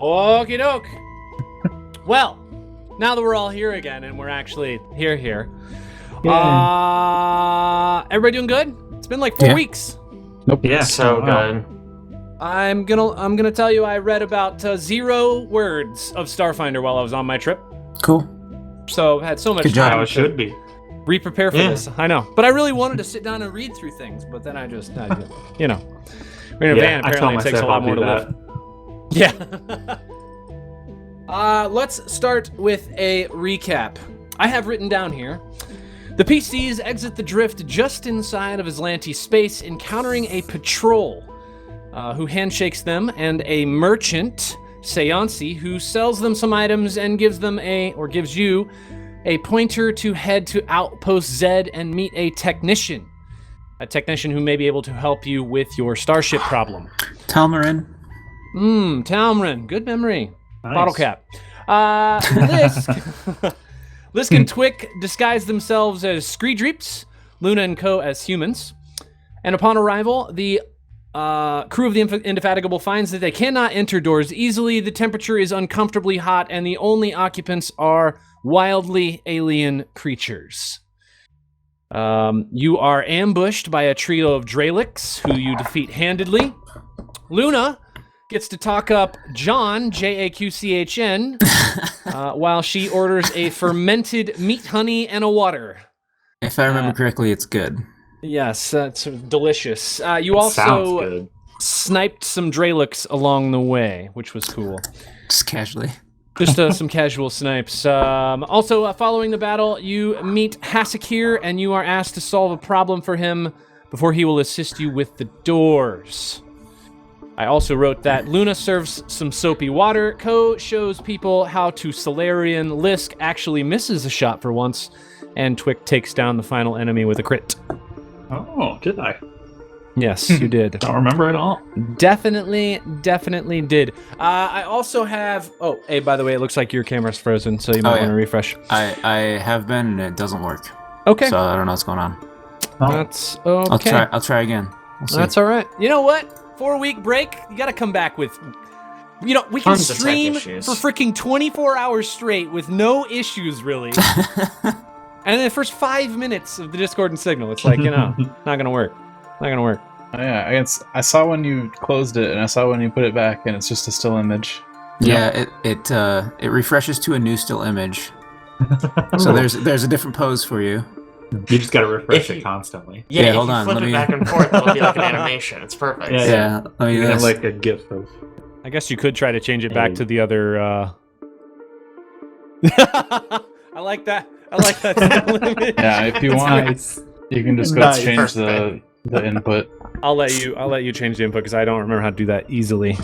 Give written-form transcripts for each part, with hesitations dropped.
Okie doke. Well, now that we're all here again, and we're actually here. Everybody doing good? It's been like 4 weeks. Nope. Yeah, so good. I'm gonna tell you I read about 0 words of Starfinder while I was on my trip. Cool. So I had so much Good job. time How it to should be. re-prepare for this. I know, but I really wanted to sit down and read through things, but then we're in a van. I Apparently, told it takes a myself lot I'll more do to that. live. Yeah. Let's start with a recap. I have written down here. The PCs exit the drift just inside of Aslante's space, encountering a patrol who handshakes them, and a merchant, Seancy, who sells them some items and gives you a pointer to head to Outpost Z and meet a technician who may be able to help you with your starship problem. Talmrin. Talmrin. Good memory. Nice. Bottle cap. Lisk and Twick disguise themselves as Screedreeps, Luna and Co. as humans. And upon arrival, the crew of the Indefatigable finds that they cannot enter doors easily, the temperature is uncomfortably hot, and the only occupants are wildly alien creatures. You are ambushed by a trio of Dralix, who you defeat handedly. Luna gets to talk up John, Jaqchn, while she orders a fermented meat honey and a water. If I remember correctly, it's good. Yes, that's delicious. You Sounds also good. sniped some Dralix along the way, which was cool. Just casually. Just some casual snipes. Also, following the battle, you meet Hassachir, and you are asked to solve a problem for him before he will assist you with the doors. I also wrote that Luna serves some soapy water. Ko shows people how to Solarian. Lisk actually misses a shot for once, and Twick takes down the final enemy with a crit. Oh, did I? Yes, you did. Don't remember at all. Definitely did. I also have... Oh, hey, by the way, it looks like your camera's frozen, so you might want to refresh. I have been, and it doesn't work. Okay. So I don't know what's going on. Oh. That's okay. I'll try again. We'll see. That's all right. You know what? 4-week break, you gotta come back with... we can Tons of tech stream issues. for freaking 24 hours straight with no issues, really. And in the first 5 minutes of the Discord and Signal, it's like, not gonna work. Not gonna work. Oh, yeah, I saw when you closed it, and I saw when you put it back, and it's just a still image. Yeah, it refreshes to a new still image. So there's a different pose for you. You just gotta refresh it constantly. Yeah, hold on. Flip it back and forth, it'll be like an animation. It's perfect. Yeah. Let me You have like a GIF of... I guess you could try to change it back to the other... I like that. Yeah, if you want, you can just go Nice. change the input. I'll let you change the input because I don't remember how to do that easily.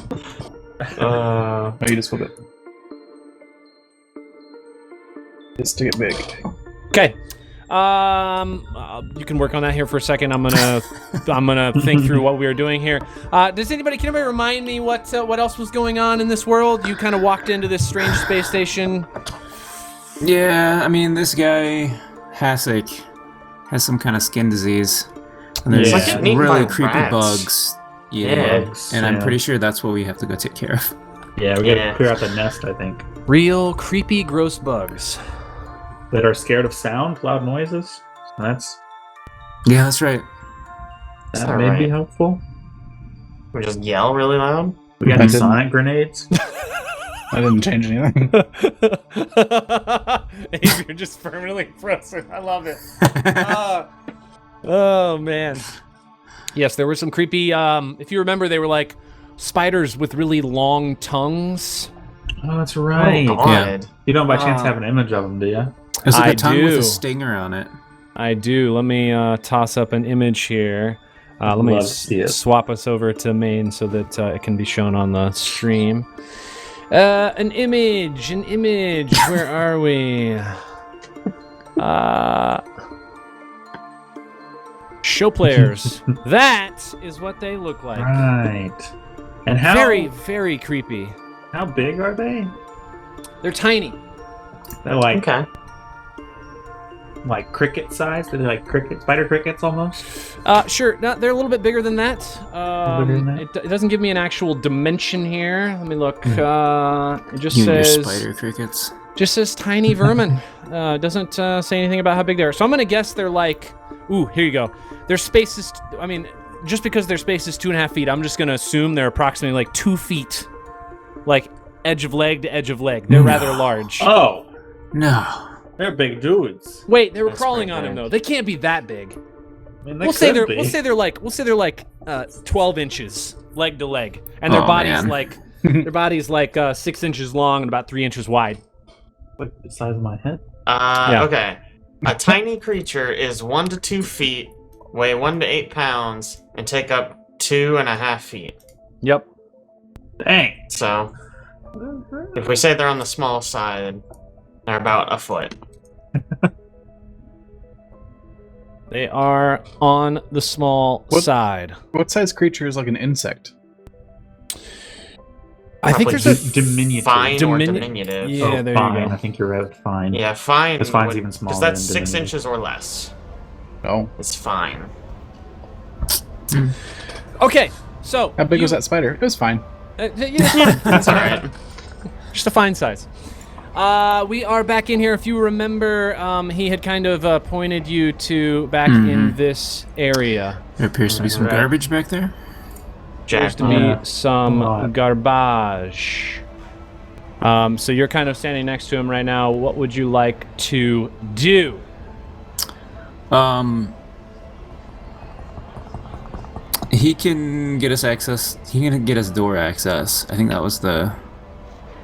Oh, you just flip it. Just to get big. Okay. You can work on that here for a second. I'm gonna think through what we are doing here. Can anybody remind me what else was going on in this world? You kind of walked into this strange space station. Yeah, I mean, this guy, Hassachir, has some kind of skin disease. And there's It's like getting eaten really by creepy rats. bugs. Bugs, and I'm yeah. pretty sure that's what we have to go take care of. Yeah, we gotta clear out the nest, I think. Real creepy, gross bugs. That are scared of sound, loud noises. That's... Yeah, that's right. Is That that may be right? helpful. We just yell really loud. We got I any didn't- sonic grenades? I didn't change anything. You're just permanently frozen. I love it. Oh man. Yes, there were some creepy. If you remember, they were like spiders with really long tongues. Oh, that's right. Oh, God. You don't by chance have an image of them, do you? There's like I a tongue with do. a stinger on it. I do. Let me toss up an image here. Let me Love to see it. swap us over to main so that it can be shown on the stream. An image. Where are we? Show players. That is what they look like. Right. And how Very, very creepy. how big are they? They're tiny. They're like Okay. like cricket size? They're like spider crickets almost. Sure. No, they're a little bit bigger than that. Bigger than that? It doesn't give me an actual dimension here. Let me look. It just You and your says spider crickets. just says tiny vermin. Doesn't say anything about how big they are. So I'm gonna guess they're like. Ooh, here you go. Their space is. I mean, just because their space is 2.5 feet, I'm just gonna assume they're approximately like 2 feet, like edge of leg to edge of leg. They're rather large. Oh, No. they're big dudes. Wait, they were That's crawling pretty on him big. though. They can't be that big. I mean, they We'll say could they're like 12 inches leg to leg, and their Oh, body's man. like their body's like 6 inches long and about 3 inches wide. like the size of my head. Yeah. Okay. A tiny creature is 1 to 2 feet, weigh 1 to 8 pounds, and take up 2.5 feet. Yep. Dang. So, if we say they're on the small side, they're about a foot. They are on the small What- side. What size creature is like an insect? I think Probably there's a diminutive. Fine or Diminu- diminutive. Yeah, Oh, there you fine. go. I think you're right with fine. Yeah, fine. Because fine's even Because smaller that's than 6 diminutive. inches or less. No. It's fine. okay. So How big was that spider? It was fine. Yeah, That's alright. just a fine size. We are back in here. If you remember, he had kind of pointed you to back in this area. There appears to be some Right. garbage back there. There's to Yeah. be some Right. garbage. So you're kind of standing next to him right now. What would you like to do? He can get us access. He can get us door access. I think that was the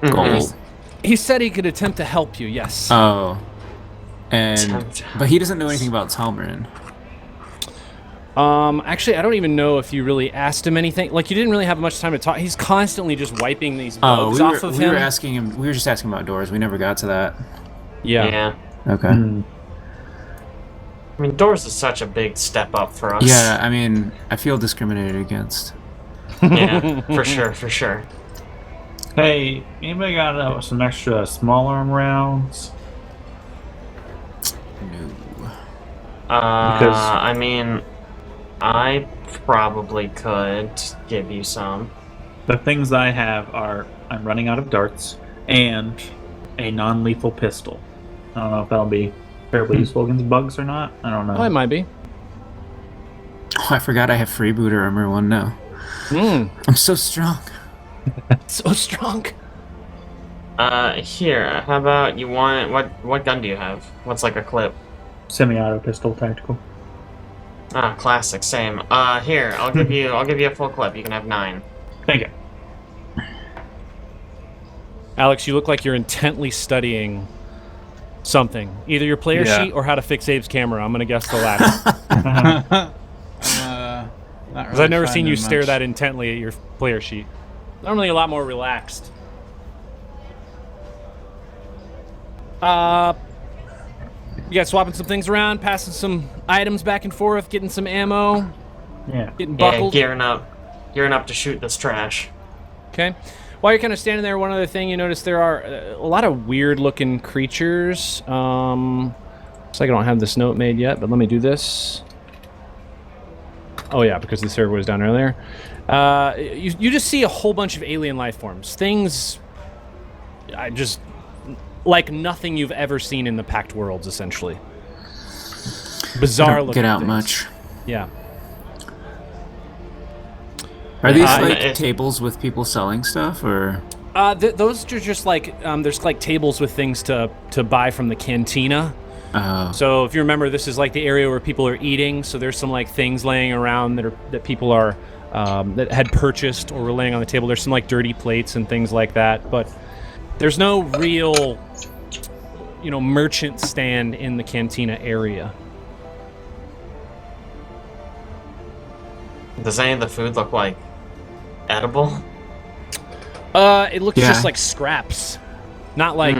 goal. He said he could attempt to help you. Yes. Oh, but he doesn't know anything about Talmrin. Actually, I don't even know if you really asked him anything. Like, you didn't really have much time to talk. He's constantly just wiping these Oh, bugs we off were, of we him. were asking him. We were just asking about doors. We never got to that. Yeah. Okay. Hmm. I mean, doors is such a big step up for us. Yeah, I mean, I feel discriminated against. Yeah, for sure, for sure. Hey, anybody got some extra small arm rounds? No. Because- I mean, I probably could give you some. The things I have are I'm running out of darts and a non-lethal pistol. I don't know if that'll be terribly useful against bugs or not. I don't know. Oh, it might be. Oh, I forgot I have freebooter armor 1 now. I'm so strong. So strong. Here, how about you want, what gun do you have? What's like a clip? Semi-auto pistol tactical. Ah, classic, same. Here, I'll give you a full clip. You can have 9. Thank you. Alex, you look like you're intently studying something. Either your player Yeah. sheet or how to fix Abe's camera. I'm going to guess the latter. Because I've never seen you stare that intently at your player sheet. Normally a lot more relaxed. You guys swapping some things around, passing some items back and forth, getting some ammo, Yeah. getting Yeah, buckled. gearing up to shoot this trash. Okay. While you're kind of standing there, one other thing you notice there are a lot of weird-looking creatures. Looks like I don't have this note made yet, but let me do this. Oh yeah, because the server was down earlier. You just see a whole bunch of alien life forms. Things, just like nothing you've ever seen in the Pact Worlds, essentially. Bizarre looking Get out things. much. Yeah. Are these Uh, like it- tables with people selling stuff, or? Those are just like there's like tables with things to buy from the cantina. Oh. So if you remember, this is like the area where people are eating. So there's some like things laying around that people are that had purchased or were laying on the table. There's some like dirty plates and things like that, but there's no real, merchant stand in the cantina area. Does any of the food look like edible? It looks Yeah. just like scraps, not like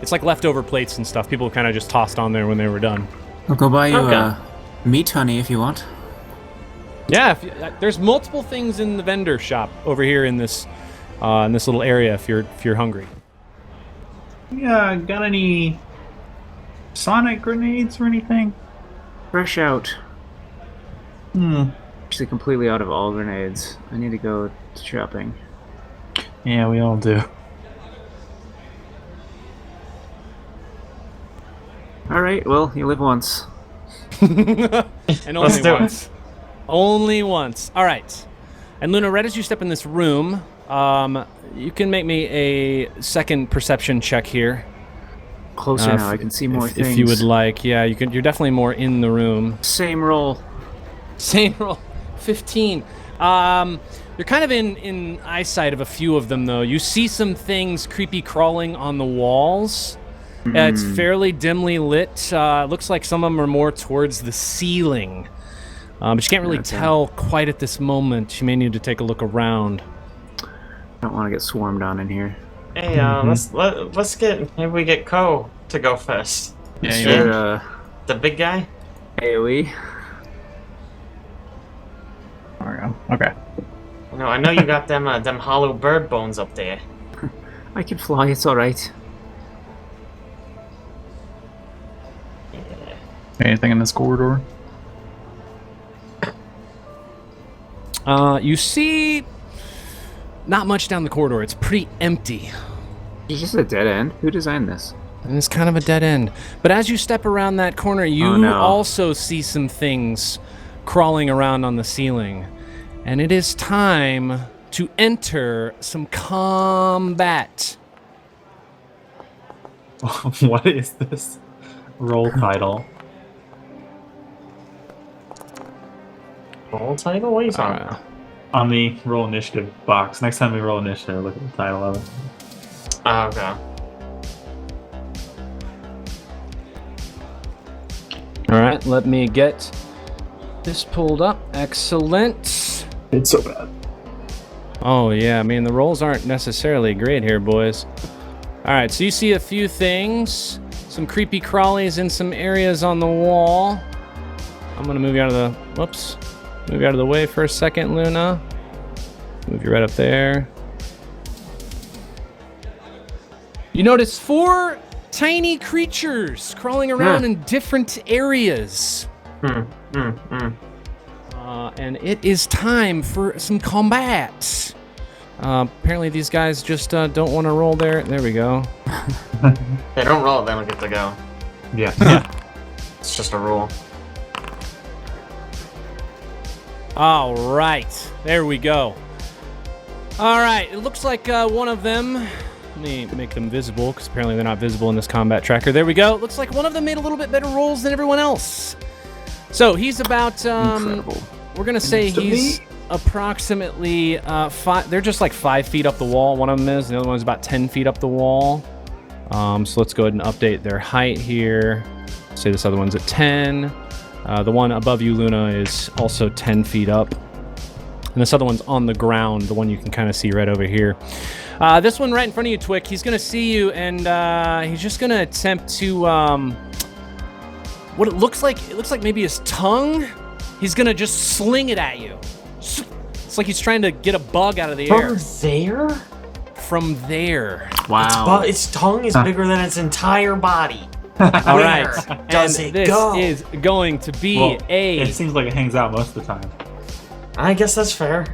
it's like leftover plates and stuff. People kind of just tossed on there when they were done. I'll go buy you Okay. meat honey if you want. Yeah, there's multiple things in the vendor shop over here in this little area if you're hungry. Yeah, got any sonic grenades or anything? Fresh out. Actually, completely out of all grenades. I need to go shopping. Yeah, we all do. All right. Well, you live once. And only Let's do it. once. Only once. All right. And Luna, right as you step in this room, you can make me a second perception check here. Closer now. I can see more things. If you would like. Yeah, you can. You're definitely more in the room. Same roll. Same roll. 15. You're kind of in eyesight of a few of them, though. You see some things creepy crawling on the walls. It's fairly dimly lit. Looks like some of them are more towards the ceiling. But you can't really tell quite at this moment. You may need to take a look around. I don't want to get swarmed on in here. Hey, let's get, maybe we get Ko to go first. Yeah, you Sure, want- The big guy? AoE. There we go. Okay. No, I know you got them hollow bird bones up there. I can fly. It's all right. Anything in this corridor? You see not much down the corridor. It's pretty empty. It's just a dead end. Who designed this? And it's kind of a dead end. But as you step around that corner, you also see some things crawling around on the ceiling. And it is time to enter some combat. What is this role title? Roll title? What are you talking about? On the roll initiative box. Next time we roll initiative, look at the title of it. Oh, okay. All right, let me get this pulled up. Excellent. It's so bad. Oh, yeah, I mean, the rolls aren't necessarily great here, boys. All right, so you see a few things. Some creepy crawlies in some areas on the wall. I'm going to move you out of the... Whoops. Move you out of the way for a second, Luna. Move you right up there. You notice 4 tiny creatures crawling around in different areas. And it is time for some combat. Apparently these guys just don't want to roll there. There we go. They don't roll, they don't get to go. Yeah. It's just a rule. All right, there we go. All right, it looks like one of them, let me make them visible because apparently they're not visible in this combat tracker. There we go. It looks like one of them made a little bit better rolls than everyone else. So he's about, Incredible. we're going to say he's approximately 5, they're just like 5 feet up the wall. One of them is, the other one's about 10 feet up the wall. So let's go ahead and update their height here. Say this other one's at 10. The one above you, Luna, is also 10 feet up. And this other one's on the ground, the one you can kind of see right over here. This one right in front of you, Twick, he's going to see you, and he's just going to attempt to... what it looks like maybe his tongue. He's going to just sling it at you. It's like he's trying to get a bug out of the air. There? From there. Wow. Its tongue is bigger than its entire body. All right. Does and it this go? is going to be It seems like it hangs out most of the time. I guess that's fair.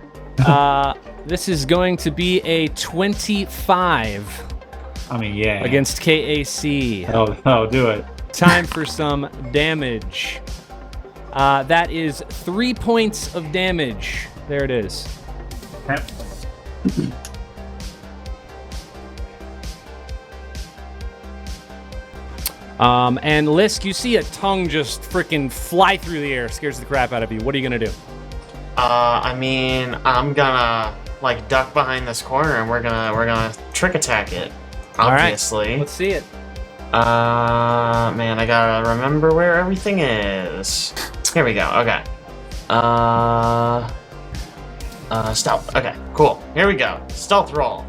This is going to be a 25 I mean, yeah. against KAC. Oh, do it. Time for some damage. That is 3 points of damage. There it is. Okay. And Lisk, you see a tongue just freaking fly through the air. Scares the crap out of you. What are you going to do? I mean, I'm gonna like duck behind this corner and we're gonna trick attack it. Obviously. All right. Let's see it. Man, I gotta remember where everything is. Here we go. Okay. Stealth. Okay, cool. Here we go. Stealth roll.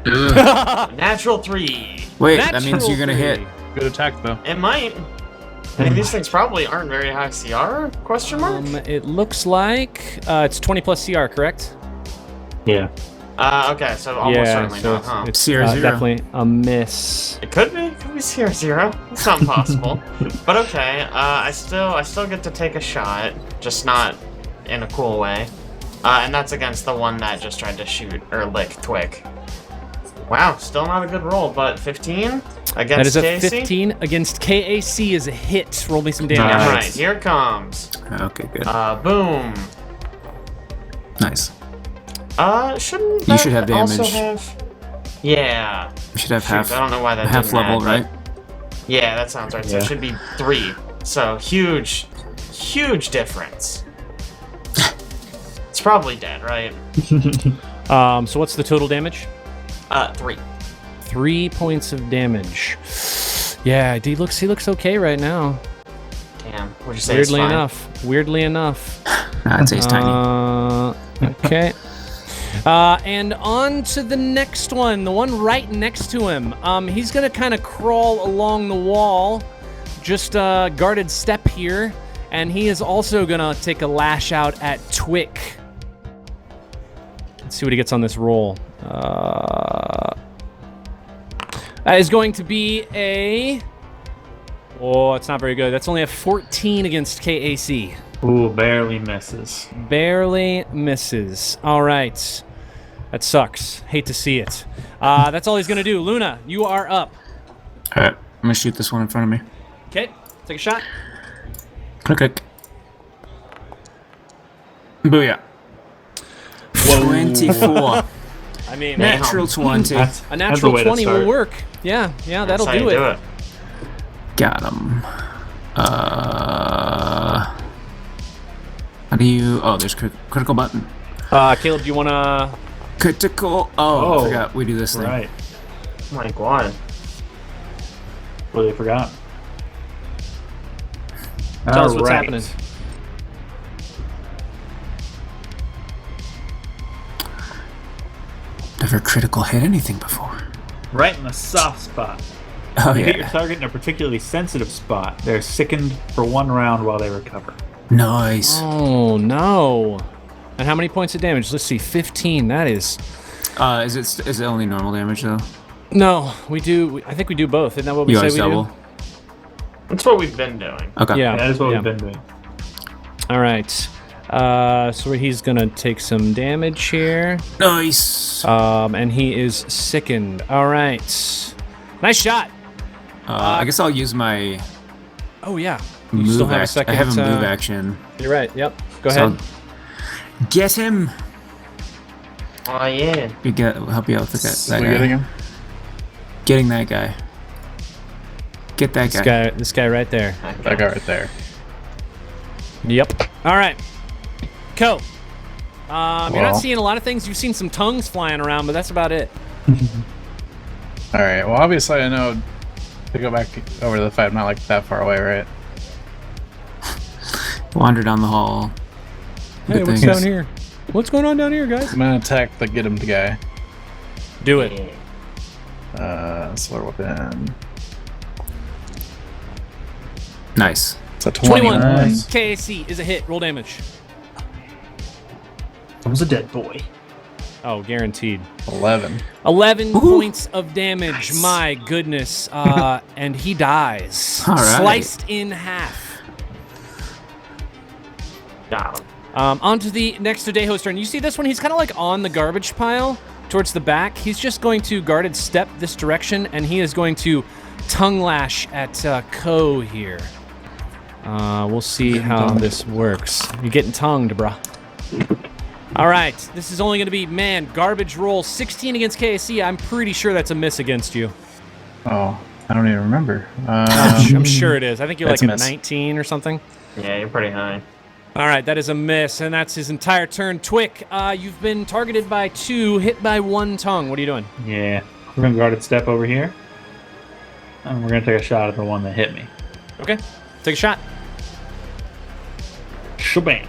Natural 3. Wait, that means you're gonna hit. Good attack though. It might. I mean, these things probably aren't very high CR? Question mark? It looks like it's 20 plus CR, correct? Yeah. Okay, so almost certainly so not, huh? it's Zero, zero. definitely a miss. It could be 0-0. It's not impossible. But okay, I still get to take a shot, just not in a cool way. And that's against the one that just tried to shoot or lick Twick. Wow, still not a good roll, but 15 against That is a KAC? 15 against KAC is a hit. Roll me some damage. All Nice. right, here it comes. Okay, good. Boom. Nice. Shouldn't You that should have also damage. have? Yeah. You should have Shoot, half I don't know why that half didn't level, add, right? but- Yeah, that sounds right. So Yeah. it should be 3. So huge difference. It's probably dead, right? So what's the total damage? 3. 3 points of damage. Yeah, he looks okay right now. Damn. Would you say it's fine? Weirdly enough. I'd say it's tiny. Okay. And on to the next one, the one right next to him. He's gonna kind of crawl along the wall, just guarded step here, and he is also gonna take a lash out at Twick. Let's see what he gets on this roll. That is going to be a... Oh, it's not very good. That's only a 14 against KAC. Ooh, barely misses. Barely misses. All right. That sucks. Hate to see it. That's all he's going to do. Luna, you are up. Alright, I'm gonna shoot this one in front of me. Okay, take a shot. Okay. Booyah. 24. I mean, Natural 20. a That's the natural way to 20 will start. work. Yeah, That's that'll how do you it. do it. Got him. How do you... Oh, there's critical button. Caleb, do you want to... Critical... Oh, I forgot. We do this thing. Right. Oh my god. Totally forgot. Tell us what's Alright. happening. Never critical hit anything before. Right in the soft spot. Oh, You hit your yeah. target in a particularly sensitive spot. They're sickened for 1 round while they recover. Nice. Oh, no. And how many points of damage? Let's see, 15. That is... Is it only normal damage, though? No, we do... I think we do both. Isn't that what we You say guys we double? do? That's what we've been doing. Okay. Yeah. That is what yeah. we've been doing. All right. So he's going to take some damage here. Nice. And he is sickened. All right. Nice shot. I guess I'll use my Oh, yeah. You move still have a action. second. I have a move action. You're right. Yep. Go So ahead. get him. Oh yeah. Help you out with that We guy. getting him? Getting that guy. Get that guy. This guy right there. That guy right there. Yep. All right. You're Well. not seeing a lot of things. You've seen some tongues flying around, but that's about it. All right. Well, obviously I know to go back over to the fight. I'm not like that far away, right? Wander down the hall. Hey, Good what's things. down here? What's going on down here, guys? I'm gonna attack the get him guy. Do it. Sword weapon. Nice. It's a 21. 21. KAC is a hit. Roll damage. Comes a dead boy. Oh, guaranteed. 11. 11 points of damage. My goodness. And he dies. All right. Sliced in half. Got him. On to the next Odheo's turn. You see this one? He's kind of like on the garbage pile towards the back. He's just going to guarded step this direction, and he is going to tongue lash at Ko here. We'll see how this works. You're getting tongued, bruh. All right. This is only going to be, garbage roll. 16 against KAC. I'm pretty sure that's a miss against you. Oh, I don't even remember. I'm sure it is. I think you're That's like a a miss. 19 or something. Yeah, you're pretty high. All right, that is a miss, and that's his entire turn. Twick, you've been targeted by 2, hit by 1 tongue. What are you doing? Yeah. We're going to guarded step over here. And we're going to take a shot at the one that hit me. Okay, take a shot. Shabam.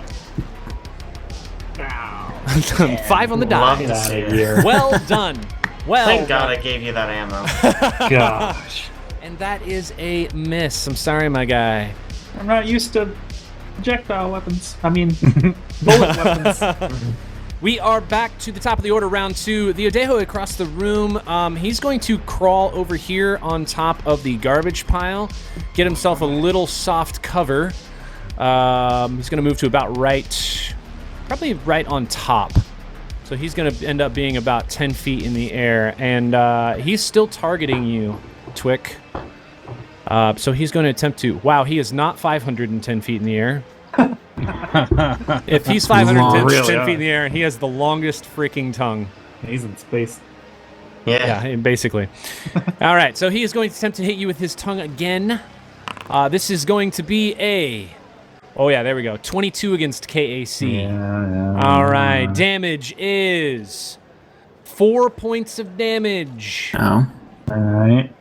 5 on the Love die. to see it. Here. Well done. Well Thank God done. I gave you that ammo. Gosh. And that is a miss. I'm sorry, my guy. I'm not used to projectile weapons. I mean, bullet weapons. We are back to the top of the order, round 2. The Odheo across the room, he's going to crawl over here on top of the garbage pile, get himself a little soft cover. He's going to move to about probably right on top. So he's going to end up being about 10 feet in the air, and he's still targeting you, Twick. So he's going to attempt to... Wow, he is not 510 feet in the air. If he's 510 feet in the air, he has the longest freaking tongue. He's in space. Yeah, basically. All right, so he is going to attempt to hit you with his tongue again. This is going to be a... Oh, yeah, there we go. 22 against KAC. Yeah. All right, damage is 4 points of damage. Oh. All right.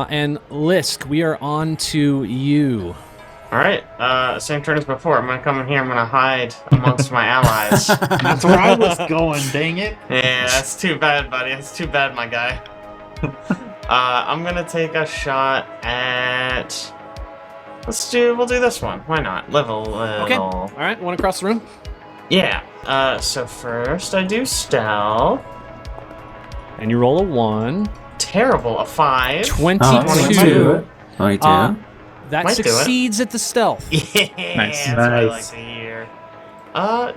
And Lisk, we are on to you. Alright, same turn as before. I'm gonna come in here, I'm gonna hide amongst my allies. That's where I was going, dang it. Yeah, that's too bad, buddy. That's too bad, my guy. I'm gonna take a shot at... We'll do this one. Why not? Level. Okay. All right, one across the room. Yeah. So first I do stealth. And you roll a 1. Terrible. A 5. 22. 22. That Might do it. succeeds at the stealth. Yeah, Nice. that's what I like to hear.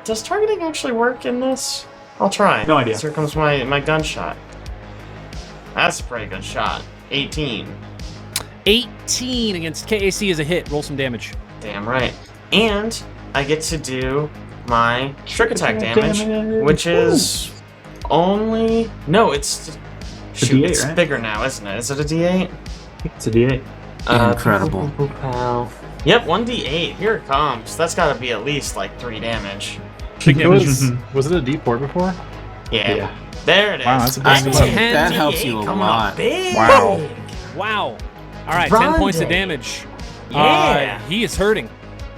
Does targeting actually work in this? I'll try. No idea. So here comes my gunshot. That's a pretty good shot. 18. 18 against KAC is a hit. Roll some damage. Damn right. And I get to do my trick attack damage, which is only... No, it's... Shoot, D8, it's right? bigger now, isn't it? Is it a D8? It's a D8. Incredible. Yep, 1D8. Here it comes. That's got to be at least like 3 damage. Big damage. Was it a D4 before? Yeah. There it is. Wow, that's a big I one. mean, 10 that helps you a coming lot. up big. Wow. Wow. All right, Grande. 10 points of damage. Yeah. He is hurting.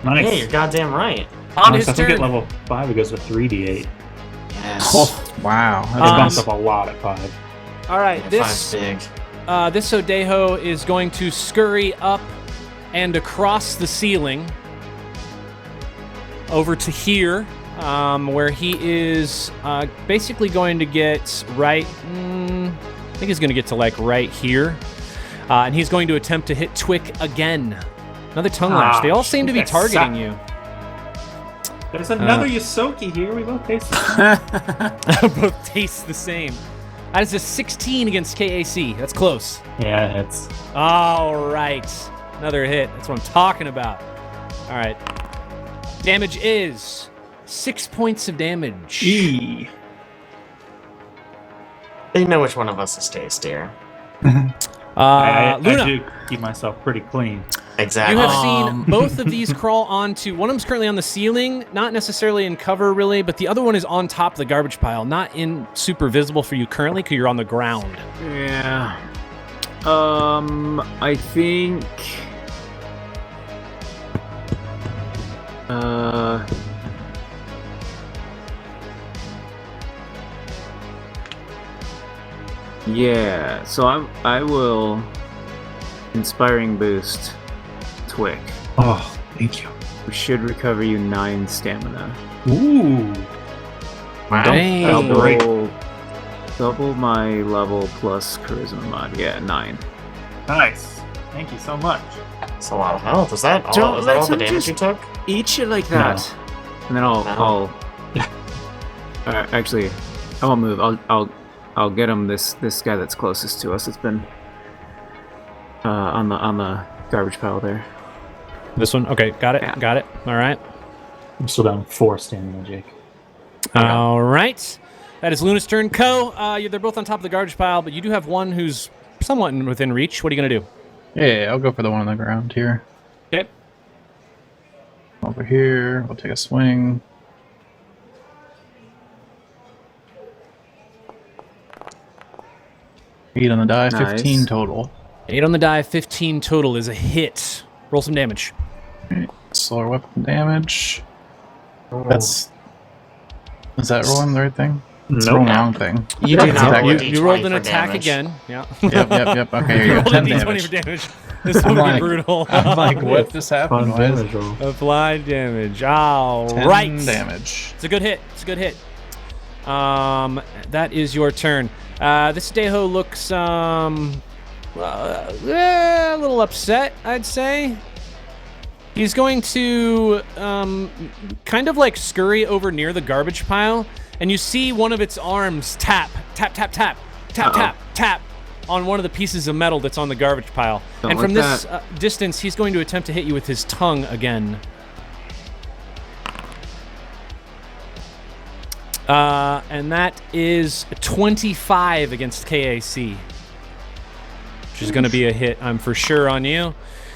Nice. Yeah, you're goddamn right. On Once his I think at turn. level 5, it goes to 3d8. Yes. Oh, Wow. It That's bumps nice. up a lot at 5. All right, Yeah, this 5's big. this Odheo is going to scurry up and across the ceiling over to here, where he is basically going to get right... I think he's going to get to like right here. And he's going to attempt to hit Twick again. Another tongue lash. They all seem to be that targeting suck. you. There's another Yosoki here. We both taste the Both taste the same. That is a 16 against KAC. That's close. Yeah, it's... All right. Another hit. That's what I'm talking about. All right. Damage is 6 points of damage. E. They know which one of us is tastier. I Luna, do keep myself pretty clean. Exactly. you have seen both of these crawl onto... One of them's currently on the ceiling, not necessarily in cover, really, but the other one is on top of the garbage pile, not in super visible for you currently because you're on the ground. Yeah. I think... Yeah, so I will inspiring boost Twick. Oh, thank you. We should recover you 9 stamina. Ooh. Wow. Dang. great. Double my level plus charisma mod. Yeah, 9. Nice. Thank you so much. That's a lot of health. Is that all, Don't is that all let the him damage just- you took? Eat you like that, and then I'll actually I won't move. I'll get him this guy that's closest to us. It's been on the garbage pile there. This one? Okay, got it. Yeah. Got it. All right. I'm still down 4 stamina, Jake. All right. That is Luna's turn. Ko, they're both on top of the garbage pile, but you do have one who's somewhat within reach. What are you going to do? Yeah, I'll go for the one on the ground here. Okay. Over here, we'll take a swing. Eight on the die, Nice. 15 total. 8 on the die, 15 total is a hit. Roll some damage. Alright, slower weapon damage. That's... Is that rolling the right thing? It's the Nope. wrong thing. You do not roll a You D20 rolled an for attack damage. again. Yeah. Yep. Okay, here You you go. rolled a 10 d20 damage. for damage. This will be like- brutal. I'm like, what just happened? Fun Why is damage roll. Applied damage. All 10 right. damage? It's a good hit. It's a good hit. That is your turn. This Deho looks a little upset, I'd say. He's going to kind of like scurry over near the garbage pile, and you see one of its arms tap on one of the pieces of metal that's on the garbage pile. Don't And from like this distance, he's going to attempt to hit you with his tongue again. And that is 25 against KAC, which is going to be a hit, I'm for sure, on you.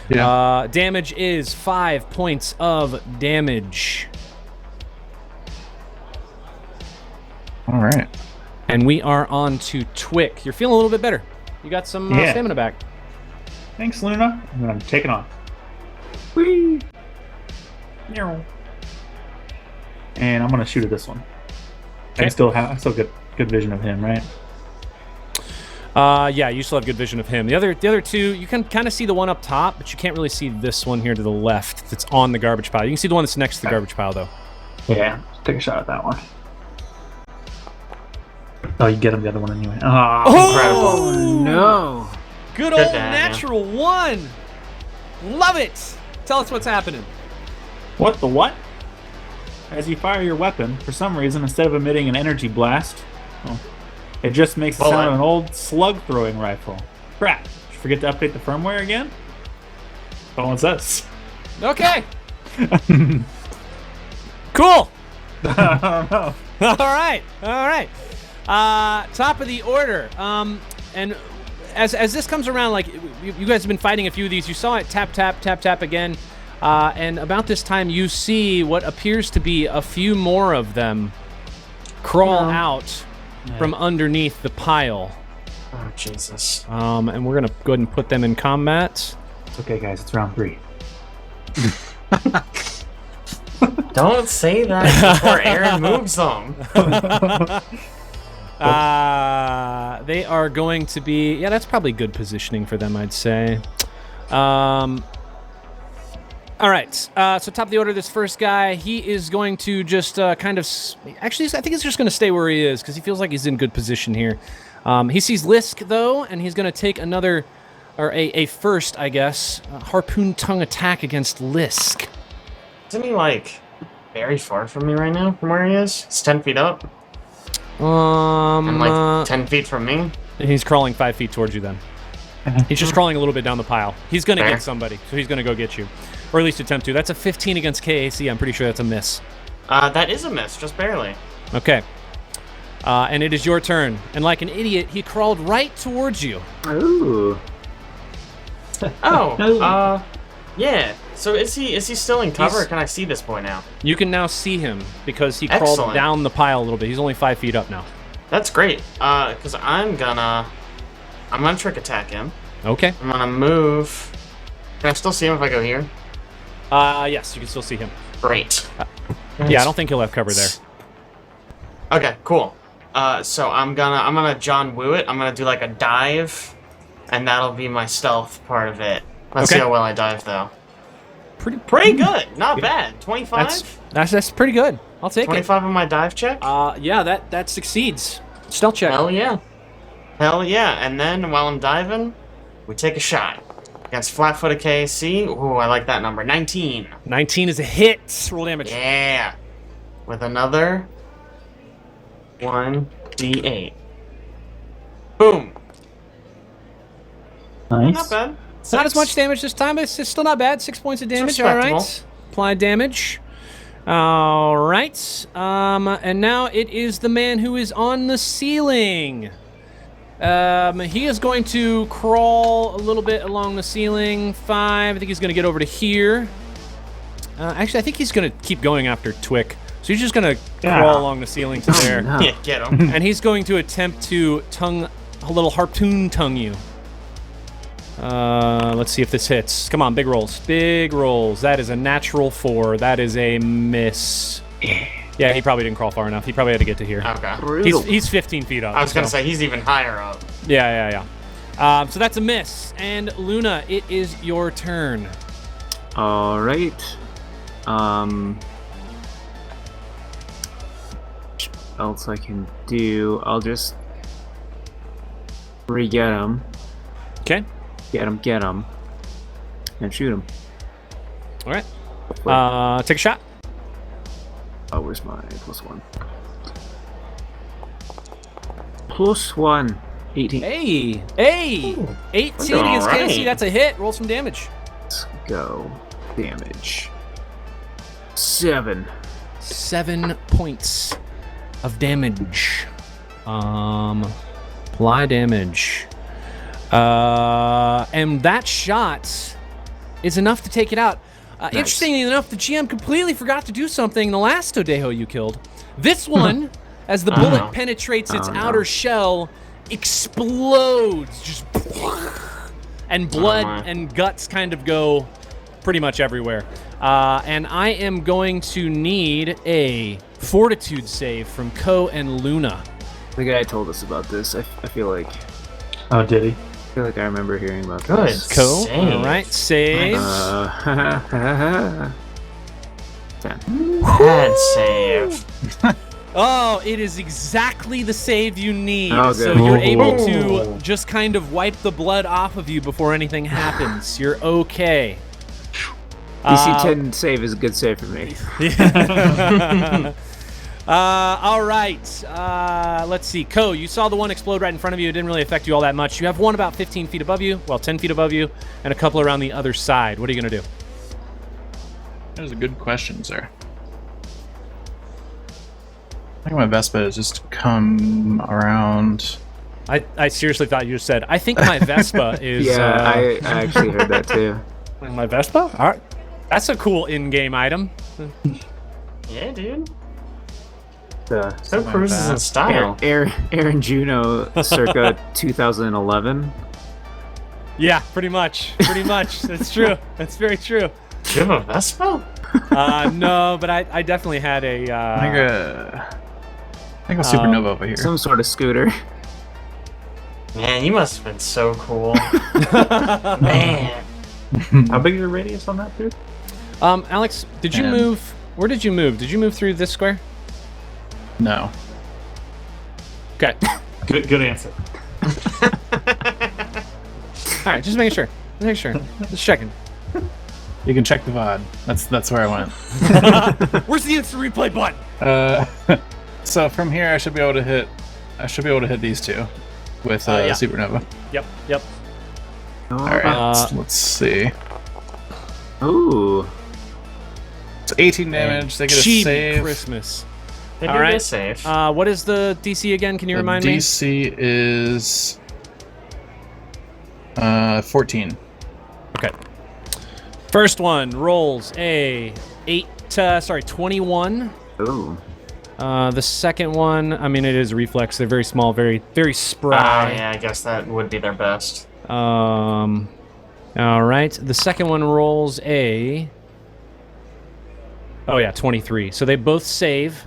Yeah. Damage is 5 points of damage. All right. And we are on to Twick. You're feeling a little bit better. You got some Yeah. stamina back. Thanks, Luna. I'm gonna take it on. Whee! And I'm gonna shoot at this one. Okay. I still get good vision of him, right? Yeah, you still have good vision of him. The other two, you can kind of see the one up top, but you can't really see this one here to the left that's on the garbage pile. You can see the one that's next to the garbage pile, though. Yeah. Take a shot at that one. Oh, you get him the other one anyway. Oh, Oh no! Good Good old dad, natural one! Love it! Tell us what's happening. What the what? As you fire your weapon, for some reason, instead of emitting an energy blast, it just makes the sound of an old slug-throwing rifle. Crap! Did you forget to update the firmware again? Oh, what's this? Okay. Cool. I don't know. All right. Top of the order. And as this comes around, like you guys have been fighting a few of these. You saw it tap again. And about this time, you see what appears to be a few more of them crawl out from underneath the pile. Oh, Jesus. And we're gonna go ahead and put them in combat. It's okay, guys. It's round 3. Don't say that before Aaron moves them. They are going to be... Yeah, that's probably good positioning for them, I'd say. All right, so top of the order, this first guy, he is going to just kind of... Actually, I think he's just going to stay where he is, because he feels like he's in good position here. He sees Lisk, though, and he's going to take another... Or a first, I guess, harpoon tongue attack against Lisk. Isn't he, like, very far from me right now, from where he is? He's 10 feet up. And, like, 10 feet from me. He's crawling 5 feet towards you, then. He's just crawling a little bit down the pile. He's going to Fair. get somebody, so he's going to go get you. Or at least attempt to. That's a 15 against KAC. I'm pretty sure that's a miss. That is a miss, just barely. Okay. And it is your turn. And like an idiot, he crawled right towards you. Ooh. Oh, yeah. So is he still in cover, He's- or can I see this boy now? You can now see him because he crawled Excellent. down the pile a little bit. He's only 5 feet up now. That's great. Because I'm gonna trick attack him. Okay. I'm gonna move. Can I still see him if I go here? Yes, you can still see him. Great. Yeah, I don't think he'll have cover there. Okay, cool. So I'm gonna John Woo it. I'm gonna do like a dive, and that'll be my stealth part of it. Let's see Okay. how well I dive though. Pretty Good, not bad. 25. That's pretty good. I'll take 25 on my dive check. it. Yeah, that succeeds. Stealth check. Hell yeah. And then while I'm diving, we take a shot against flat-footed KAC. Ooh, I like that number. 19. 19 is a hit. Roll damage. Yeah. With another 1d8. Boom. Nice. Not bad. Not as much damage this time, but it's still not bad. 6 points of damage. All right. respectable. Applied damage. All right. And now it is the man who is on the ceiling. He is going to crawl a little bit along the ceiling. 5. I think he's going to get over to here. Actually, I think he's going to keep going after Twick. So he's just going to crawl along the ceiling to there. No. Yeah, get him. And he's going to attempt to a little harpoon tongue you. Let's see if this hits. Come on, big rolls. Big rolls. That is a natural 4. That is a miss. Yeah, he probably didn't crawl far enough. He probably had to get to here. Okay. He's 15 feet up. I was gonna so. say he's even higher up. Yeah. So that's a miss. And Luna, it is your turn. All right. Else I can do? I'll just re-get him. Okay. Get him, and shoot him. All right. Take a shot. Oh, where's my +1? +1. 18. Hey! 18 against Alright. KFC. That's a hit. Roll some damage. Let's go. Damage. 7. 7 points of damage. Apply damage. And that shot is enough to take it out. Nice. Interestingly enough, the GM completely forgot to do something in the last Odheo you killed. This one, as the bullet penetrates its outer shell, explodes, just and blood and guts kind of go pretty much everywhere. And I am going to need a fortitude save from Ko and Luna. The guy told us about this. I feel like Oh, did he? I feel like I remember hearing about Good. this. Ko, Save. all right, save. 10. Bad save. Oh, it is exactly the save you need. Oh, So good. you're able Ooh. to just kind of wipe the blood off of you before anything happens. You're okay. DC 10 save is a good save for me. All right. Let's see. Ko, you saw the one explode right in front of you. It didn't really affect you all that much. You have one about 15 feet above you, well, 10 feet above you, and a couple around the other side. What are you going to do? That was a good question, sir. I think my best bet is just to come around. I seriously thought you just said, I think my Vespa is... Yeah, I actually heard that too. My Vespa? All right. That's a cool in-game item. Yeah, dude. The So cruises in style. Aaron Juno circa 2011. Yeah, pretty much. Pretty much. That's true. That's very true. Do you have a Vespa? No, but I definitely had a... I think a supernova over here. Some sort of scooter. Man, you must have been so cool. Man. How big is your radius on that, dude? Alex, did you 10. move? Where did you move? Did you move through this square? No. Okay. Good answer. All right, just making sure. Just checking. You can check the VOD. That's where I went. Where's the instant replay button? So from here, I should be able to hit these two with Yeah. supernova. Yep. All right. Let's see. Ooh. It's 18 damage. They get a Cheap save. Christmas. They All do right. get safe. What is the DC again? Can you remind me? DC is 14. Okay. First one rolls a 21. Ooh. The second one, I mean, it is a reflex. They're very small, very spry. Yeah, I guess that would be their best. All right. The second one rolls a... 23. So they both save.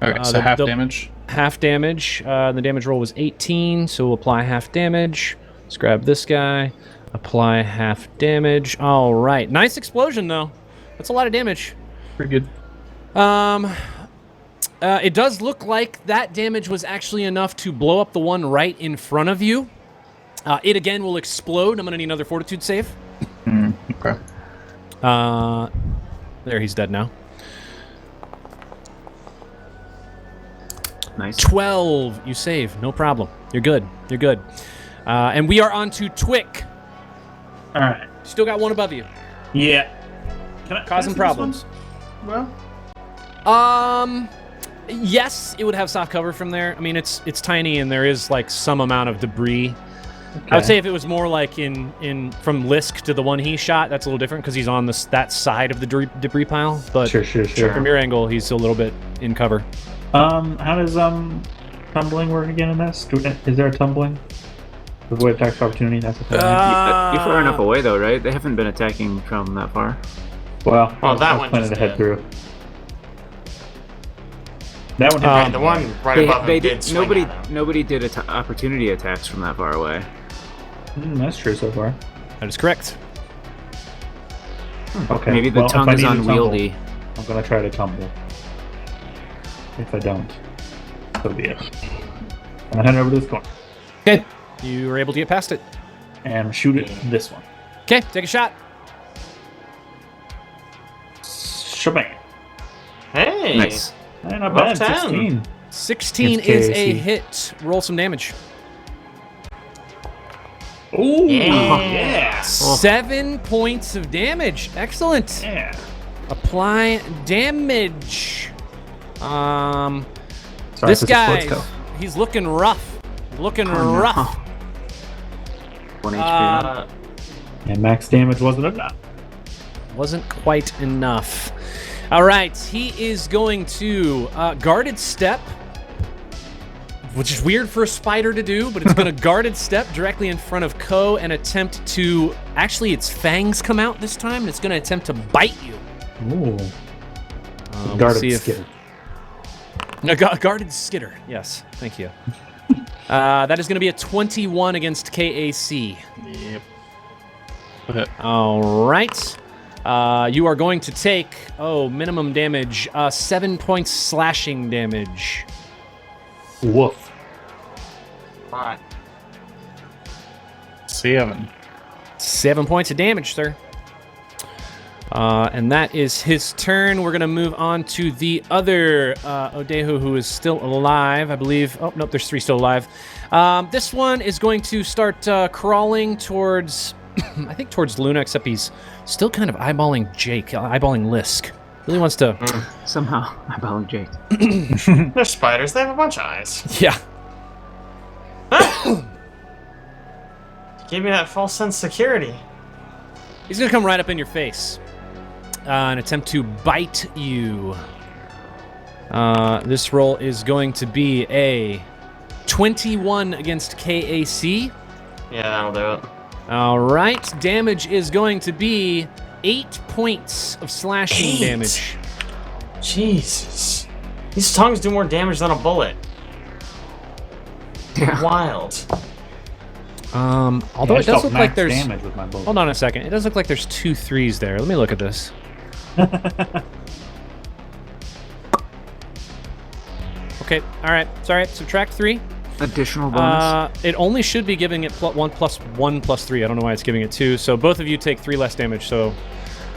Okay, so half the- damage. Half damage. The damage roll was 18, so we'll apply half damage. Let's grab this guy. Apply half damage. All right. Nice explosion, though. That's a lot of damage. Pretty good. It does look like that damage was actually enough to blow up the one right in front of you. It again will explode. I'm going to need another fortitude save. Okay. There, he's dead now. Nice. 12. You save. No problem. You're good. And we are on to Twick. All right. Still got one above you. Yeah. Can I Causing see this problems. one? Well, Yes, it would have soft cover from there. I mean, it's tiny and there is like some amount of debris. okay. I would say if it was more like in from Lisk to the one he shot, that's a little different because he's on that side of the debris pile. But Sure. from your angle, he's a little bit in cover. How does tumbling work again in this? Is there a tumbling? Avoid attack of opportunity. That's a thing. You're far enough away though, right? They haven't been attacking from that far. Well, that I was one planning just to head did. through. That one hit And the one right above him did swing nobody at him. nobody did opportunity attacks from that far away. That's true so far. That is correct. Okay. Maybe the well, tongue if I is need to unwieldy. tumble, I'm gonna try to tumble. If I don't, so be it. I'm gonna head over to this corner Okay. You were able to get past it. and shoot it this one. Okay, take a shot. Shabam. Hey! Nice. Not Above bad. 10. 16. 16 It's is a KAC. hit. Roll some damage. Ooh, Yeah. 7 points of damage. Excellent. yeah. Apply damage. Sorry This for the guy, sports co. he's looking rough. Looking Oh, no. rough. 1 HP. And max damage wasn't enough. Wasn't quite enough. All right, he is going to guarded step, which is weird for a spider to do, but it's going to guarded step directly in front of Ko and attempt to. Actually, its fangs come out this time, and it's going to attempt to bite you. Ooh. We'll Guarded see if- skitter. No, guarded skitter. Yes, thank you. That is going to be a 21 against KAC. Yep. All right. You are going to take, minimum damage, 7 points slashing damage. Woof. Alright. 7. 7 points of damage, sir. And that is his turn. We're going to move on to the other Odheo who is still alive, I believe. Oh, nope, there's 3 still alive. This one is going to start crawling towards, I think towards Luna, except he's still kind of eyeballing Jake, eyeballing Lisk. Really wants to... Somehow, eyeballing Jake. They're spiders. They have a bunch of eyes. Yeah. Gave me that false sense of security. He's going to come right up in your face and attempt to bite you. This roll is going to be a 21 against KAC. Yeah, that'll do it. All right. Damage is going to be 8 points of slashing 8? damage. Jesus. These tongues do more damage than a bullet. Yeah. Wild. Although I it just does dealt look like max there's... damage with my bullet. Hold on a second. It does look like there's 2 3s there. Let me look at this. Okay. All right. Sorry. Subtract 3. Additional bonus. It only should be giving it 1 plus 1 plus 3. I don't know why it's giving it 2. So both of you take 3 less damage. So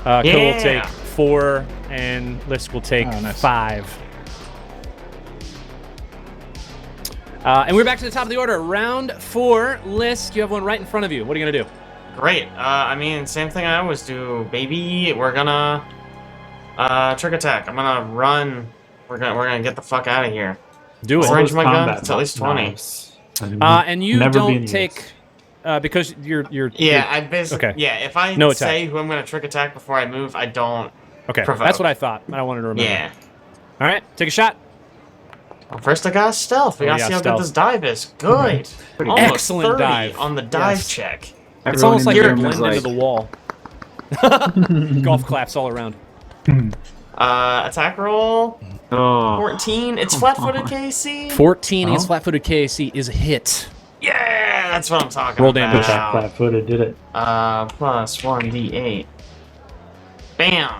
Ko will Yeah. take 4, and Lisk will take Oh, nice. 5. And we're back to the top of the order. Round 4, Lisk. You have one right in front of you. What are you gonna do? Great. I mean, same thing I always do, baby. We're gonna trick attack. I'm gonna run. We're gonna get the fuck out of here. Do What's it. the range of my gun? Combat It's at least 20. knives. And you Never be don't in take use. because you're Yeah, I basically. Okay. Yeah, if I No attack. say who I'm gonna trick attack before I move, I don't. okay. provoke. That's what I thought. I wanted to remember. Yeah. All right. Take a shot. Well, first I got stealth. We Oh, gotta yeah, see how stealth. good this dive is. Good. Almost Excellent 30 dive. on the dive Yes. check. It's Everyone almost in like the you're room is blended into the wall. Golf claps all around. Attack roll. Oh. 14. It's flat-footed KC. 14 against flat-footed KAC is a hit. Yeah, that's what I'm talking Roll about. damage. That flat-footed did it. Plus 1d8. Bam.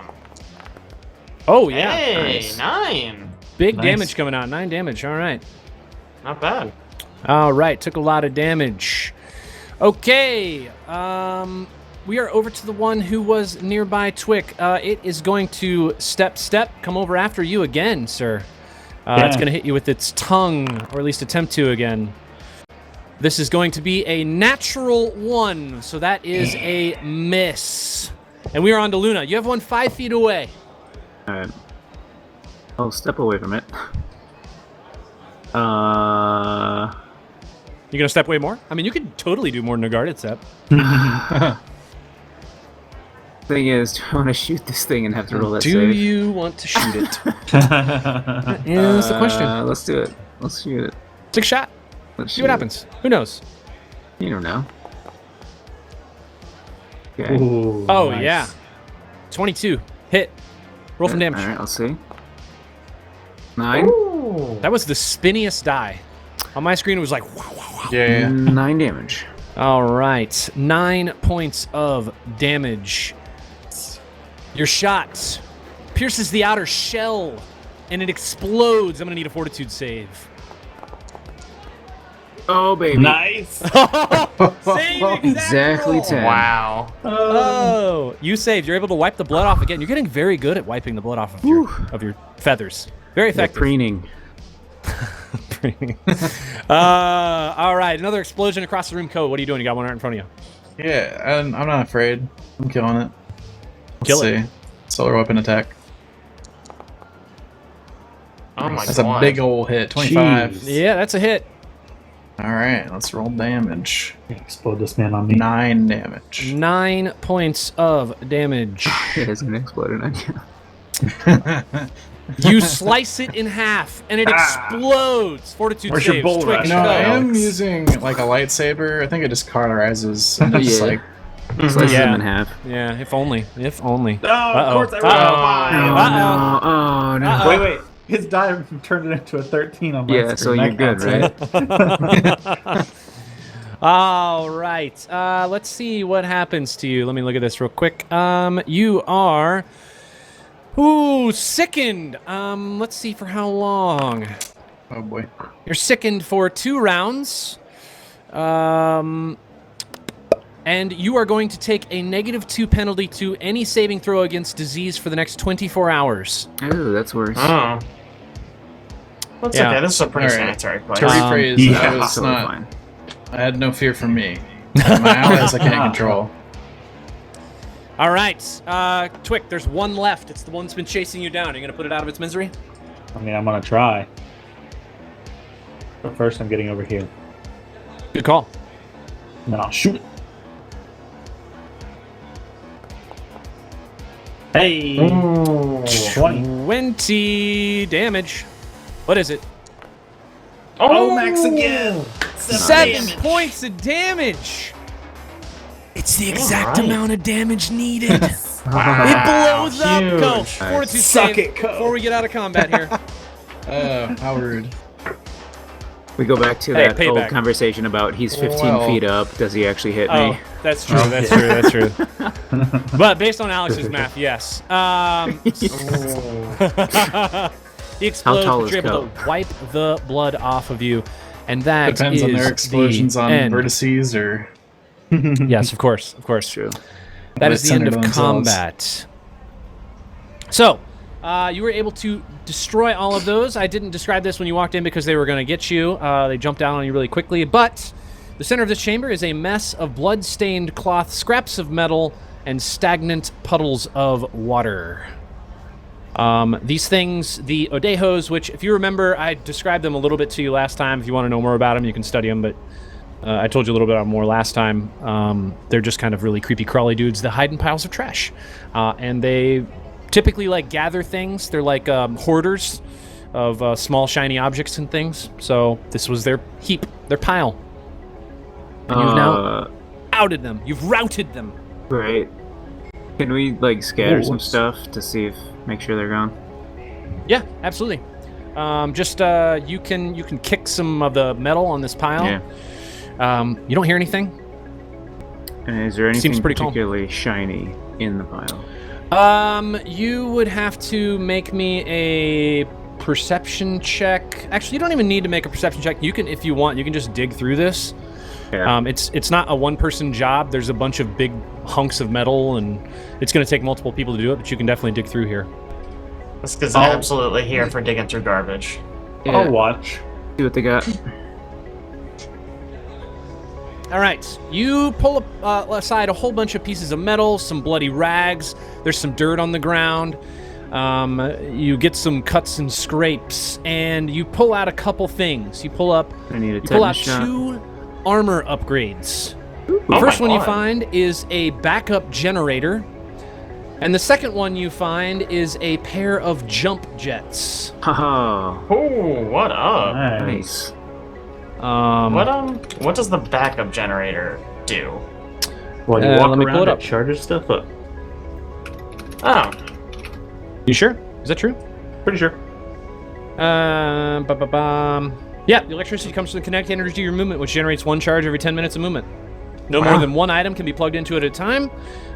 Oh yeah. Hey, Nice. 9. Big Nice. damage coming out. 9 damage. All right. Not bad. All right. Took a lot of damage. Okay. We are over to the one who was nearby Twick. It is going to step, come over after you again, sir. It's going to hit you with its tongue, or at least attempt to again. This is going to be a natural 1, so that is a miss. And we are on to Luna. You have one 5 feet away. Alright. I'll step away from it. You gonna step away more? I mean, you could totally do more than a guarded step. Thing is, do I want to shoot this thing and have to roll that Do save? you want to shoot it? That is the question. Let's do it. Let's shoot it. Take a shot. Let's See what happens. Who knows? You don't know. Okay. Ooh, Oh, nice. yeah. 22. Hit. Roll some damage. Alright, I'll see. 9. Ooh. Ooh. That was the spinniest die. On my screen, it was like, wow, wow, wow. Yeah. 9 damage. All right, 9 points of damage. Your shot pierces the outer shell, and it explodes. I'm gonna need a fortitude save. Oh, baby. Nice. Save Exactly 10. Wow. Oh, you saved. You're able to wipe the blood off again. You're getting very good at wiping the blood off of your feathers. Very effective. Preening. All right, another explosion across the room. Code, what are you doing? You got one right in front of you. Yeah, I'm not afraid. I'm killing it. Kill Let's it. see. Solar weapon attack. Oh my That's god. a big old hit. 25. Jeez. Yeah, that's a hit. All right, let's roll damage. Explode this man on me. 9 damage. 9 points of damage. It hasn't exploded on you. You slice it in half, and it explodes. Fortitude Where's your saves. bull Twig, rush? No, I go. am using like a lightsaber. I think it just cauterizes and just Yeah. like Slices Yeah. them in half. Yeah, if only. If only. Oh, of course I rolled Uh-oh. a 5. Oh, no. Uh-oh. Wait. His die turned it into a 13 on my Yeah, so screen. you're That good, counts. right? All right. Let's see what happens to you. Let me look at this real quick. You are sickened. Let's see for how long. oh boy. You're sickened for 2 rounds. And you are going to take a -2 penalty to any saving throw against disease for the next 24 hours. Oh, that's worse. Oh. That's Yeah. okay. This is a pretty All right. sanitary place. To rephrase, yeah. I was Totally not. fine. I had no fear from me. My allies I can't control. All right. Twick, there's one left. It's the one that's been chasing you down. Are you going to put it out of its misery? I mean, I'm gonna try. But first, I'm getting over here. Good call. And then I'll shoot it. Hey! 20. 20 damage. What is it? Oh, max again! 7 points of damage. It's the exact Alright. amount of damage needed. It Wow, blows up. Go. huge. Fortitude Suck save it, Co. before we get out of combat here. How rude. We go back to Hey, that payback. old conversation about he's 15 Well. feet up. Does he actually hit Oh, me? that's true. That's true. That's true. But based on Alex's math, yes. He explodes, tall but is you're able Co? to wipe the blood off of you, and that Depends on is their explosions the on end. vertices or. Yes, of course, of course. True. That They is the end center of themselves. combat. So, you were able to destroy all of those. I didn't describe this when you walked in because they were going to get you. They jumped down on you really quickly. But the center of this chamber is a mess of blood-stained cloth, scraps of metal, and stagnant puddles of water. These things, the Odhehos, which, if you remember, I described them a little bit to you last time. If you want to know more about them, you can study them. But I told you a little bit more last time. They're just kind of really creepy, crawly dudes that hide in piles of trash. And they typically like gather things. They're like hoarders of small shiny objects and things. So this was their heap, their pile. And you've now outed them. You've routed them. Right. Can we like scatter some whoops. stuff to see if make sure they're gone? Yeah, absolutely. You can kick some of the metal on this pile. Yeah. You don't hear anything. And is there anything Seems pretty calm. particularly shiny in the pile? You would have to make me a perception check. Actually, you don't even need to make a perception check. You can, if you want, you can just dig through this. Yeah. It's not a one-person job. There's a bunch of big hunks of metal, and it's going to take multiple people to do it, but you can definitely dig through here. This guy's absolutely here for digging through garbage. Yeah. I'll watch. See what they got. All right, you pull aside a whole bunch of pieces of metal, some bloody rags. There's some dirt on the ground. You get some cuts and scrapes, and you pull out a couple things. You pull out I need a tetanus shot. 2 armor upgrades. The Oh first my one you God. find is a backup generator, and the second one you find is a pair of jump jets. Haha. Ooh, what up? Nice. What does the backup generator do? Well, you walk let me pull around, it up. it charges stuff up. Oh, You sure? Is that true? Pretty sure. Yeah, the electricity comes from the kinetic energy of your movement, which generates 1 charge every 10 minutes of movement. No more than 1 item can be plugged into it at a time,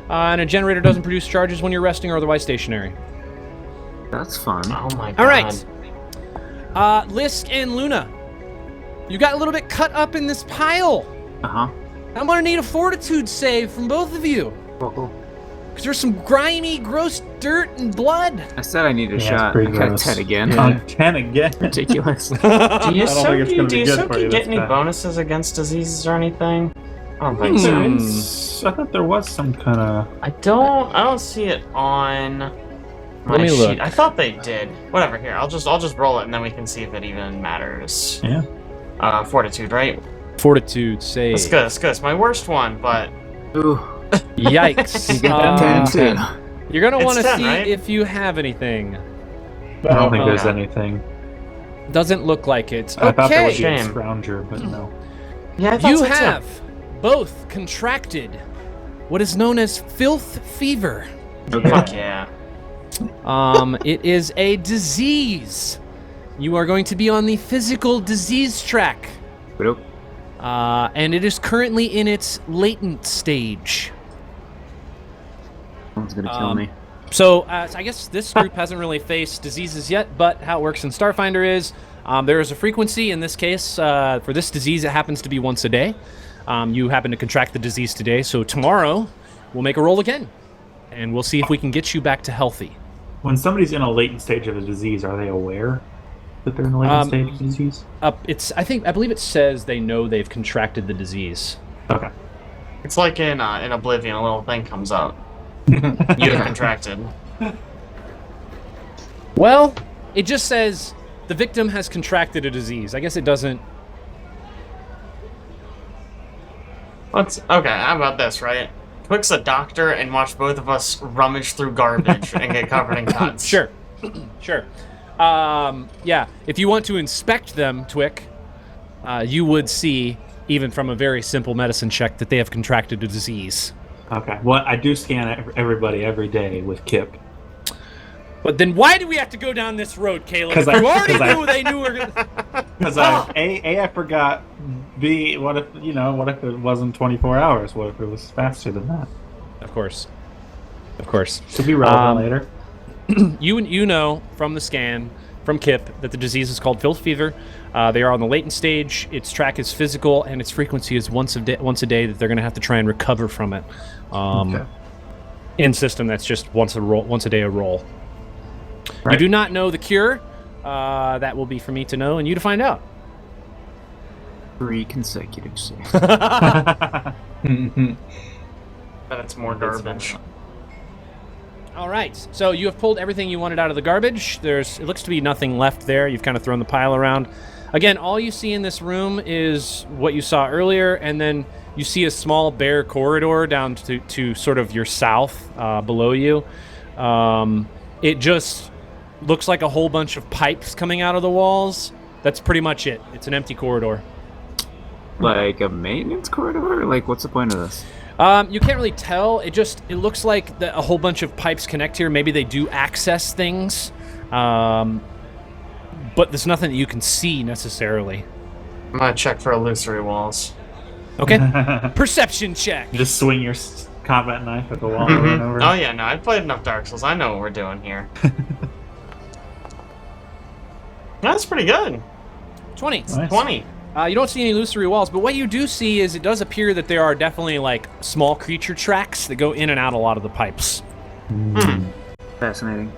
and a generator doesn't produce charges when you're resting or otherwise stationary. That's fun. Oh my god. All right. Lisk and Luna, you got a little bit cut up in this pile. Uh-huh. I'm gonna need a fortitude save from both of you. Because there's some grimy, gross dirt and blood. I said I need a shot. pretty I got gross. 10 again. On 10 again. Ridiculous. Do you I don't think it's gonna be do you good for you get this any time. bonuses against diseases or anything? I don't think so. I thought there was some kind of... I don't see it on my Let me sheet. look. I thought they did. Whatever, here. I'll just roll it and then we can see if it even matters. Yeah. Fortitude, right? Fortitude save. That's good, that's good. It's my worst one, but Ooh. Yikes. You got 10 too. You're gonna It's want to 10, see right? if you have anything. I don't think there's yeah. anything. Doesn't look like it. I thought there would Okay. be a Shame. scrounger, but no. yeah, I thought You so, too. have both contracted what is known as filth fever. Fuck yeah. It is a disease. You are going to be on the physical disease track. Nope. And it is currently in its latent stage. Someone's gonna kill me. So I guess this group hasn't really faced diseases yet, but how it works in Starfinder is there is a frequency. In this case, for this disease, it happens to be once a day. You happen to contract the disease today, so tomorrow we'll make a roll again, and we'll see if we can get you back to healthy. When somebody's in a latent stage of a disease, are they aware that they're in a latent stage of disease? I believe it says they know they've contracted the disease. Okay. It's like in Oblivion, a little thing comes up. You have contracted. Well, it just says the victim has contracted a disease. I guess it doesn't. Okay, how about this, right? Quick's a doctor and watch both of us rummage through garbage and get covered in cuts. Sure. Sure. Yeah, if you want to inspect them, Twick, you would see, even from a very simple medicine check, that they have contracted a disease. Okay. Well, I do scan everybody every day with Kip. But then why do we have to go down this road, Caleb? 'Cause If you already 'cause I- knew they knew we were gonna... Because I forgot. B, what if it wasn't 24 hours? What if it was faster than that? Of course. Of course. Could be relevant later. You know from the scan from Kip that the disease is called filth fever. They are on the latent stage. Its track is physical, and its frequency is once a day that they're going to have to try and recover from it. Okay. In system, that's just once a day a roll. Right. You do not know the cure. That will be for me to know and you to find out. 3 consecutive saves. But it's more garbage. All right, so you have pulled everything you wanted out of the garbage. It looks to be nothing left there. You've kind of thrown the pile around. Again, all you see in this room is what you saw earlier, and then you see a small bare corridor down to sort of your south below you. It just looks like a whole bunch of pipes coming out of the walls. That's pretty much it. It's an empty corridor. Like a maintenance corridor? Like, what's the point of this? You can't really tell. It looks like a whole bunch of pipes connect here. Maybe they do access things, but there's nothing that you can see necessarily. I'm gonna check for illusory walls. Okay. Perception check. Just swing your combat knife at the wall over and over. Oh yeah, no, I've played enough Dark Souls. I know what we're doing here. That's pretty good. 20. Nice. 20. You don't see any illusory walls, but what you do see is it does appear that there are definitely like small creature tracks that go in and out a lot of the pipes. Fascinating.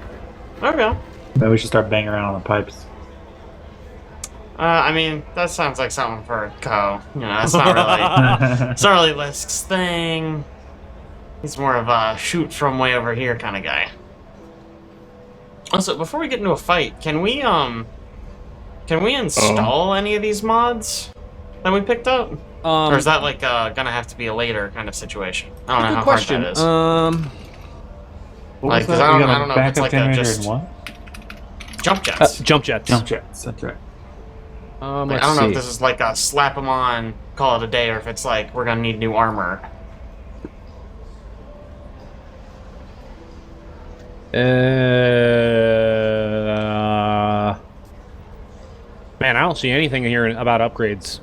Okay. Maybe we should start banging around on the pipes. I mean, that sounds like something for Ko. You know, that's not really, it's not really Lisk's thing. He's more of a shoot from way over here kind of guy. Also, before we get into a fight, can we install any of these mods that we picked up? Or is that like gonna have to be a later kind of situation? I don't know how hard that is. What Like, was 'cause that? I We don't- got I don't know if it's backup like a generator just- and what? Jump jets. Jump jets. Jump jets. That's right. Like, Let's I don't know see. if this is like a slap them on, call it a day, or if it's like we're gonna need new armor. don't see anything here about upgrades.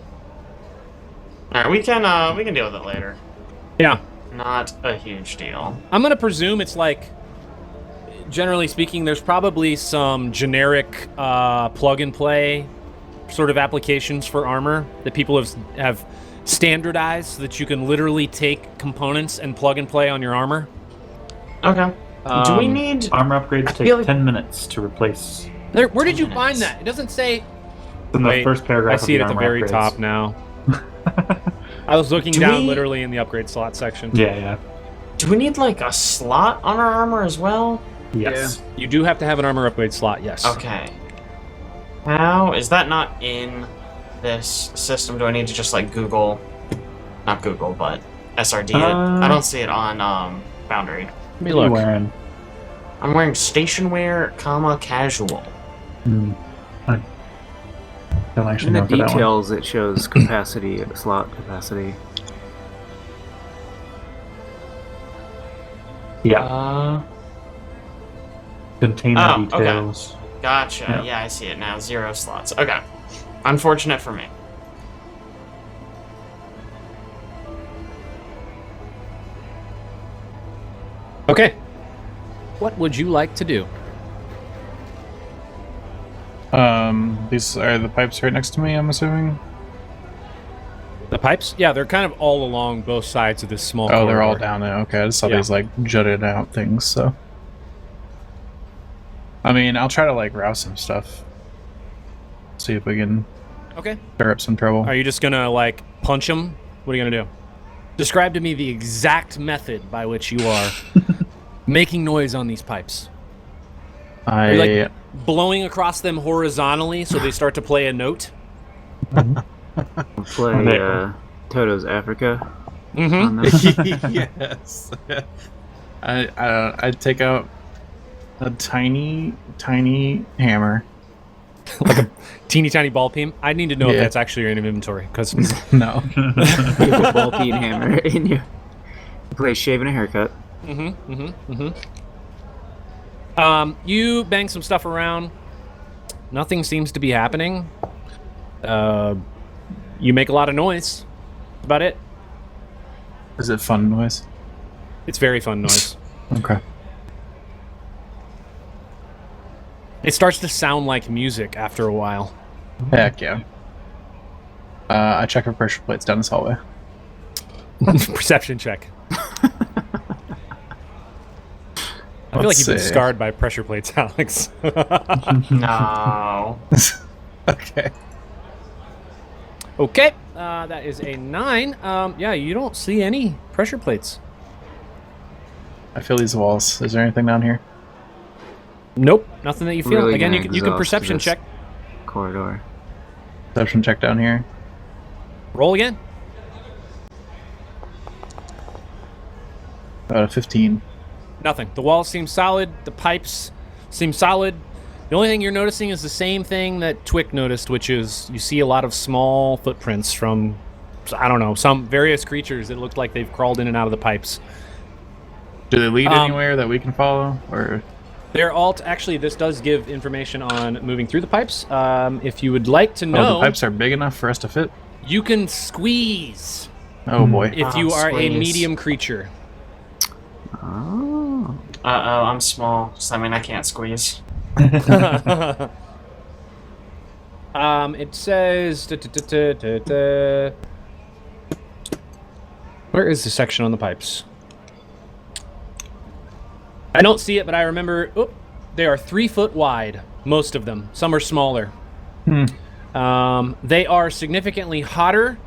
All right, we can deal with it later. Yeah. Not a huge deal. I'm gonna presume it's like, generally speaking, there's probably some generic plug and play sort of applications for armor that people have standardized so that you can literally take components and plug and play on your armor. Okay. Do we need armor upgrades? Take 10 minutes to replace. Where did you find that? It doesn't say. In the first paragraph. I see it of at the armor very upgrades. top now. I was looking down literally in the upgrade slot section. Yeah. Do we need like a slot on our armor as well? Yes. You do have to have an armor upgrade slot, yes. Okay. How is that not in this system? Do I need to just like Google, not Google, but SRD it? I don't see it on Boundary. Let me look. Wearing? I'm wearing station wear, casual. I don't actually In know the for that one. details, it shows capacity, slot capacity. Yeah. Container Oh, okay. details. Gotcha. Yeah, I see it now. 0 slots. Okay. Unfortunate for me. Okay. What would you like to do? These are the pipes right next to me, I'm assuming. The pipes? Yeah, they're kind of all along both sides of this small Oh, they're all corridor. down there. Okay, I just saw Yeah. these like jutted out things. So, I mean, I'll try to like rouse some stuff. See if we can Okay. stir up some trouble. Are you just gonna like punch them? What are you gonna do? Describe to me the exact method by which you are making noise on these pipes. Are you like blowing across them horizontally so they start to play a note? Play Toto's Africa. Mm-hmm. Yes. I take out a tiny hammer. Like a teeny tiny ball peen. I need to know if Yeah. that's actually in your inventory because No. You have a ball peen hammer in you. Play shave and a haircut. you bang some stuff around. Nothing seems to be happening. You make a lot of noise. That's about it. Is it fun noise? It's very fun noise. Okay. It starts to sound like music after a while. Heck yeah. I check for pressure plates down this hallway. Perception check. I feel like Let's you've been see. scarred by pressure plates, Alex. No. Okay. Okay, that is a 9. Yeah, you don't see any pressure plates. I feel these walls. Is there anything down here? Nope, nothing that you feel. Really Again, gonna you can exhaust perception this check. Corridor. Perception check down here. Roll again. About a 15. Nothing. The walls seem solid. The pipes seem solid. The only thing you're noticing is the same thing that Twick noticed, which is you see a lot of small footprints from, I don't know, some various creatures that look like they've crawled in and out of the pipes. Do they lead anywhere that we can follow? Or They're all actually, this does give information on moving through the pipes. If you would like to know, the pipes are big enough for us to fit? you can squeeze Oh boy. if you are a Squeeze. medium creature. Oh. Uh-oh, I'm small. So, I mean, I can't squeeze. It says... Where is the section on the pipes? I don't see it, but I remember... Oh, they are 3 foot wide, most of them. Some are smaller. They are significantly hotter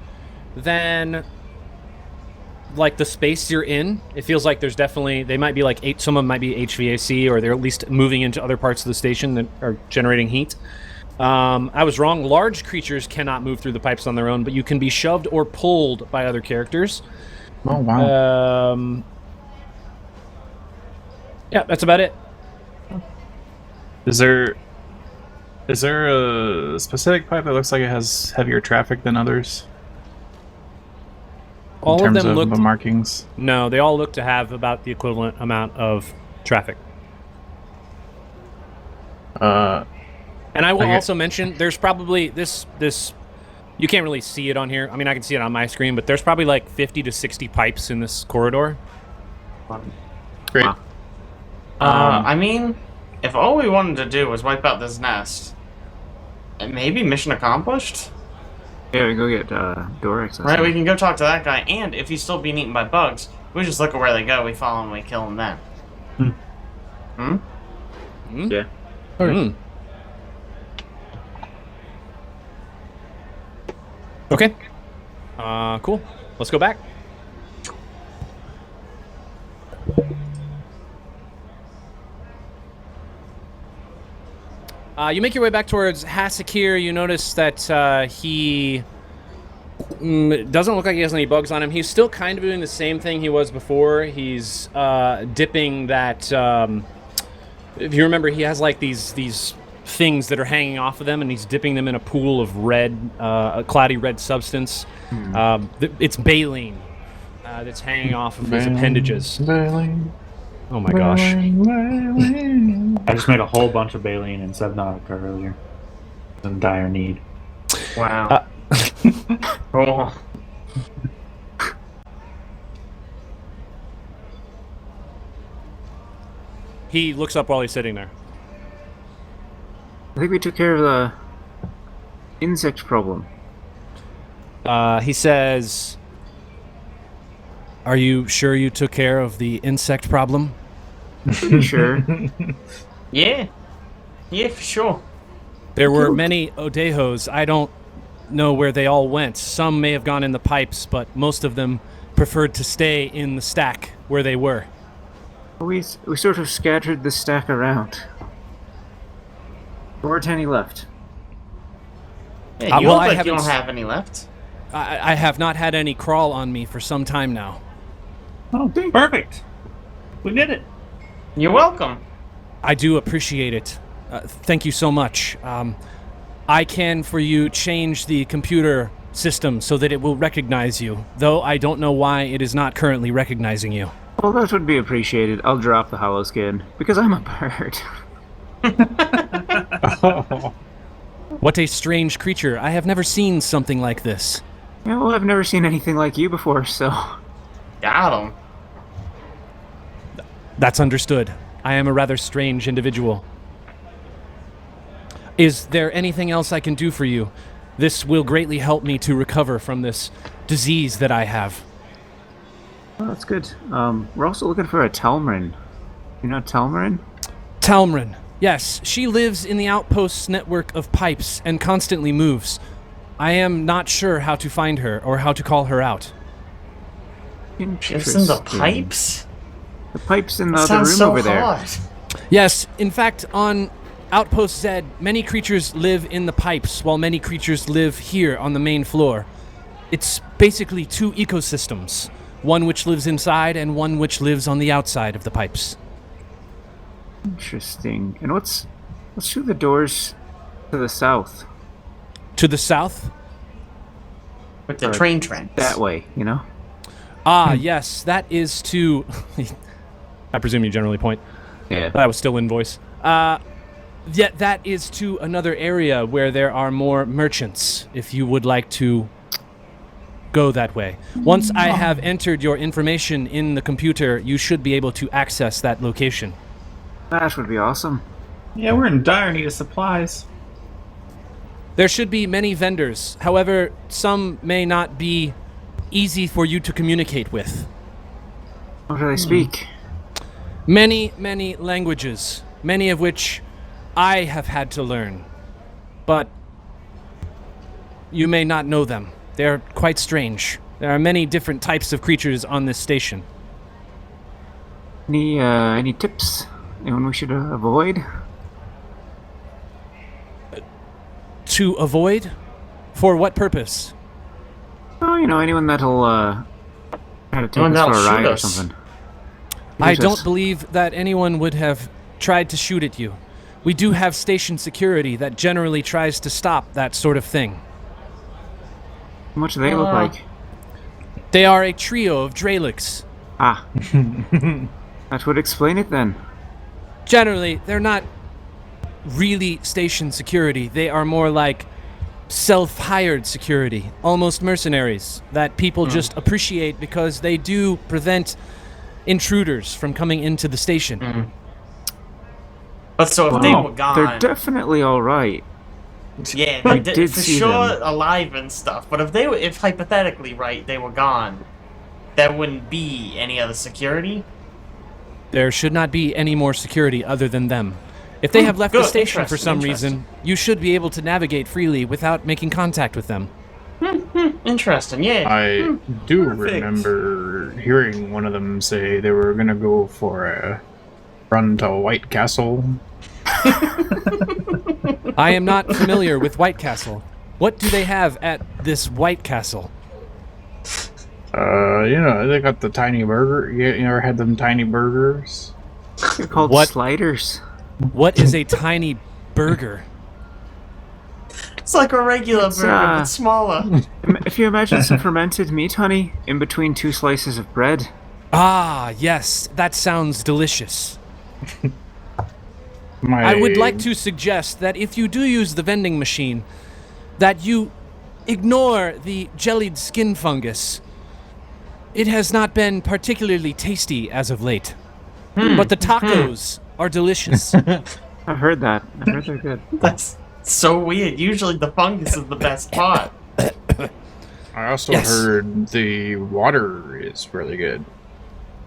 than... like the space you're in. It feels like there's definitely, they might be like some of them might be HVAC, or they're at least moving into other parts of the station that are generating heat. I was wrong. Large creatures cannot move through the pipes on their own, but you can be shoved or pulled by other characters. Oh wow. Yeah, that's about it. Is there a specific pipe that looks like it has heavier traffic than others? All in of terms them of look. the markings? No, they all look to have about the equivalent amount of traffic. And I will Okay. also mention there's probably this you can't really see it on here. I mean, I can see it on my screen, but there's probably like 50 to 60 pipes in this corridor. Great. Wow. I mean, if all we wanted to do was wipe out this nest, maybe mission accomplished? Yeah, we go get door access. Right, we can go talk to that guy, and if he's still being eaten by bugs, we just look at where they go, we follow them, we kill them then. Yeah. Mm. Okay. Cool. Let's go back. You make your way back towards Hassachir. You notice that he doesn't look like he has any bugs on him. He's still kind of doing the same thing he was before. He's dipping that. If you remember, he has like these things that are hanging off of them, and he's dipping them in a pool of red, a cloudy red substance. It's baleen that's hanging off of his appendages. Oh my gosh. I just made a whole bunch of baleen in Subnautica earlier. In dire need. Wow. Cool. He looks up while he's sitting there. I think we took care of the insect problem. He says, "Are you sure you took care of the insect problem?" Pretty sure. Yeah. Yeah, for sure. There were many Odhehos. I don't know where they all went. Some may have gone in the pipes, but most of them preferred to stay in the stack where they were. We sort of scattered the stack around. There weren't any left. Yeah, you well, look I like you haven't don't have any left. I have not had any crawl on me for some time now. Oh, perfect. We did it. You're welcome. I do appreciate it. Thank you so much. I can, for you, change the computer system so that it will recognize you, though I don't know why it is not currently recognizing you. Well, that would be appreciated. I'll drop the hollow skin, because I'm a bird. What a strange creature. I have never seen something like this. Yeah, well, I've never seen anything like you before, so... Got him. That's understood. I am a rather strange individual. Is there anything else I can do for you? This will greatly help me to recover from this disease that I have. Oh, that's good. We're also looking for a Talmrin. You know Talmrin? Talmrin. Yes, she lives in the outpost's network of pipes and constantly moves. I am not sure how to find her or how to call her out. Just in the pipes? The pipes in the That other sounds room so over there. hard. Yes, in fact, on Outpost Z, many creatures live in the pipes, while many creatures live here on the main floor. It's basically two ecosystems, one which lives inside and one which lives on the outside of the pipes. Interesting. And what's through the doors to the south? To the south? With the train tracks. That way, you know? Ah, yes, that is to... I presume you generally point. Yeah. That was still in voice. Yet that is to another area where there are more merchants, if you would like to go that way. Once I have entered your information in the computer, you should be able to access that location. That would be awesome. Yeah, we're in dire need of supplies. There should be many vendors. However, some may not be easy for you to communicate with. What do they speak? Many, many languages, many of which I have had to learn. But you may not know them. They're quite strange. There are many different types of creatures on this station. Any tips? Anyone we should avoid? To avoid? For what purpose? Oh, you know, anyone that'll try to take Anyone us for that'll a ride shoot or us. something. I Shoot don't us. believe that anyone would have tried to shoot at you. We do have station security that generally tries to stop that sort of thing. How much do they look like? They are a trio of Dralics. Ah. That would explain it then. Generally, they're not really station security. They are more like self-hired security, almost mercenaries that people just appreciate because they do prevent intruders from coming into the station. But so if they were gone, They're definitely all right. yeah, I they did for see sure them. alive and stuff. But if hypothetically they were gone, there wouldn't be any other security. There should not be any more security other than them. If they have left the Good, station for some interesting. reason, you should be able to navigate freely without making contact with them. Interesting, yeah. I do Perfect. remember hearing one of them say they were gonna go for a run to White Castle. I am not familiar with White Castle. What do they have at this White Castle? They got the tiny burger. You ever had them tiny burgers? They're called What? sliders. What is a tiny burger? It's like a regular burger, but smaller. If you imagine some fermented meat, honey, in between 2 slices of bread. Ah, yes, that sounds delicious. My, I would like to suggest that if you do use the vending machine, that you ignore the jellied skin fungus. It has not been particularly tasty as of late. But the tacos are delicious. I've heard that. I've heard they're good. That's so weird. Usually the fungus is the best part. I also Yes. heard the water is really good.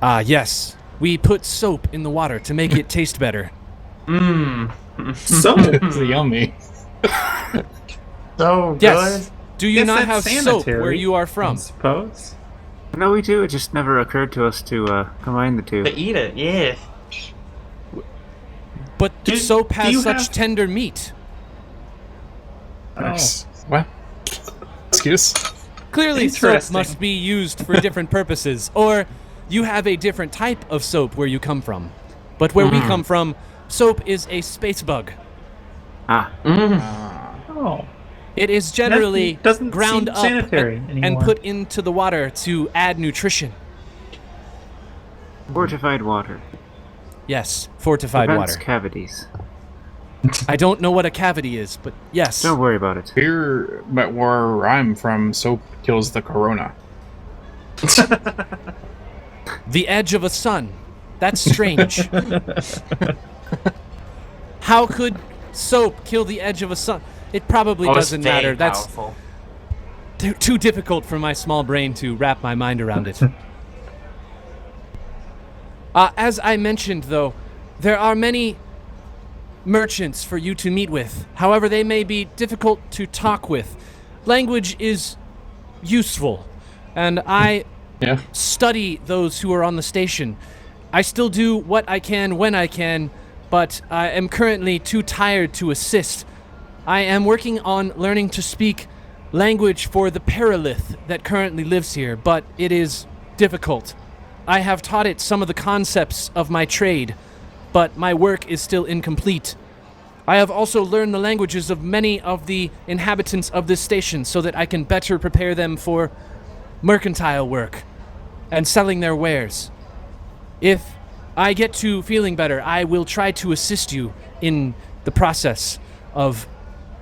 Ah, yes. We put soap in the water to make it taste better. So It's yummy. So Yes. Do you Guess not that's have soap sanitary, where you are I from? suppose. No, we do. It just never occurred to us to combine the two. good. To eat it, yeah. But the Do- soap do has you such have- tender meat. What? Excuse? Clearly, soap Interesting. must be used for different purposes, or you have a different type of soap where you come from. But where we come from, soap is a space bug. Ah, Oh. It is generally doesn't ground seem up sanitary and anymore. put into the water to add nutrition. fortified water. Yes, fortified Prevents water. cavities. I don't know what a cavity is, but yes. Don't worry about it. Here, but where I'm from, soap kills the corona. The edge of a sun. That's strange. How could soap kill the edge of a sun? It probably Oh, it's doesn't very matter. That's powerful. too difficult for my small brain to wrap my mind around it. As I mentioned, though, there are many merchants for you to meet with. However, they may be difficult to talk with. Language is useful, and I Yeah. study those who are on the station. I still do what I can when I can, but I am currently too tired to assist. I am working on learning to speak language for the Paralith that currently lives here, but it is difficult. I have taught it some of the concepts of my trade, but my work is still incomplete. I have also learned the languages of many of the inhabitants of this station so that I can better prepare them for mercantile work and selling their wares. If I get to feeling better, I will try to assist you in the process of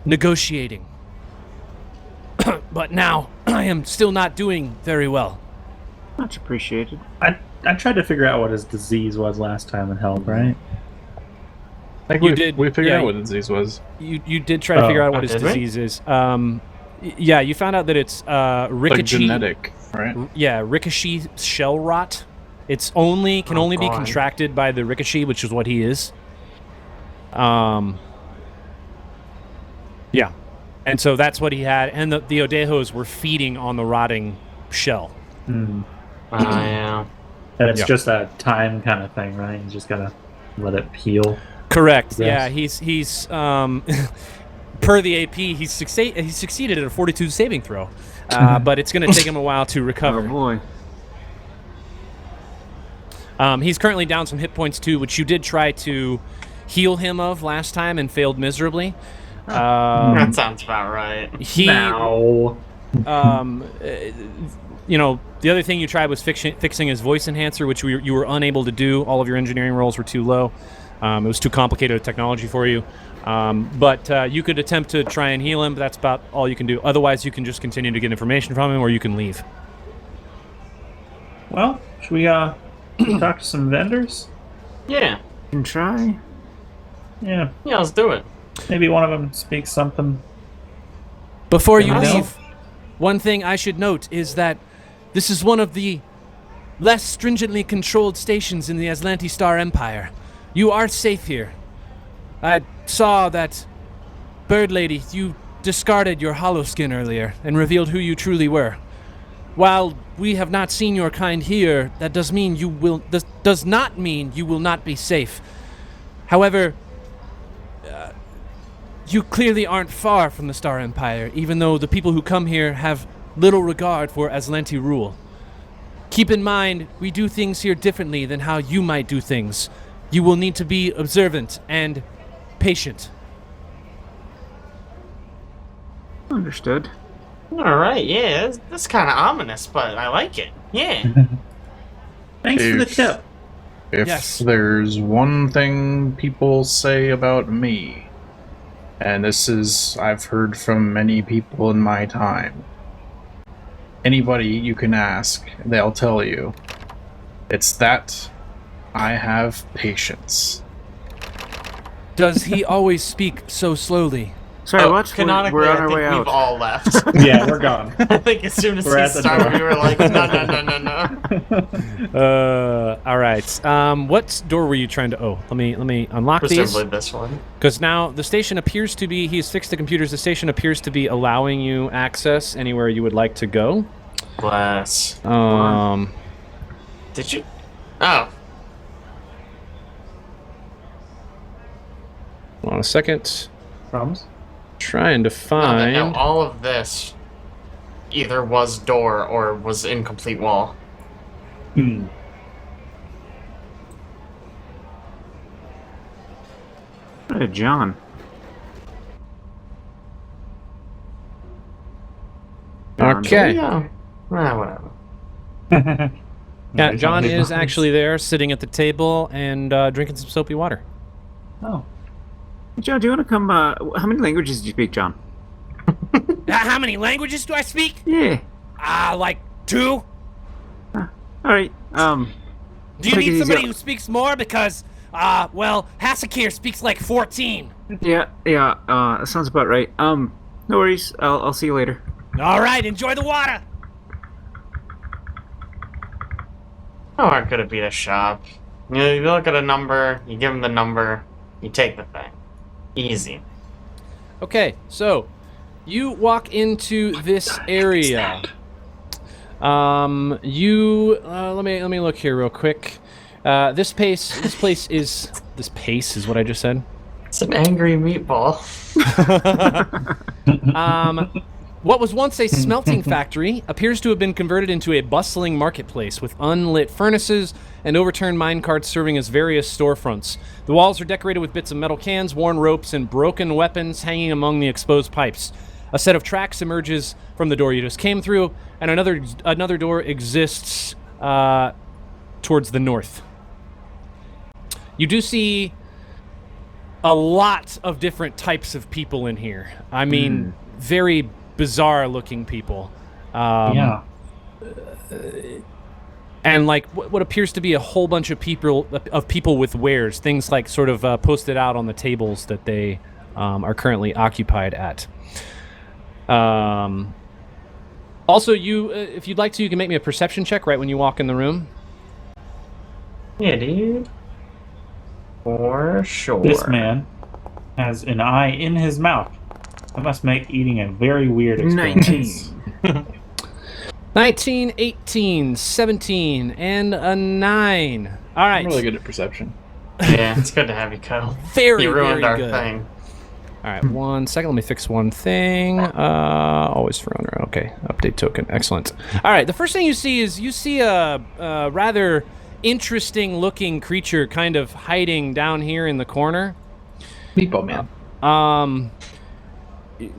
negotiating. But now, I am still not doing very well. Much appreciated. I tried to figure out what his disease was last time and help, right? I think You we did, we figured yeah. out what the disease was. You did try to Oh, figure out what his did we? disease is. Yeah, you found out that it's Like ricochet. genetic, right? Yeah, ricochet shell rot. It's can only be God. contracted by the ricochet, which is what he is. Yeah, and so that's what he had, and the Odehos were feeding on the rotting shell. Yeah. And it's Yeah. just a time kind of thing, right? You just gotta let it heal. Correct. Yes. Yeah, he's per the AP, he succeeded at a 42 saving throw, but it's going to take him a while to Oh recover. boy. He's currently down some hit points too, which you did try to heal him of last time and failed miserably. That sounds about right. He, Now. the other thing you tried was fixing his voice enhancer, which you were unable to do. All of your engineering rolls were too low. It was too complicated a technology for you. But you could attempt to try and heal him, but that's about all you can do. Otherwise, you can just continue to get information from him, or you can leave. Well, should we talk to some vendors? Yeah. Can try. Yeah, Yeah, let's do it. maybe one of them speaks something. Before you Yes. leave, one thing I should note is that this is one of the less stringently controlled stations in the Aslanti Star Empire. You are safe here. I saw that, Bird Lady, you discarded your hollow skin earlier and revealed who you truly were. While we have not seen your kind here, that does not mean you will not be safe. However, you clearly aren't far from the Star Empire, even though the people who come here have little regard for Aslanti rule. Keep in mind, we do things here differently than how you might do things. You will need to be observant and patient. Understood. All right, yeah, that's kind of ominous, but I like it. Yeah. Thanks for the If- tip. If Yes. there's one thing people say about me, and this is I've heard from many people in my time. Anybody you can ask, they'll tell you. It's that I have patience. Does he always speak so slowly? Sorry, what? Canonically, We're on I our think way we've out. all left. Yeah, we're gone. I think as soon as We're he at the started, door. we were like, no. All right. What door were you trying to? Oh, let me unlock these. Presumably this one. Because now the station appears to be. He's fixed the computers. The station appears to be allowing you access anywhere you would like to go. Bless. Did you? Oh. Hold on a second. Crumbs? Trying to find. No, all of this either was door or was incomplete wall. Hmm. Hey, John. Okay. Yeah. Whatever. Yeah, John is actually there, sitting at the table and drinking some soapy water. Oh. John, do you want to come? How many languages do you speak, John? How many languages do I speak? Yeah. Like 2. All right. Do you Take it need easy. somebody who speaks more? Because, Hassachir speaks like 14. Yeah. That sounds about right. No worries. I'll see you later. All right, enjoy the water. How hard could it be to shop? You know, you look at a number, you give him the number, you take the thing. Easy. Okay, so you walk into this area. Let me look here real quick. This pace is what I just said. It's an angry meatball. What was once a smelting factory appears to have been converted into a bustling marketplace with unlit furnaces and overturned minecarts serving as various storefronts. The walls are decorated with bits of metal cans, worn ropes, and broken weapons hanging among the exposed pipes. A set of tracks emerges from the door you just came through, and another door exists towards the north. You do see a lot of different types of people in here. I mean, very bizarre-looking people. Yeah. And like what appears to be a whole bunch of people with wares, things like sort of posted out on the tables that they are currently occupied at. Also, if you'd like to, you can make me a perception check right when you walk in the room. Yeah, dude. For sure. This man has an eye in his mouth. That must make eating a very weird experience. 19, 18, 17, and a 9. All right. I'm really good at perception. Yeah, it's good to have you, Kyle. Very, You ruined very our good. thing. All right, 1 second. Let me fix one thing. Always for owner. Okay, update token. Excellent. All right, the first thing you see a rather interesting-looking creature kind of hiding down here in the corner. Meatball Man.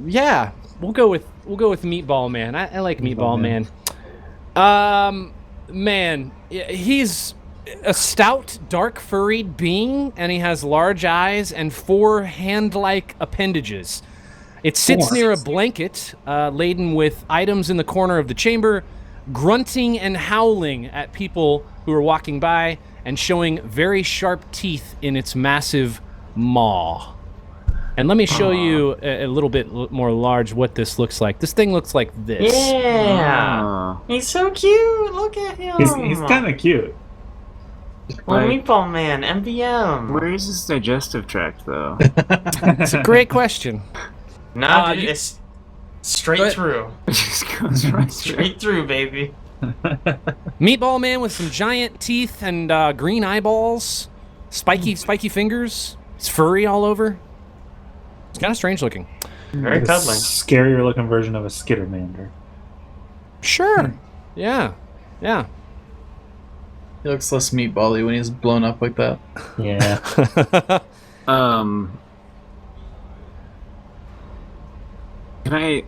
Yeah, we'll go with Meatball Man. I like Meatball Man. Man, he's a stout, dark furried being, and he has large eyes and 4 hand-like appendages. It sits near a blanket laden with items in the corner of the chamber, grunting and howling at people who are walking by and showing very sharp teeth in its massive maw. And let me show you a little bit more large what this looks like. This thing looks like this. Yeah. He's so cute. Look at him. He's kind of cute. Well, Meatball Man, MVM. Where is his digestive tract, though? It's a great question. Nah, dude, it's straight through. It just goes right Straight through, baby. Meatball Man with some giant teeth and green eyeballs, spiky fingers. It's furry all over. It's kind of strange looking. Very Like a cuddling. scarier looking version of a Skittermander. Sure. Yeah. Yeah. He looks less meatbally when he's blown up like that. Yeah. Can I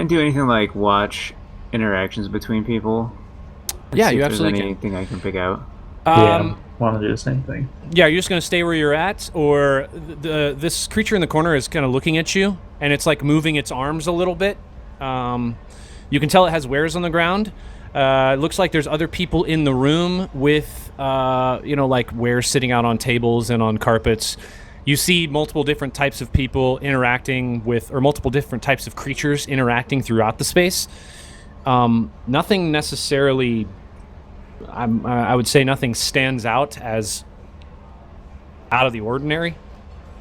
do anything like watch interactions between people? Yeah, See you if there's absolutely can. anything I can pick out. Yeah. Want to do the same thing. Yeah, you're just gonna stay where you're at, or this creature in the corner is kind of looking at you, and it's like moving its arms a little bit. You can tell it has wares on the ground. It looks like there's other people in the room with, like wares sitting out on tables and on carpets. You see multiple different types of people interacting with, or multiple different types of creatures interacting throughout the space. Nothing necessarily. I would say nothing stands out as out of the ordinary.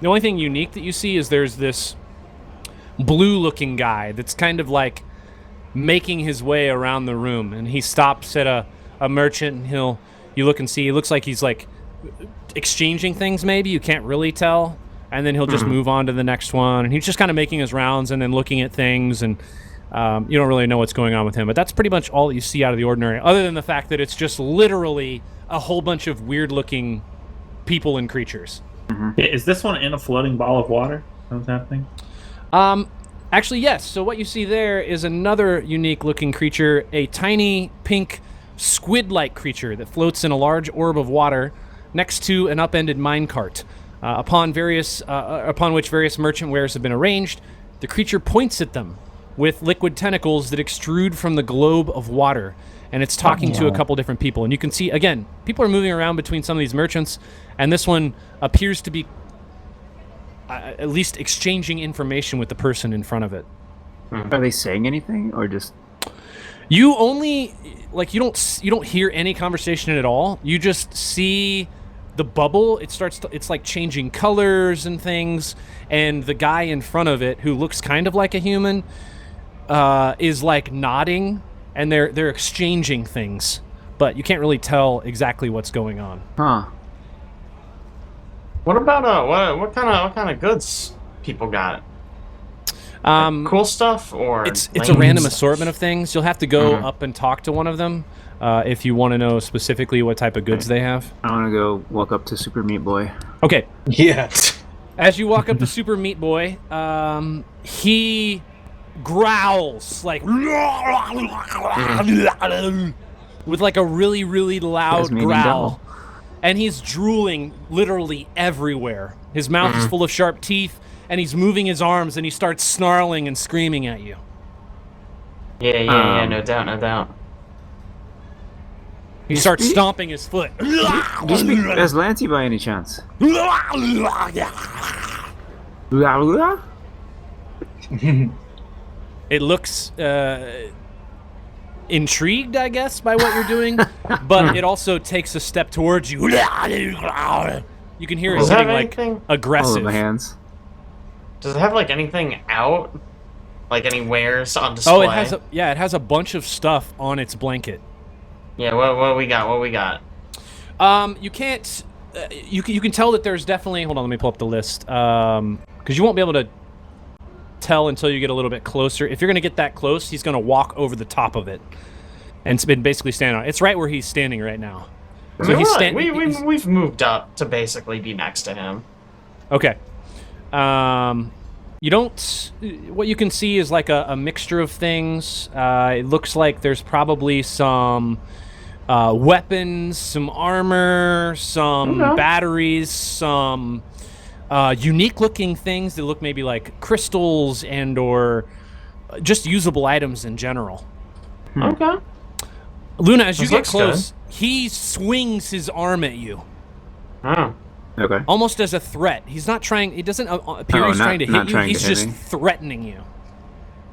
The only thing unique that you see is there's this blue-looking guy that's kind of like making his way around the room, and he stops at a merchant, and you look and see, it looks like he's like exchanging things maybe, you can't really tell, and then he'll just move on to the next one, and he's just kind of making his rounds and then looking at things, and you don't really know what's going on with him, but that's pretty much all that you see out of the ordinary, other than the fact that it's just literally a whole bunch of weird-looking people and creatures. Yeah, is this one in a floating ball of water? What's happening? Actually, yes. So what you see there is another unique-looking creature, a tiny pink squid-like creature that floats in a large orb of water next to an upended minecart. Upon which various merchant wares have been arranged, the creature points at them with liquid tentacles that extrude from the globe of water, and it's talking to a couple different people. And you can see, again, people are moving around between some of these merchants, and this one appears to be at least exchanging information with the person in front of it. Are they saying anything, or just? You only you don't hear any conversation at all. You just see the bubble. It's like changing colors and things, and the guy in front of it, who looks kind of like a human, is like nodding, and they're exchanging things, but you can't really tell exactly what's going on. Huh. What about what kind of goods people got? Cool stuff, or it's a random assortment of things. You'll have to go up and talk to one of them if you want to know specifically what type of goods they have. I want to go walk up to Super Meat Boy. Okay. Yeah. As you walk up to Super Meat Boy, he growls like with like a really, really loud growl. And he's drooling literally everywhere. His mouth is full of sharp teeth, and he's moving his arms, and he starts snarling and screaming at you. Yeah, no doubt. He starts stomping his foot. Do you speak as Lancy by any chance? It looks intrigued, I guess, by what you're doing, but it also takes a step towards you. You can hear it getting like aggressive. Hold my hands. Does it have like anything out? Like any wares on display? Oh, it has a bunch of stuff on its blanket. Yeah, what we got? You can't. You can tell that there's definitely. Hold on, let me pull up the list. Because you won't be able to tell until you get a little bit closer. If you're gonna get that close, he's gonna walk over the top of it, and it's been basically standing on. It's right where he's standing right now. So we've moved up to basically be next to him. Okay. You don't. What you can see is like a mixture of things. It looks like there's probably some weapons, some armor, some batteries, some unique-looking things that look maybe like crystals and or just usable items in general. Okay. Luna, as you get looks close, he swings his arm at you. Oh. Okay. Almost as a threat. He's not trying. It doesn't appear he's trying to hit you. He's just threatening you.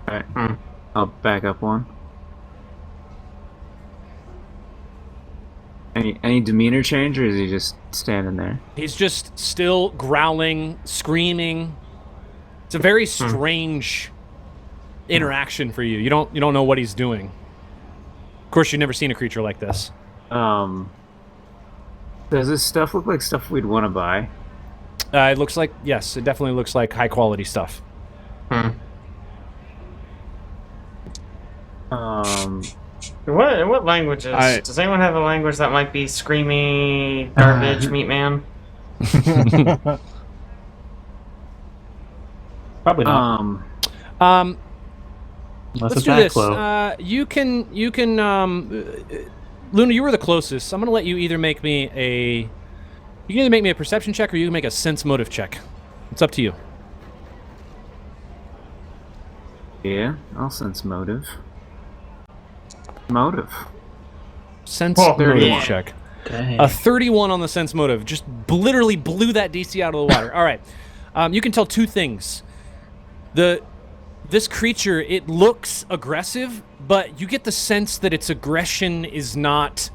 All right. I'll back up one. Any demeanor change, or is he just standing there? He's just still growling, screaming. It's a very strange interaction for you. You don't know what he's doing. Of course, you've never seen a creature like this. Does this stuff look like stuff we'd want to buy? It looks like, yes, it definitely looks like high quality stuff. What languages? Does anyone have a language that might be screamy garbage, meat man? Probably not. Unless Let's it's do this. close. You can. Luna, you were the closest. I'm gonna let you either make me a. You can either make me a perception check or you can make a sense motive check. It's up to you. Yeah, I'll sense motive. Motive. Sense Oh, motive yeah. check. Dang. A 31 on the sense motive. Just literally blew that DC out of the water. All right. You can tell two things. This creature, it looks aggressive, but you get the sense that its aggression is not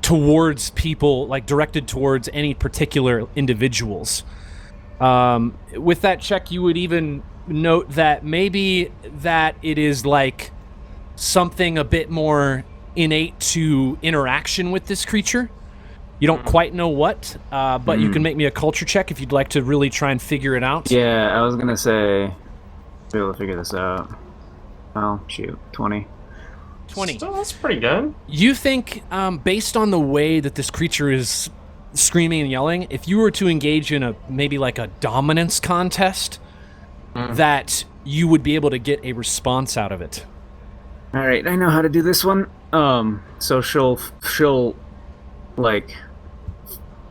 towards people, like directed towards any particular individuals. With that check, you would even note that maybe that it is like something a bit more innate to interaction with this creature. You don't quite know what, but you can make me a culture check if you'd like to really try and figure it out. Yeah, I was gonna say, be able to figure this out. Oh, shoot, 20. 20. So that's pretty good. You think, based on the way that this creature is screaming and yelling, if you were to engage in maybe like a dominance contest, that you would be able to get a response out of it. All right, I know how to do this one. So she'll like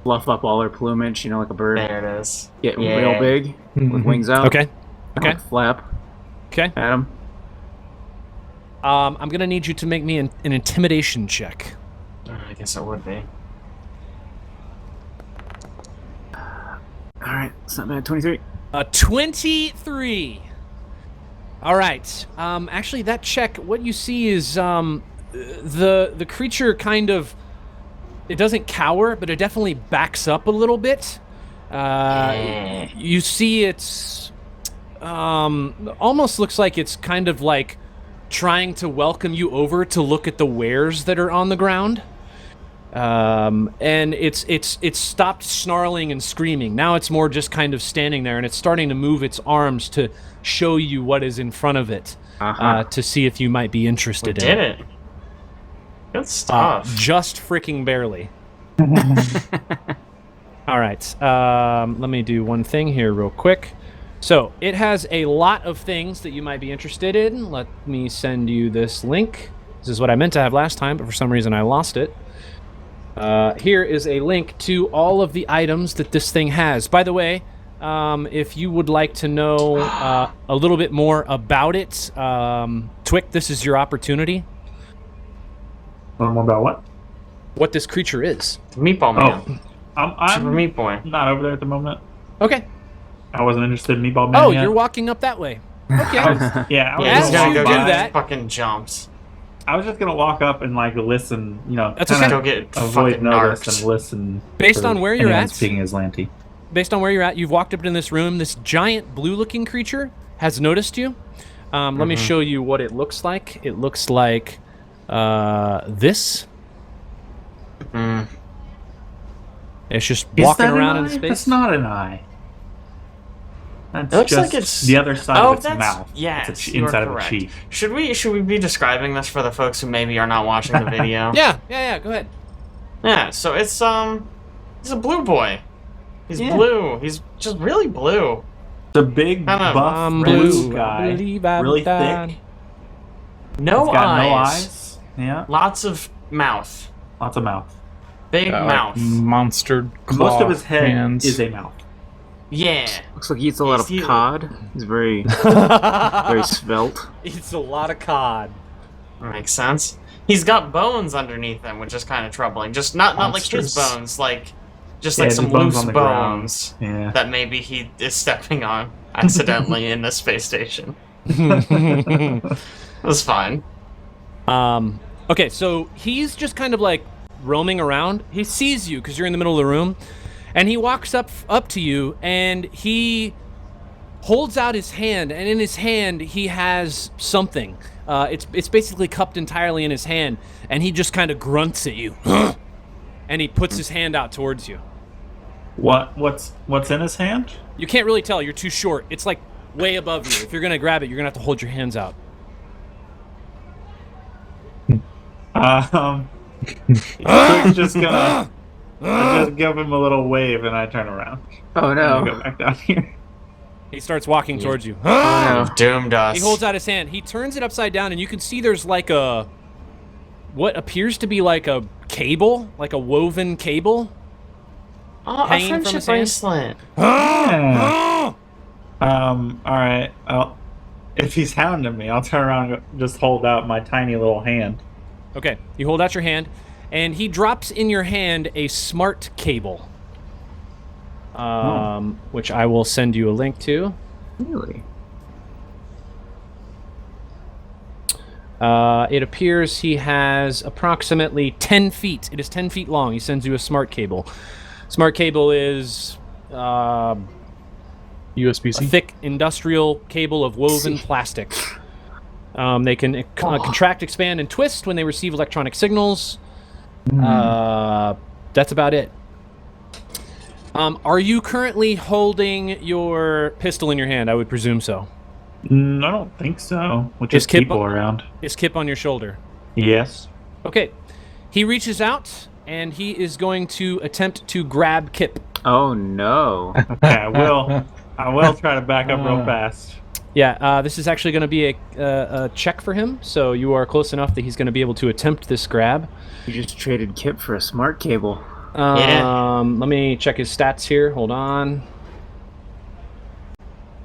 fluff up all her plumage, like a bird. There it is. Get real big with wings out. Okay. Okay. Flap Okay. at him. I'm gonna need you to make me an intimidation check. I guess it would be. All right, it's not bad. 23. 23. All right. Actually, that check, what you see is the creature kind of, it doesn't cower, but it definitely backs up a little bit. You see it's almost looks like it's kind of like trying to welcome you over to look at the wares that are on the ground. And it's stopped snarling and screaming. Now it's more just kind of standing there, and it's starting to move its arms to show you what is in front of it, to see if you might be interested in it. Did it. Good stuff. Just freaking barely. All right. Let me do one thing here real quick. So it has a lot of things that you might be interested in. Let me send you this link. This is what I meant to have last time, but for some reason I lost it. Here is a link to all of the items that this thing has. By the way, if you would like to know a little bit more about it, Twick, this is your opportunity. Learn more about what? What this creature is. Meatball Man. I'm Super Meat Boy. not over there at the moment. Okay. I wasn't interested in Meatball Man Oh, yet. You're walking up that way. Okay. I was Yeah, As he's gonna you go do get that- fucking jumps. I was just gonna walk up and like listen, That's kinda okay. Go get avoid fucking notice narked. and listen. Based for on where you're anyone at. speaking Aslanti. Based on where you're at, you've walked up in this room. This giant blue-looking creature has noticed you. Let me show you what it looks like. It looks like this. It's just walking around in space. That's not an eye. That's It looks just like it's the other side of its mouth. Yes, it's you are inside of correct. its cheek. Should we be describing this for the folks who maybe are not watching the video? Yeah. Go ahead. Yeah. So it's he's a blue boy. He's blue. He's just really blue. It's a big, Kinda buff, I'm blue blue. guy, I believe I'm really down. thick. No It's got eyes. no eyes. Yeah. Lots of mouth. Lots of mouth. Big mouth. Monster claw Most of his head hands. is a mouth. Yeah. Looks like he eats a lot of He's- cod. He's very, very svelte. It's a lot of cod. Makes sense. He's got bones underneath him, which is kind of troubling. Just not like his Monsters. bones, like just Yeah, like just some bones loose on the ground. bones Yeah. that maybe he is stepping on accidentally in the space station. That's fine. Okay, so he's just kind of like roaming around. He sees you because you're in the middle of the room, and he walks up to you, and he holds out his hand, and in his hand he has something. It's basically cupped entirely in his hand, and he just kind of grunts at you, and he puts his hand out towards you. What's in his hand? You can't really tell. You're too short. It's like way above you. If you're gonna grab it, you're gonna have to hold your hands out. Quick's just gonna just give him a little wave, and I turn around. Oh And I no. go back down here. He starts walking towards you. Oh, no. Doomed us. He holds out his hand. He turns it upside down, and you can see there's like what appears to be like a cable, like a woven cable. Oh, a hanging from friendship his hand? bracelet. Yeah. All right. If he's hounding me, I'll turn around and just hold out my tiny little hand. Okay, you hold out your hand, and he drops in your hand a smart cable, which I will send you a link to. Really? It appears he has approximately 10 feet. It is 10 feet long. He sends you a smart cable. Smart cable is a USB-C. thick industrial cable of woven plastic. They can contract, expand, and twist when they receive electronic signals. That's about it. Are you currently holding your pistol in your hand? I would presume so. I don't think so. With just Kip- people around. Is Kip on your shoulder? Yes. Okay. He reaches out, and he is going to attempt to grab Kip. Oh no. Okay, I will try to back up real fast. Yeah, this is actually going to be a check for him, so you are close enough that he's going to be able to attempt this grab. You just traded Kip for a smart cable. Let me check his stats here. Hold on.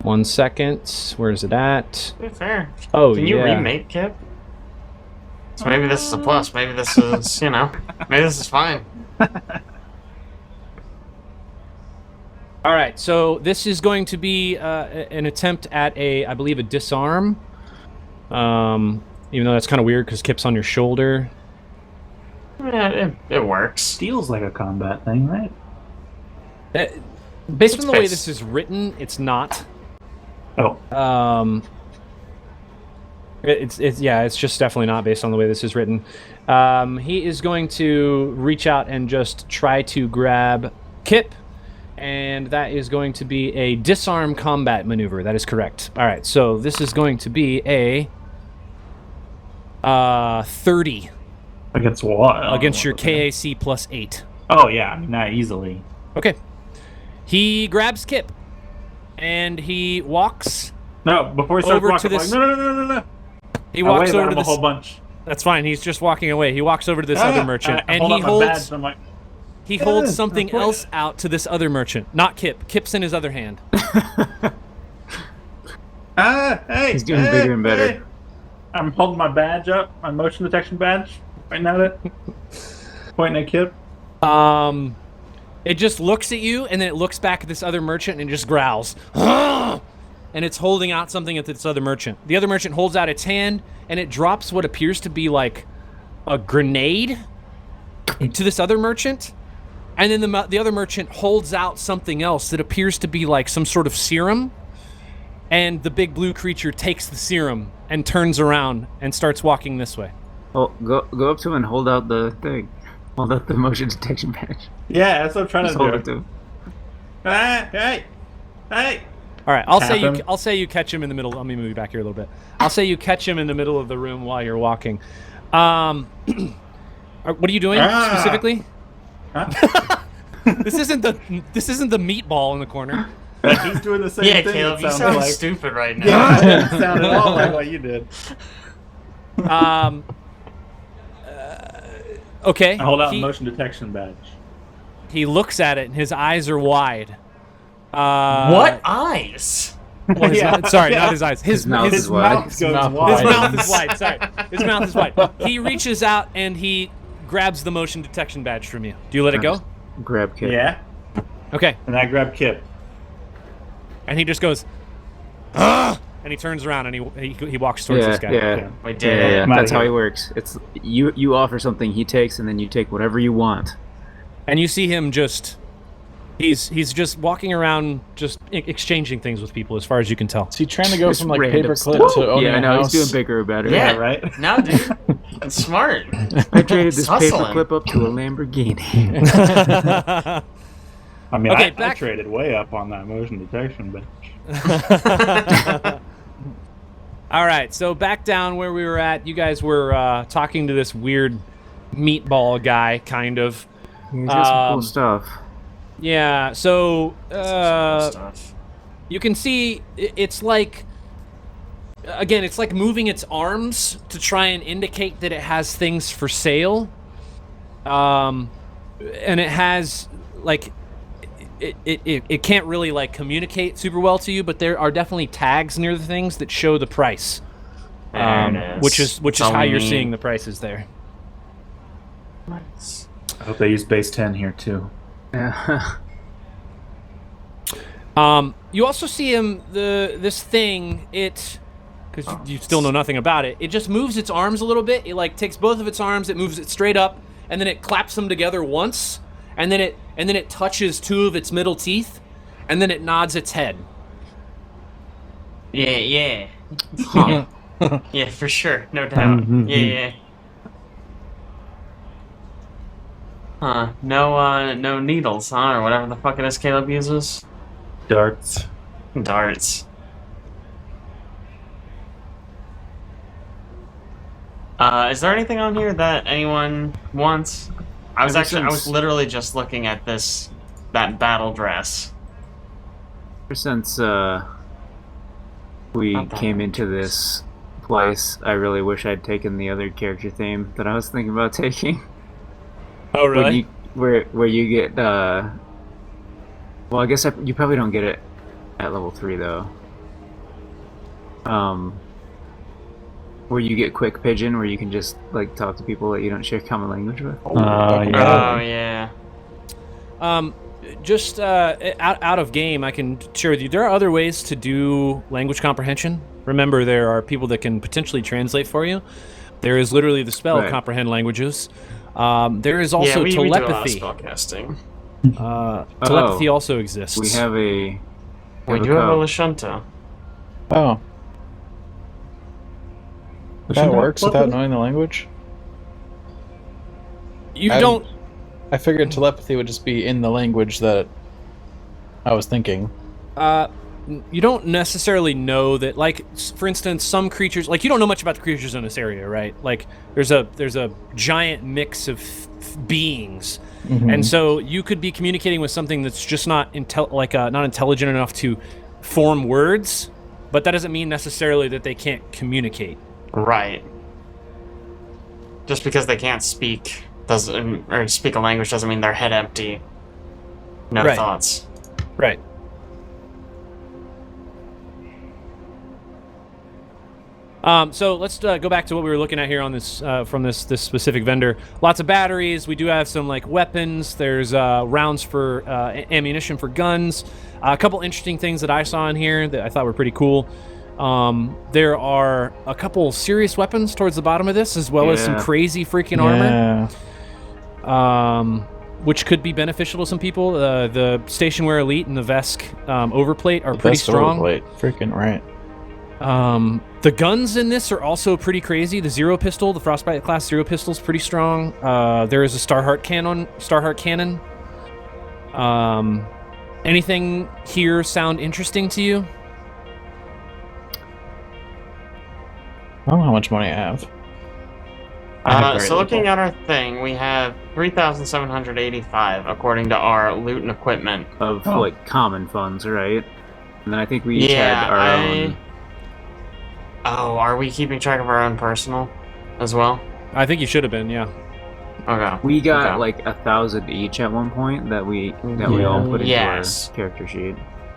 1 second. Where is it at? To be fair. Oh, Can you yeah. remake Kip? So maybe this is a plus. Maybe this is, maybe this is fine. All right, so this is going to be an attempt at I believe, a disarm. Even though that's kind of weird because Kip's on your shoulder. Yeah, it works. Feels like a combat thing, right? Based on the way fist. this is written, it's not. Oh. It's just definitely not based on the way this is written. He is going to reach out and just try to grab Kip, and that is going to be a disarm combat maneuver. That is correct. All right, so this is going to be a 30 Against what? against your KAC plus 8. Oh, yeah. I mean, not easily. Okay. He grabs Kip, and he walks. No, before he starts Over walking, to I'm this- like, no. He I walks wave over at to him a this. whole bunch. That's fine. He's just walking away. He walks over to this other merchant, I and hold he up my badge, holds and I'm like, he holds something point. else out to this other merchant. Not Kip. Kip's in his other hand. hey. He's doing bigger and better. hey. I'm holding my badge up, my motion detection badge, pointing at it. Pointing at Kip. It just looks at you, and then it looks back at this other merchant and just growls. And it's holding out something at this other merchant. The other merchant holds out its hand, and it drops what appears to be like a grenade to this other merchant. And then the other merchant holds out something else that appears to be like some sort of serum. And the big blue creature takes the serum and turns around and starts walking this way. Oh, go up to him and hold out the thing. Hold out the motion detection badge. Yeah, that's what I'm trying Just to hold it do. to him. Hey. All right, I'll Tap him. say you catch him in the middle. Let me move you back here a little bit. I'll say you catch him in the middle of the room while you're walking. What are you doing specifically? Huh? This isn't the meatball in the corner. He's doing the same Yeah, thing. Caleb, it you sounds sound like. stupid right now. Yeah, it didn't sound at all like what you did. Okay. I hold out a motion detection badge. He looks at it, and his eyes are wide. What eyes? Well, sorry, not his eyes. His mouth His is wide. mouth goes mouth wide. His mouth is wide. Sorry, his mouth is wide. He reaches out and he grabs the motion detection badge from you. Do you let it go? Grab Kip. Yeah, Okay. and I grab Kip. And he just goes, "Ugh!" And he turns around and he walks towards this guy. Yeah. We did Yeah, it. that's how he works. It's you offer something, he takes, and then you take whatever you want. And you see him just. He's just walking around, just exchanging things with people, as far as you can tell. Is he trying to go Just from like random paperclip stuff. to owning Yeah, I a know, house? he's doing bigger or better. Yeah, right? No, dude. That's smart. I traded this Hustling. paperclip up to a Lamborghini. I mean, Okay, I traded way up on that motion detection badge. All right, so back down where we were at, you guys were talking to this weird meatball guy, kind of. He's got some cool stuff. Yeah, so Stuff. you can see it's like, again, it's like moving its arms to try and indicate that it has things for sale. And it has, like, it can't really, like, communicate super well to you, but there are definitely tags near the things that show the price. There it is. Which is how you're seeing the prices there. Nice. I hope they use base 10 here too. Yeah. You also see him this thing, because you still know nothing about it. It just moves its arms a little bit. It like takes both of its arms, it moves it straight up, and then it claps them together once, and then it touches two of its middle teeth, and then it nods its head. Yeah. Yeah, for sure. No doubt. Yeah. Huh. No needles, huh? Or whatever the fuck it is Caleb uses. Darts. Darts. Is there anything on here that anyone wants? I was literally just looking at that battle dress. Ever since we came into this place, I really wish I'd taken the other character theme that I was thinking about taking. Oh, really? Where you get well, I guess you probably don't get it at level 3 though. Where you get quick pigeon, where you can just like talk to people that you don't share common language with. Oh yeah. Just out of game, I can share with you, there are other ways to do language comprehension. Remember, there are people that can potentially translate for you. There is literally the spell comprehend languages. There is also we telepathy. do a lot of spellcasting. Telepathy also exists. We have a. We do have a Lashunta. Oh. That works without knowing the language? You don't... I figured telepathy would just be in the language that I was thinking. You don't necessarily know that, like, for instance, some creatures, like, you don't know much about the creatures in this area, right? Like, there's a giant mix of beings, and so you could be communicating with something that's just not not intelligent enough to form words, but that doesn't mean necessarily that they can't communicate. Right. Just because they can't speak speak a language doesn't mean they're head empty. No thoughts. Right. So let's go back to what we were looking at here on this from this specific vendor. Lots of batteries. We do have some like weapons. There's rounds for ammunition for guns. A couple interesting things that I saw in here that I thought were pretty cool. There are a couple serious weapons towards the bottom of this, as well as some crazy freaking armor. Which could be beneficial to some people. The Stationwear Elite and the Vesk Overplate are pretty strong. Overplate. Freaking right. The guns in this are also pretty crazy. The Zero Pistol, the Frostbite class Zero Pistol is pretty strong. There is a Starheart Cannon. Anything here sound interesting to you? I don't know how much money I have. So looking at our thing, we have 3,785 according to our loot and equipment. Of like common funds, right? And then I think we each had our own. Oh, are we keeping track of our own personal as well? I think you should have been, yeah. Okay. We got Okay. like 1,000 each at one point that we all put into Yes. our character sheet.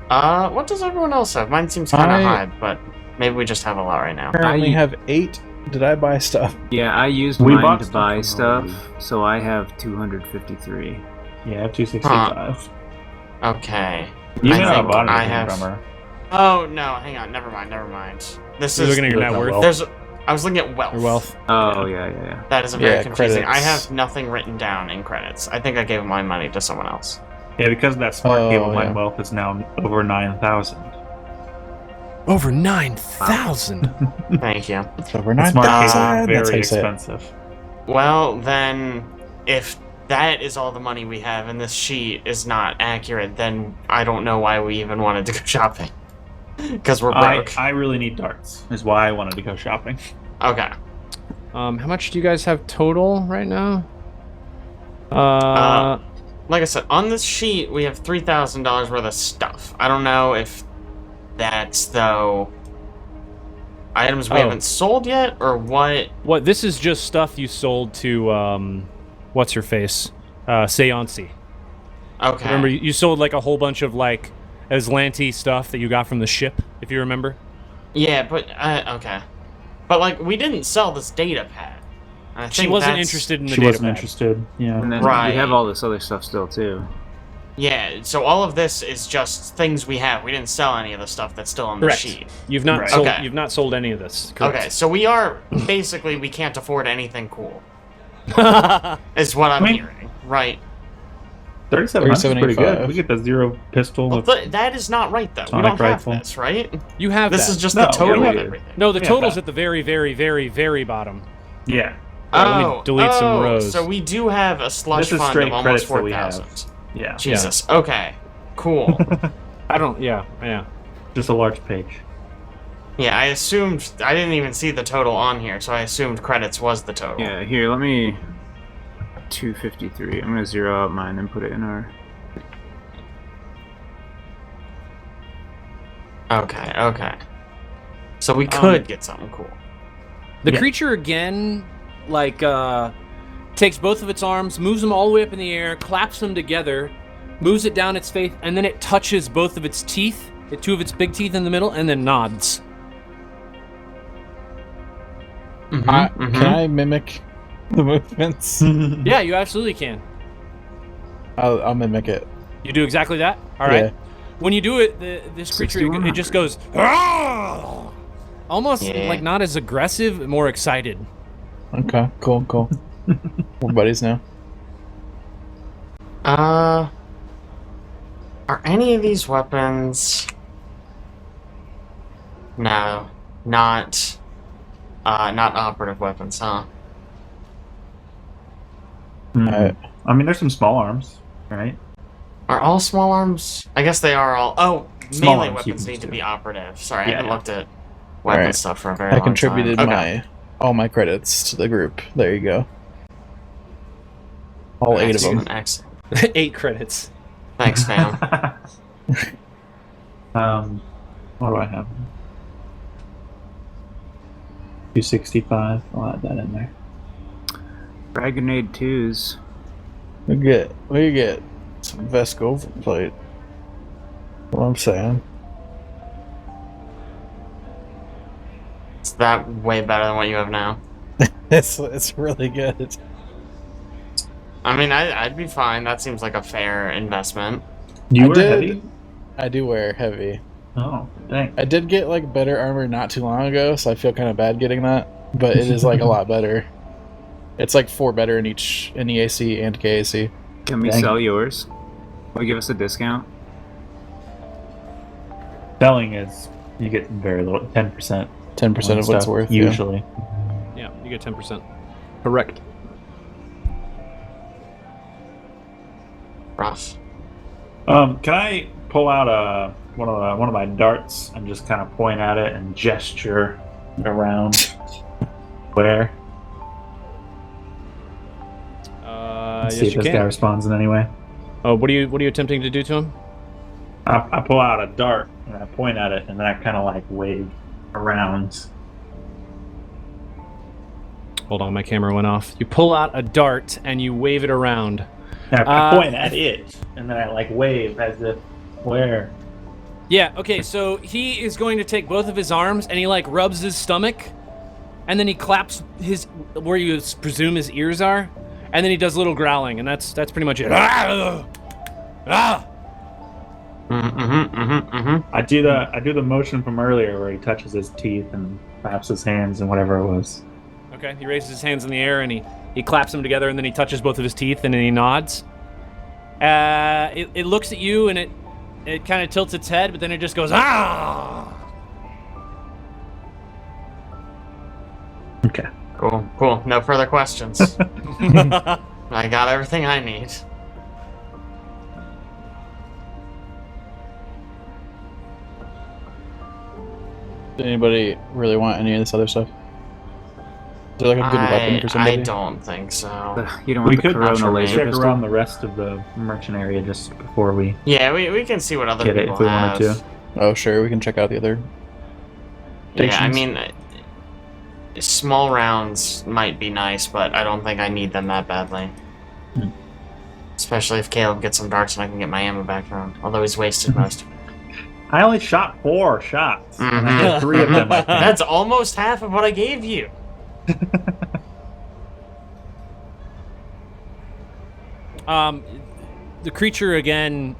What does everyone else have? Mine seems kind of I- high, but maybe we just have a lot right now. Currently have 8. Did I buy stuff? Yeah, I used We mine bought to stuff buy from stuff, already. so I have 253. Yeah, I have 265. Okay. You I may not have think bought I anything have- from her. Oh no, hang on. Never mind. This You're is looking at your net There's no worth. wealth. I was looking at wealth. Your wealth. Oh, yeah. That is very Yeah, confusing. I credits. have nothing written down in credits. I think I gave my money to someone else. Yeah, because of that smart cable, Oh, my yeah. wealth is now over 9,000. Over 9,000. Thank you. It's over The smart cable 9,000. is That's how very you say it. expensive. Well, then, if that is all the money we have and this sheet is not accurate, then I don't know why we even wanted to go shopping. Because we're broke. I really need darts, is why I wanted to go shopping. Okay. How much do you guys have total right now? Like I said, on this sheet, we have $3,000 worth of stuff. I don't know if that's, though, items we Oh. haven't sold yet, or what. What? This is just stuff you sold to, what's her face? Seance. Okay. Remember, you sold like a whole bunch of like Aslanti stuff that you got from the ship, if you remember. Yeah, but, okay. But, like, we didn't sell this data pad. And I She think wasn't that's- interested in the She data wasn't pad. interested. Yeah. And then Right. we have all this other stuff still, too. Yeah, so all of this is just things we have. We didn't sell any of the stuff that's still on the Correct. sheet. You've not Right. sold. Okay. You've not sold any of this. Correct. Okay, so we are basically we can't afford anything cool. Is what I'm I mean- hearing, right? 3,700 is pretty good. 37.85. We get the zero pistol. Well, with- that is not right though. We Sonic don't have rifle. this, right? You have This that. is just No, the total we of have it. everything. No, the Yeah, total's that. at the very, very, very, very bottom. yeah. let me delete some rows. So we do have a slush This is fund straight of almost credits that we 4,000. Yeah. Jesus. Okay. Cool. I don't. Yeah. Just a large page. Yeah, I assumed I didn't even see the total on here, so I assumed credits was the total. Yeah, here, let me... 253. I'm gonna zero out mine and put it in our... Okay. So we could get something cool. The Yeah. creature again, like, takes both of its arms, moves them all the way up in the air, claps them together, moves it down its face, and then it touches both of its teeth, the two of its big teeth in the middle, and then nods. Mm-hmm. Can I mimic the movements? Yeah, you absolutely can. I'll mimic it. You do exactly that. All right. Yeah. When you do it, this creature it just goes, "Argh!" Almost Yeah. like not as aggressive, more excited. Okay, cool. We're buddies now. Are any of these weapons? No, not operative weapons, huh? Alright. I mean, there's some small arms, right? Are all small arms? I guess they are all. Oh, Small melee arms you weapons can need to do. be operative. Sorry, I Yeah, haven't yeah. looked at weapon Alright. stuff for a very I long contributed time. Okay. all my credits to the group. There you go. All 8 of them. Excellent. 8 credits. Thanks, fam. What do I have? 265. I'll add that in there. Frag grenade 2s. We get some Vesco overplate. What I'm saying. Is that way better than what you have now? It's really good. I mean, I'd be fine. That seems like a fair investment. You I were did. heavy? I do wear heavy. Oh, dang. I did get like better armor not too long ago, so I feel kind of bad getting that. But it is like a lot better. It's like 4 better in each in EAC and KAC. Can we Dang. sell yours? Will you give us a discount? Selling is, you get very little, 10%. 10% of what it's worth. yeah. Usually. Yeah, you get 10%. Correct. Rough. Can I pull out one of my darts and just kind of point at it and gesture around where? See Yes, if you this guy can. responds in any way. Oh, what are you attempting to do to him? I pull out a dart and I point at it and then I kind of like wave around. Hold on, my camera went off. You pull out a dart and you wave it around. I point at it, and then I like wave as if where. Yeah, okay, so he is going to take both of his arms and he like rubs his stomach, and then he claps his where you presume his ears are, and then he does a little growling, and that's pretty much it. I do the motion from earlier where he touches his teeth and claps his hands and whatever it was. Okay, he raises his hands in the air and he claps them together, and then he touches both of his teeth and then he nods. It looks at you and it kind of tilts its head, but then it just goes ah. Okay. Cool. No further questions. I got everything I need. Does anybody really want any of this other stuff? Is there like a good weapon for somebody? I don't think so. You don't want the could Corona laser check pistol? around the rest of the merchant area just before we Yeah, we can see what other get it people if we have. wanted to. Oh, sure. We can check out the other. Yeah, I stations. mean, small rounds might be nice, but I don't think I need them that badly. Especially if Caleb gets some darts and I can get my ammo back from him. Although he's wasted most of it. I only shot 4 shots. And I had 3 of them. I think. That's almost half of what I gave you. The creature again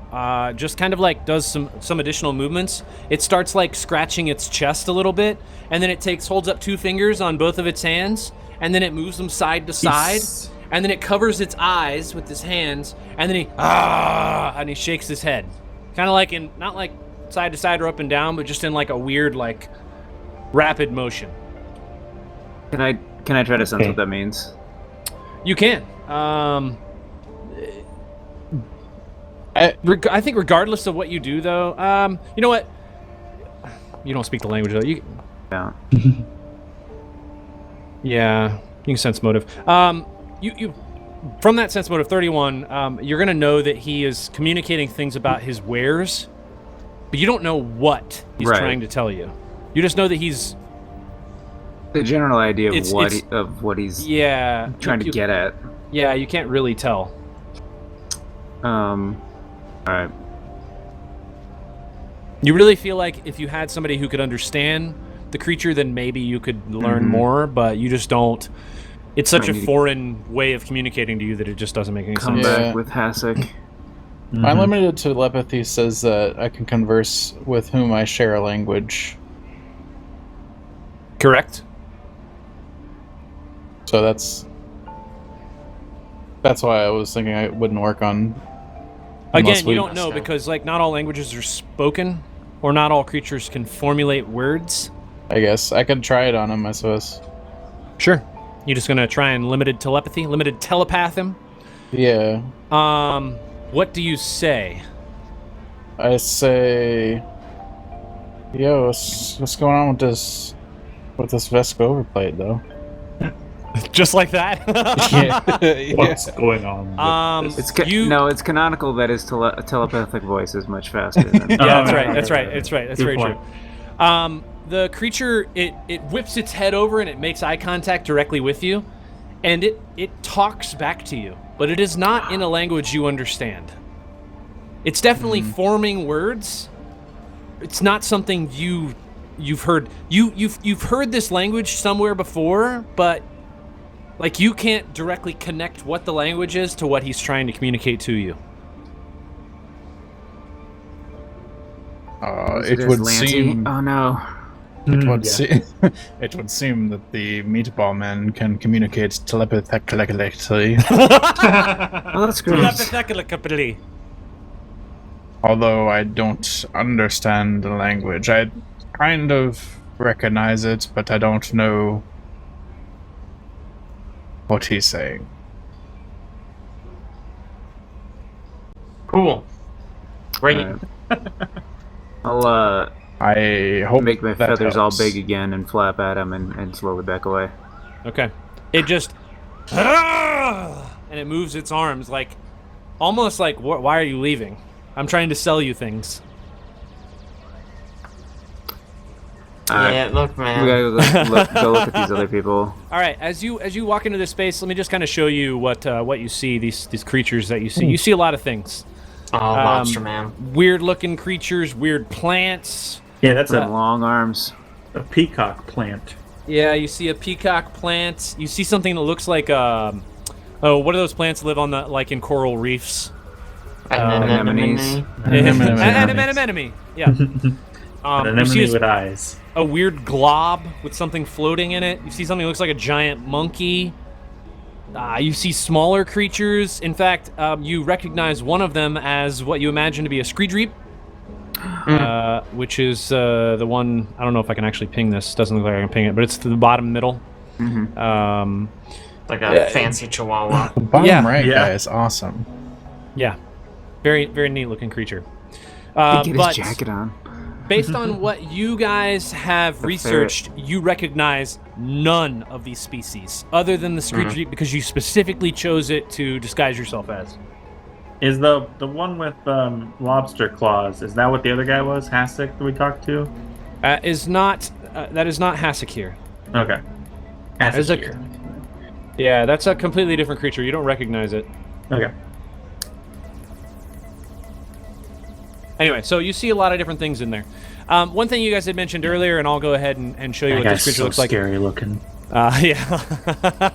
just kind of like does some additional movements. It starts like scratching its chest a little bit, and then it holds up 2 fingers on both of its hands, and then it moves them side to side, and then it covers its eyes with his hands, and then he shakes his head, kind of like not like side to side or up and down, but just in like a weird like rapid motion. Can I try to sense what that means? You can. I think regardless of what you do, though, you know what? You don't speak the language, though. Yeah. Yeah, you can sense motive. You from that sense motive 31, you're gonna know that he is communicating things about his wares, but you don't know what he's trying to tell you. You just know that he's the general idea of what he's trying to get at. Yeah, you can't really tell. All right. You really feel like if you had somebody who could understand the creature, then maybe you could learn more, but you just don't. It's such a foreign way of communicating to you that it just doesn't make any sense. Come back with Hassachir. My limited telepathy says that I can converse with whom I share a language. Correct. So that's why I was thinking it wouldn't work on. Again, you don't know because like not all languages are spoken, or not all creatures can formulate words. I guess I could try it on him, I suppose. Sure. You're just gonna try and limited telepath him? Yeah. What do you say? I say, yo, what's going on with this Vesco overplate, though? Just like that? Yeah. What's going on? It's canonical that his telepathic voice is much faster than Yeah, that's right. That's very true. The creature it whips its head over and it makes eye contact directly with you, and it talks back to you, but it is not in a language you understand. It's definitely forming words. It's not something you've heard. You've heard this language somewhere before, but like you can't directly connect what the language is to what he's trying to communicate to you. It would seem. Oh no. It would seem that the Meatball Man can communicate telepathically. Oh, that's great. Telepathically. Although I don't understand the language. I kind of recognize it, but I don't know what he's saying. Cool. Great. I hope make my that feathers helps. all big again and flap at him and slowly back away. Okay. It just and it moves its arms like almost like why are you leaving? I'm trying to sell you things. Yeah, look, man. We gotta go look at these other people. All right, as you walk into this space, let me just kind of show you what you see. These creatures that you see. You see a lot of things. Oh, Monster Man. Weird looking creatures, weird plants. Yeah, that's Some long arms. a peacock plant. Yeah, you see a peacock plant. You see something that looks like what are those plants that live on the in coral reefs? Anemones. Anemone. Yeah. An You anemone see with eyes. a weird glob with something floating in it. You see something that looks like a giant monkey. You see smaller creatures. In fact, you recognize one of them as what you imagine to be a Squid, which is the one. I don't know if I can actually ping this. Doesn't look like I can ping it, but it's to the bottom middle. Mm-hmm. Like a fancy chihuahua. The bottom Yeah. right Yeah. guy is awesome. Yeah, very very neat looking creature. Get his But jacket on. based on what you guys have researched, you recognize none of these species other than the Squid because you specifically chose it to disguise yourself as. Is the one with lobster claws? Is that what the other guy was? Hassachir that we talked to? That is not Hassachir. Okay. Is a- Hassachir. Yeah, that's a completely different creature. You don't recognize it. Okay. Anyway, so you see a lot of different things in there. One thing you guys had mentioned earlier, and I'll go ahead and show you That what this guy's creature so looks like. scary looking. Yeah.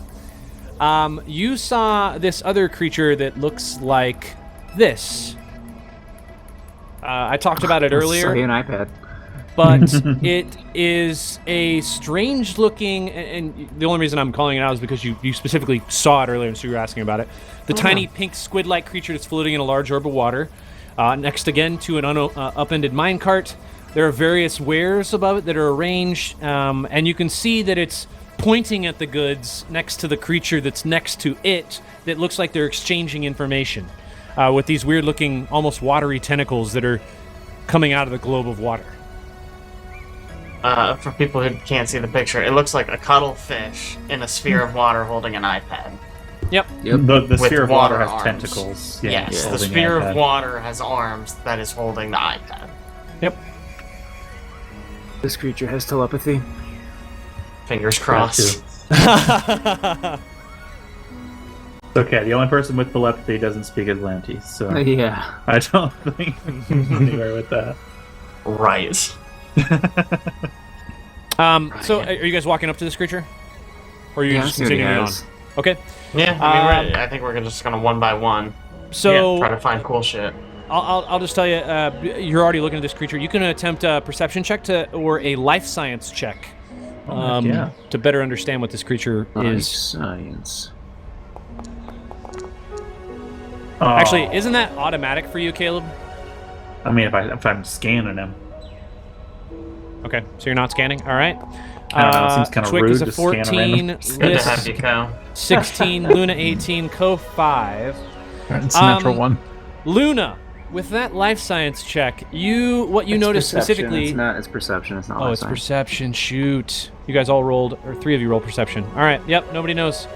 You saw this other creature that looks like this. I talked about it Saw you earlier, an iPad. but it is a strange-looking, and the only reason I'm calling it out is because you specifically saw it earlier, and so you were asking about it. The tiny pink squid-like creature that's floating in a large orb of water. Next again to an upended minecart. There are various wares above it that are arranged, and you can see that it's pointing at the goods next to the creature that's next to it that looks like they're exchanging information with these weird-looking, almost watery tentacles that are coming out of the globe of water. For people who can't see the picture, it looks like a cuttlefish in a sphere of water holding an iPad. Yep. The sphere of water has arms. tentacles. Yes, the holding sphere iPad. of water has arms that is holding the iPad. Yep. This creature has telepathy. Fingers crossed. Okay, the only person with telepathy doesn't speak Atlantis, so Yeah. I don't think anywhere with that. Right. So, are you guys walking up to this creature? Or are you Yeah, just I see what he continuing on? has. Okay. Yeah, I mean, I think we're just gonna one by one So, try to find cool shit. I'll just tell you, you're already looking at this creature. You can attempt a perception check or a life science check yeah. to better understand what this creature Life is. science. Oh, Actually, isn't that automatic for you, Caleb? I mean, if I'm scanning him, Okay, so you're not scanning. All right. I don't know, it seems kinda Twick rude is a to scan a 14, random- Good to have Liz you, Co. 16, Luna 18, Co 5. It's a natural one. Luna, with that life science check, what you It's noticed perception, specifically. It's perception. It's not. Oh, life it's science. perception. Shoot. You guys all rolled, or 3 of you rolled perception. All right. Yep. Nobody knows.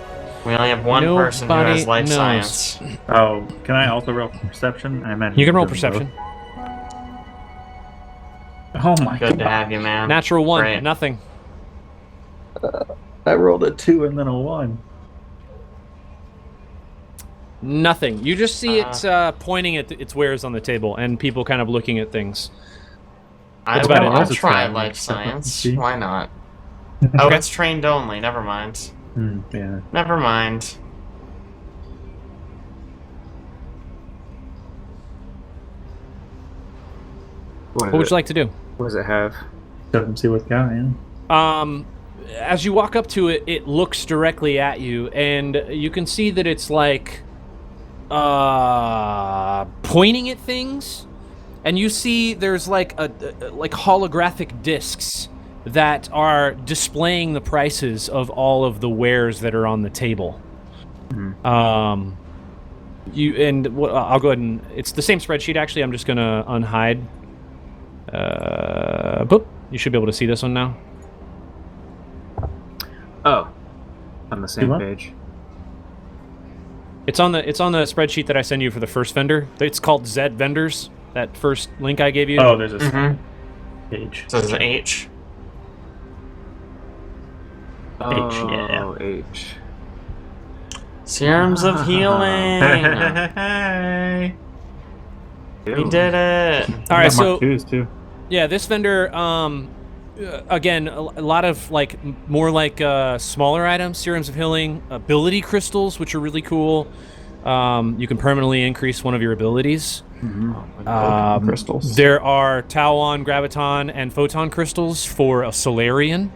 We only have one person who Nobody has life knows. science. Oh, can I also roll perception? I meant You can roll both. perception. Oh my Good to god! have you, man. Natural 1. Great. Nothing. I rolled a 2 and then a 1. Nothing. You just see it pointing at its wares on the table and people kind of looking at things. I about it. will Also try try life it. science. See? Why not? Oh, it's trained only. Never mind. Yeah. Never mind. What would you like to do? What does it have? Let them see what's going on. As you walk up to it, it looks directly at you, and you can see that it's like pointing at things, and you see there's like like holographic discs that are displaying the prices of all of the wares that are on the table. I'll go ahead and it's the same spreadsheet. Actually, I'm just gonna unhide. Boop. You should be able to see this one now. Oh, on the same what? page. It's on the spreadsheet that I send you for the first vendor. It's called Z Vendors. That first link I gave you. Oh, there's a Mhm. page. So there's an H. Oh, H. Serums of healing. Hey. We did it. All right, so Mark IIs too. yeah, this vendor, again, a lot of more smaller items, serums of healing, ability crystals, which are really cool. You can permanently increase one of your abilities. Crystals. There are Tauon, Graviton, and Photon crystals for a Solarian.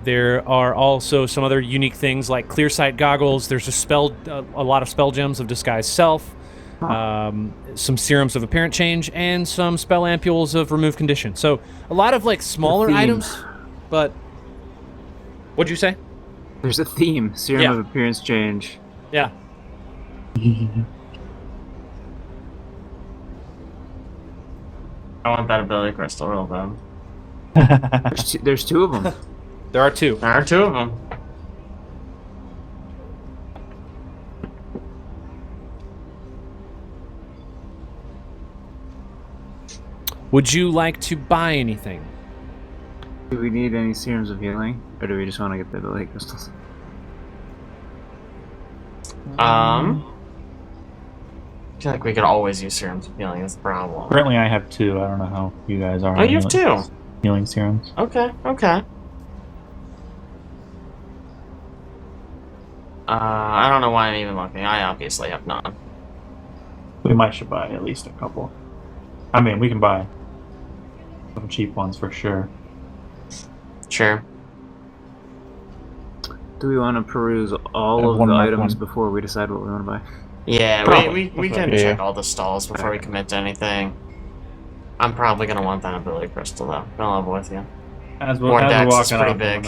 There are also some other unique things like clear sight goggles. There's a lot of spell gems of disguise self, some serums of apparent change, and some spell ampules of remove condition. So a lot of smaller items, but what'd you say? There's a theme. Serum Yeah. of appearance change. Yeah. I want that ability crystal real bad. There's two of them. There are two. There are two of them. Would you like to buy anything? Do we need any serums of healing? Or do we just want to get the ability crystals? I feel like we could always use serums of healing. That's the problem. Currently, I have 2. I don't know how you guys are. Oh, you have 2. Healing serums. Okay. I don't know why I'm even looking. I obviously have none. We might should buy at least a couple. I mean, we can buy some cheap ones for sure. Sure. Do we want to peruse all of the items before we decide what we want to buy? Yeah, Probably. we can check all the stalls before we commit to anything. I'm probably gonna want that ability crystal though. I'll level with you. As More we're decks is walking pretty up, big.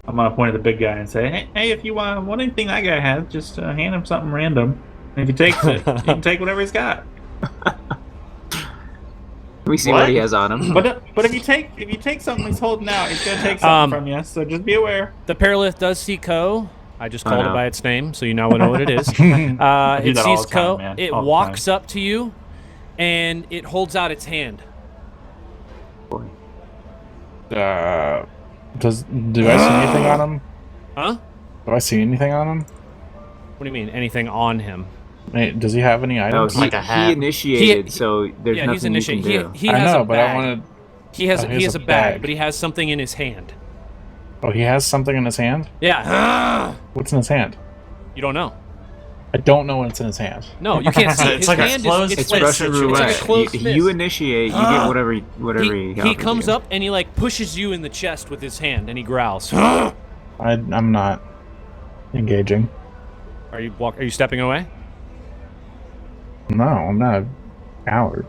I'm gonna point at the big guy and say, "Hey, if you want anything that guy has, just hand him something random. And if he takes it, you can take whatever he's got. Let me see what he has on him. But if you take something he's holding out, he's gonna take something from you. So just be aware." The Paralith does see Ko. I just called it know. by its name, so you now know what it is. It that all sees the time, Ko. man. It All the walks up to you, and it holds out its hand. Do I see anything on him? Huh? Do I see anything on him? What do you mean? Anything on him? Hey, does he have any No, items? Like a hat. he initiated, He- so there's Yeah, he's nothing you can initiated. do. He I has know, a but bag. I wanted. He has Oh, he has a bag, but he has something in his hand. Oh, he has something in his hand. Yeah. What's in his hand? You don't know. I don't know what's in his hand. No, you can't see. It's His like a hand closed is It's fist. Russian It's roulette. like a closed fist. You initiate, you get whatever he He comes up and he pushes you in the chest with his hand and he growls. I'm not engaging. Are you stepping away? No, I'm not a coward.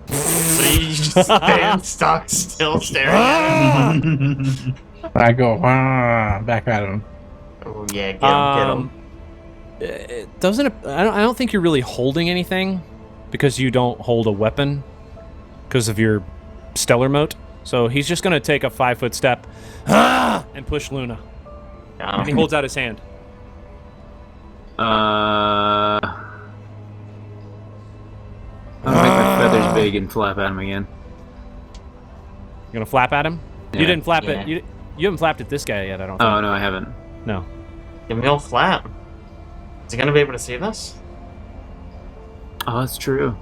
So you just stand stock still staring at him. I go back at him. Oh yeah, get him. It doesn't. I don't think you're really holding anything because you don't hold a weapon because of your stellar moat. So he's just gonna take a 5-foot step and push Luna. And he holds out his hand. I'm gonna make my feathers big and flap at him again. You gonna flap at him? Yeah. You didn't flap Yeah. it. You haven't flapped at this guy yet. I don't think. Oh no, I haven't. No. Give me a flap. Is he gonna be able to see this? Oh, that's true.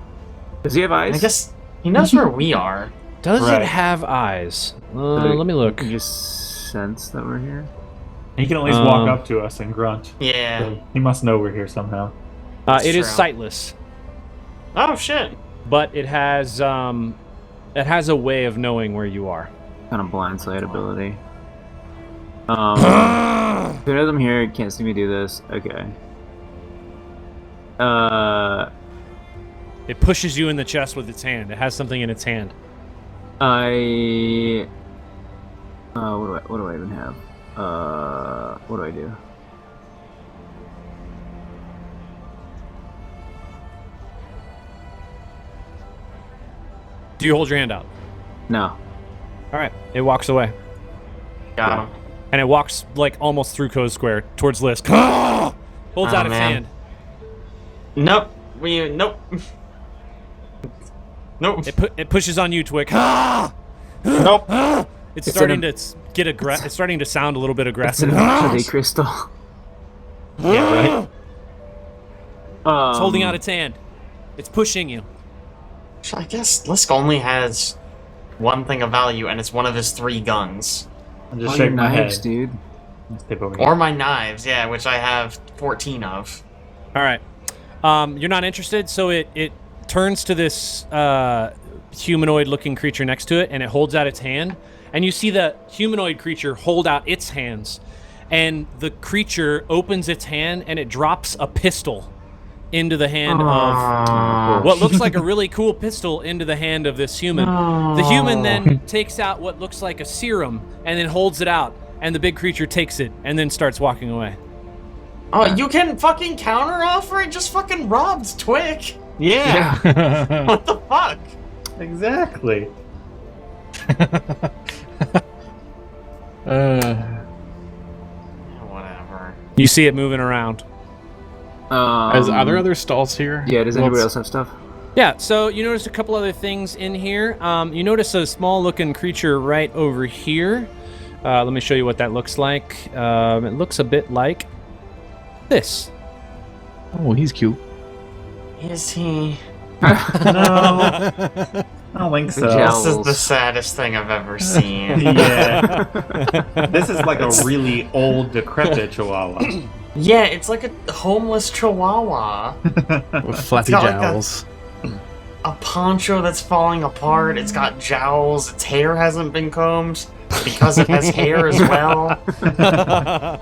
Does he have eyes? I guess he knows where we are. Does Right. it have eyes? So Let me look. You just sense that we're here. He can at least walk up to us and grunt. Yeah. So he must know we're here somehow. It is true. sightless, Oh shit. but it has a way of knowing where you are. Kind of blind sight ability. Who knows I'm here? Can't see me do this. Okay. It pushes you in the chest with its hand. It has something in its hand. What do I even have? What do I do? Do you hold your hand out? No. All right. It walks away, Got him. and it walks almost through Code Square towards Lisk. Holds Oh, out its man. hand. Nope. Nope. Nope. It pushes on you, Twick. Nope. It's starting to get It's starting to sound a little bit aggressive. It's an Immunity crystal. Yeah, right. It's holding out its hand. It's pushing you. So I guess Lisk only has one thing of value, and it's one of his 3 guns. I'll just All shake your my knives, head. dude. Let's tip over here. Or my knives, yeah, which I have 14 of. All right. You're not interested, so it turns to this humanoid-looking creature next to it, and it holds out its hand. And you see the humanoid creature hold out its hands, and the creature opens its hand, and it drops a pistol into the hand of what looks like a really cool pistol into the hand of this human. The human then takes out what looks like a serum and then holds it out, and the big creature takes it and then starts walking away. Oh, you can fucking counteroffer? It just fucking robbed Twick. Yeah. What the fuck? Exactly. Whatever. You see it moving around. Are there other stalls here? Yeah, does anybody else have stuff? Yeah, so you notice a couple other things in here. You notice a small-looking creature right over here. Let me show you what that looks like. It looks a bit like this. Oh, he's cute. Is he? No. I don't think so. Jowls. This is the saddest thing I've ever seen. Yeah. This is like a really old, decrepit chihuahua. Yeah, it's like a homeless chihuahua. With flappy got like jowls. A poncho that's falling apart. It's got jowls. Its hair hasn't been combed because it has hair as well.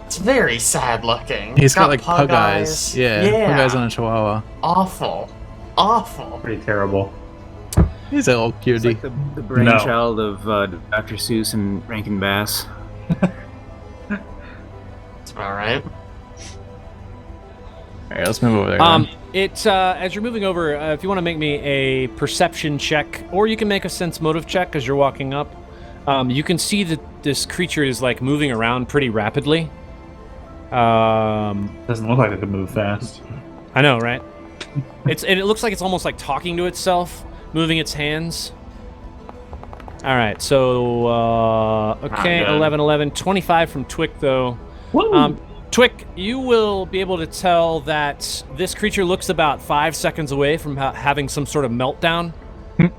It's very sad looking. He's It's got like pug eyes. Yeah, pug eyes on a chihuahua. Awful. Awful. Pretty terrible. He's a little It's cutie. like the brainchild of Dr. Seuss and Rankin Bass. That's about right. Alright, let's move over there. then. It's as you're moving over, if you want to make me a perception check, or you can make a sense motive check as you're walking up, you can see that this creature is like moving around pretty rapidly. Doesn't look like it could move fast. I know, right? It looks like it's almost like talking to itself, moving its hands. All right, so okay, good. 11, 11, 25 from Twick though. Woo! Twick, you will be able to tell that this creature looks about 5 seconds away from having some sort of meltdown.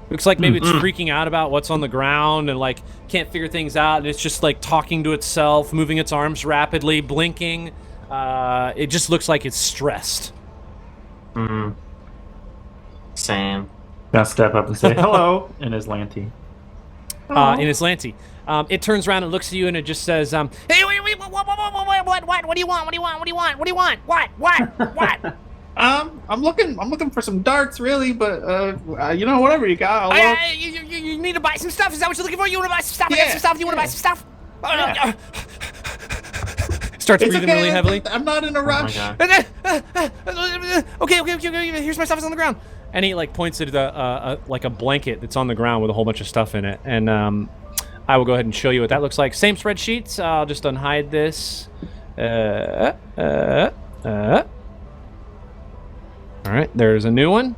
Looks like maybe it's freaking out about what's on the ground and like can't figure things out, and it's just like talking to itself, moving its arms rapidly, blinking. It just looks like it's stressed. Same. Gotta step up and say hello in his lanty. In Islante. It turns around and looks at you and it just says, "Hey, wait, what do you want? What do you want? What do you want? What do you want? What? I'm looking for some darts, really, but whatever you got. I'll look. You need to buy some stuff. Is that what you're looking for? You want to buy some stuff? I got Yeah. some stuff. You want to buy some stuff? Yeah. Starts It's breathing okay. really heavily. I'm not in a Oh my rush. god. Okay. Here's my stuff. It's on the ground. And he like points at like a blanket that's on the ground with a whole bunch of stuff in it. And I will go ahead and show you what that looks like. Same spreadsheets. I'll just unhide this. All right. There's a new one.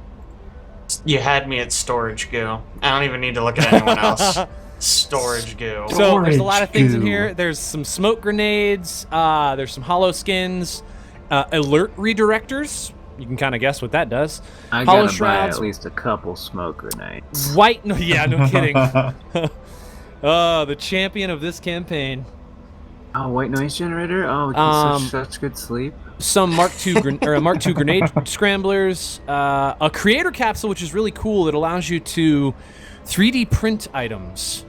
You had me at storage goo. I don't even need to look at anyone else. Storage goo. So there's a lot of things in goo. here. There's some smoke grenades. There's some hollow skins. Alert redirectors. You can kind of guess what that does. I Hollow gotta buy shrouds. at least a couple smoke grenades. White. No, yeah, no kidding. The champion of this campaign. Oh, white noise generator? Oh, such good sleep. Some Mark II Mark II grenade scramblers. A creator capsule, which is really cool. It allows you to 3D print items.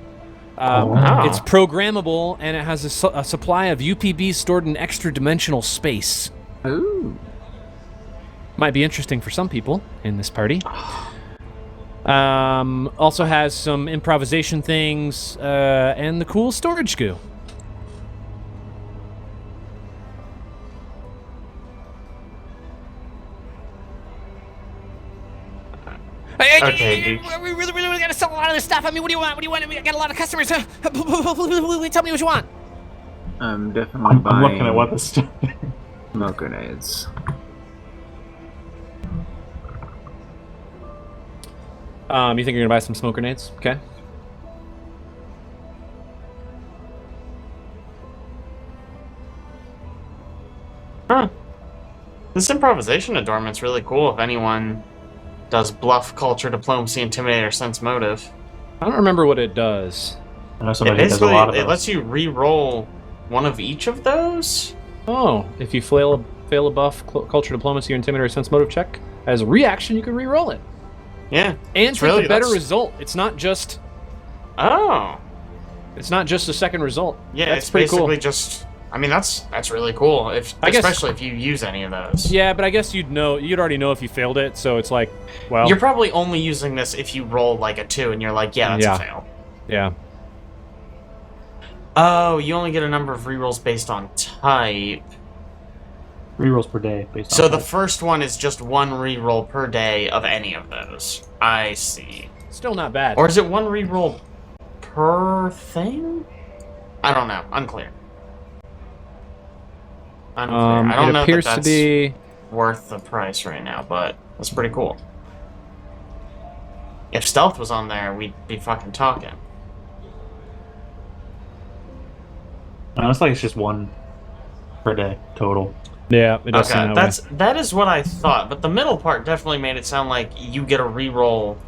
wow. It's programmable, and it has a supply of UPBs stored in extra-dimensional space. Ooh. Might be interesting for some people in this party. Also has some improvisation things and the cool storage goo. Okay, dude. We really gotta sell a lot of this stuff. I mean, what do you want? We got a lot of customers. Tell me what you want. I'm definitely buying I'm looking at what the stuff is. smoke grenades. You think you're gonna buy some smoke grenades? Okay. This improvisation adornment's really cool if anyone does bluff, culture, diplomacy, intimidate, or sense motive. I don't remember what it does. I know somebody who does a lot of It those. lets you re-roll one of each of those. Oh, if you fail a buff, culture, diplomacy, or intimidate, or sense motive check, as a reaction, you can re-roll it. Yeah. And take a better result. It's not just... Oh. It's not just a second result. Yeah, that's it's pretty basically cool. just... I mean, that's really cool, especially if you use any of those. Yeah, but I guess you'd already know if you failed it, so it's like, well... You're probably only using this if you roll like a 2 and you're like, yeah, that's a fail. Yeah. Oh, you only get a number of rerolls based on type. Rerolls per day based on So the type. first one is just 1 reroll per day of any of those. I see. Still not bad. Or is it 1 reroll per thing? I don't know. Unclear. I don't know it appears that that's to be worth the price right now, but that's pretty cool. If stealth was on there, we'd be fucking talking. No, it's like it's just 1 per day total. Yeah, it does Okay, sound that way. that is what I thought, but the middle part definitely made it sound like you get a reroll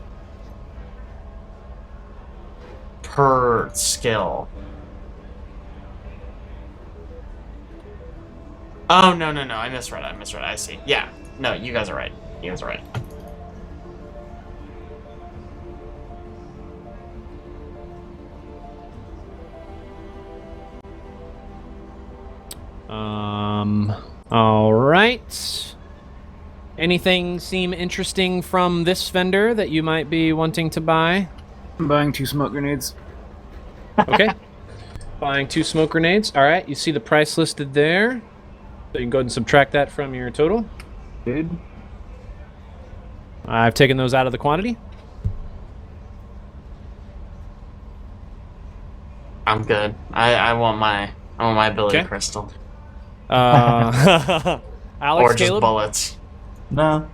per skill. Oh, no, I misread. I see. Yeah. No, you guys are right. All right. Anything seem interesting from this vendor that you might be wanting to buy? I'm buying 2 smoke grenades. Okay. Buying 2 smoke grenades. All right. You see the price listed there. So you can go ahead and subtract that from your total. Dude. I've taken those out of the quantity. I'm good. I want my ability Okay. crystal. Alex, Or just Caleb? bullets. No.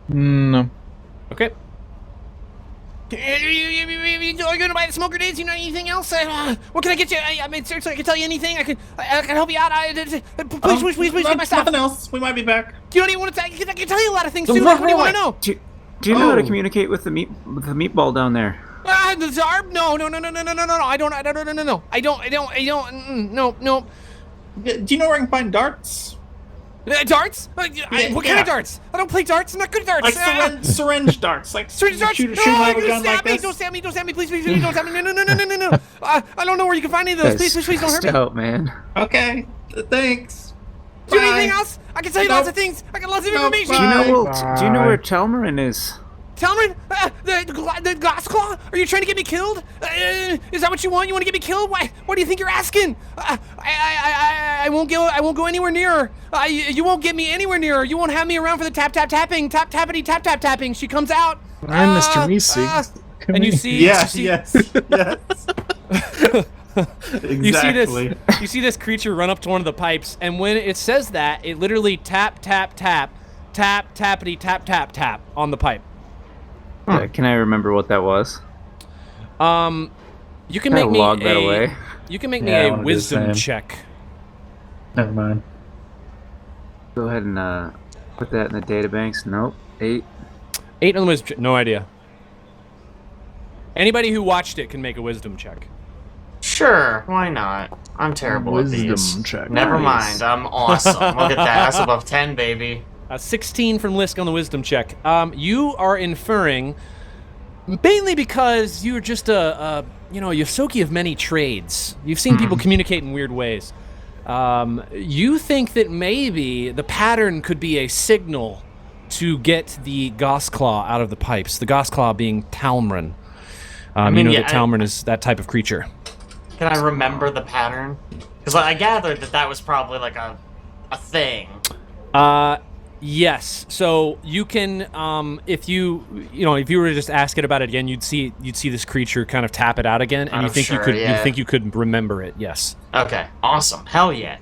No. Okay. You're gonna buy the smoke grenades? You know anything else? What can I get you? I mean, seriously, I can tell you anything. I can help you out. Please, get my stuff. Nothing else. We might be back. You don't even want to tell. I can tell you a lot of things too. What do you want to know? Do you know how to communicate with the meatball down there? The Zarb? No. I don't. No. Do you know where I can find darts? Darts? What kind of darts? I don't play darts. I'm not good at darts. Like syringe darts. Like Syringe darts? shoot No, out of a you're gun gonna like stab me. this. Don't stab me. Please, don't stab me. No. I don't know where you can find any of those. Please, don't hurt me. Out, man. Okay. Thanks. Do you need anything Bye. else? I can tell you lots of things. I got lots of information. bye. Do you know where Talmrin is? Talmrin? The glass claw? Are you trying to get me killed? Is that what you want? You want to get me killed? Why? What do you think you're asking? I won't go anywhere near her. You won't get me anywhere near her. You won't have me around for the tapping. She comes out. I'm Mr. Meese. And you see, Yes. Exactly. You see this creature run up to one of the pipes, and when it says that, it literally tappity tap on the pipe. Can I remember what that was? You can Can I make me log that away? You can make me Yeah, I a wanna do the wisdom same. check. Never mind. Go ahead and put that in the databanks. Nope. 8. 8 on the wisdom check. No idea. Anybody who watched it can make a wisdom check. Sure, why not? I'm terrible at these. Wisdom check. Never Nice. mind, I'm awesome. Look at that, that's above 10, baby. 16 from Lisk on the wisdom check. You are inferring, mainly because you're just a Yosoki of many trades. You've seen people communicate in weird ways. You think that maybe the pattern could be a signal to get the Gossclaw out of the pipes. The Gossclaw being Talmrin. That Talmrin is that type of creature. Can I remember the pattern? Because I gathered that was probably like a thing. Yes. So you can, if you were to just ask it about it again, you'd see this creature kind of tap it out again, and you think you could remember it. Yes. Okay. Awesome. Hell yeah.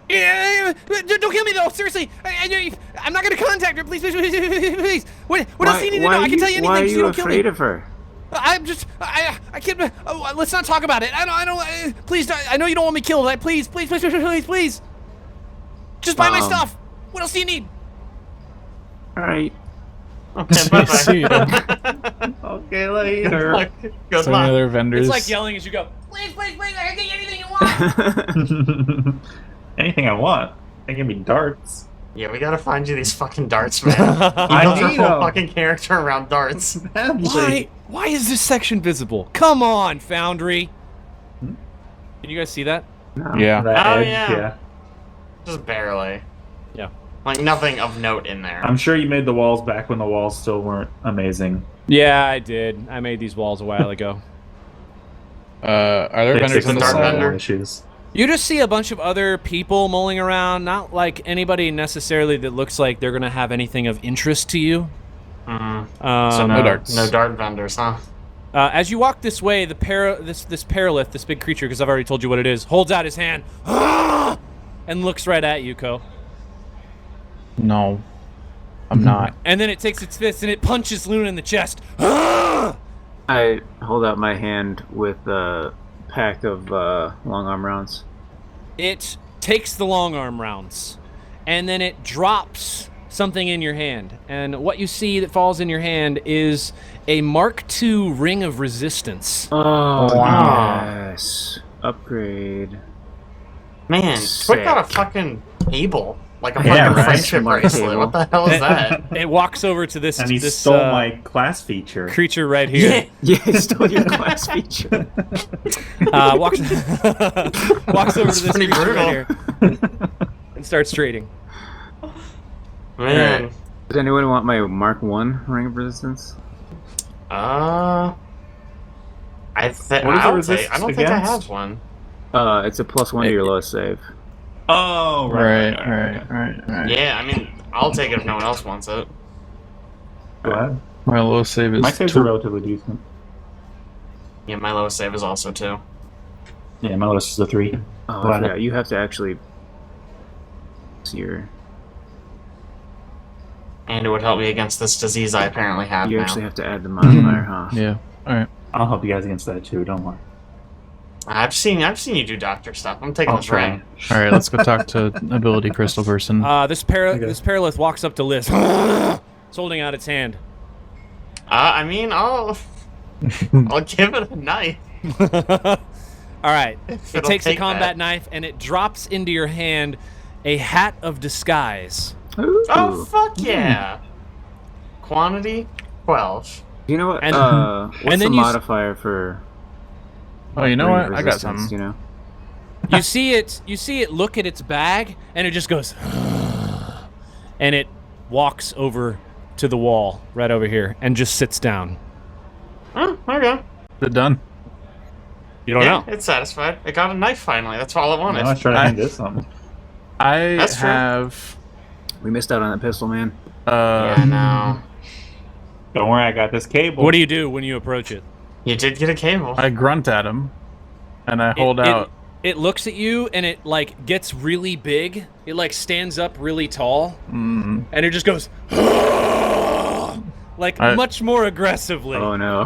Yeah, don't kill me though. Seriously, I'm not gonna contact her. Please. What else do you need to know? I can tell you anything. Why are so you don't kill me. afraid of her? I'm just, I can't. Let's not talk about it. I don't. Please, I know you don't want me killed. Please. Just buy my stuff. What else do you need? All right. Okay, bye-bye. Okay, later. Good Some luck. other vendors. It's like yelling as you go. Please, please, please! I can get anything you want. Anything I want. They give me darts. Yeah, we gotta find you these fucking darts, man. I You built your need whole 'em. fucking character around darts. Why? Why is this section visible? Come on, Foundry. Can you guys see that? No. Yeah. That Oh, edge, yeah. Just barely. Yeah. Like, nothing of note in there. I'm sure you made the walls back when the walls still weren't amazing. Yeah, I did. I made these walls a while ago. Are there vendors Fixing on the dark side? vendor. issues. You just see a bunch of other people mulling around, not like anybody necessarily that looks like they're going to have anything of interest to you. Mhm. Um, So no darts. No dart vendors, huh? As you walk this way, this Paralith, this big creature, because I've already told you what it is, holds out his hand and looks right at you, Ko. No, I'm not. And then it takes its fist and it punches Luna in the chest. I hold out my hand with a pack of long arm rounds. It takes the long arm rounds, and then it drops something in your hand. And what you see that falls in your hand is a Mark II Ring of Resistance. Oh, Wow. yes. Upgrade. Man, Sick. Quick got a fucking cable. Like a Yeah, fucking right. friendship Smart bracelet. cable. What the hell is that? It walks over to this, And he this stole my class feature. creature right here. Yeah, it's still your class feature. Walks walks over to this pretty creature brutal. right here and starts trading. Man. Does anyone want my Mark 1 Ring of Resistance? I What is the I don't resistance think I against? have one. It's a +1 to your lowest save. Oh, Right. Yeah, I mean, I'll take it if no one else wants it. Go ahead. My low save is My saves are relatively decent. Yeah, my lowest save is also 2. Yeah, my lowest is a 3. Oh, What? yeah, you have to actually see your... And it would help me against this disease I apparently have You now. actually have to add the modifier, huh? Yeah. All right. I'll help you guys against that too, don't worry. I've seen you do doctor stuff. I'm taking I'll this try. ring. All right. Let's go talk to ability crystal person. This Paralith walks up to Liz. It's holding out its hand. I mean, I'll give it a knife. All right. If It it'll takes a take combat that. knife and it drops into your hand a hat of disguise. Ooh. Oh, fuck yeah. Quantity, 12. You know what? And- What's and the then you modifier for... Oh, you know ring what? of I got resistance, something. You know? You see it look at its bag and it just goes and it walks over to the wall right over here and just sits down. Oh, okay. Is it done? You don't Yeah, know. it's satisfied. It got a knife finally. That's all it Now wanted. let's try to find this something. I That's true. have. We missed out on that pistol, man. Yeah, no. Don't worry, I got this cable. What do you do when you approach it? You did get a cable. I grunt at him, and I hold out. It looks at you and it like gets really big. It like stands up really tall and it just goes like much more aggressively. Oh, no.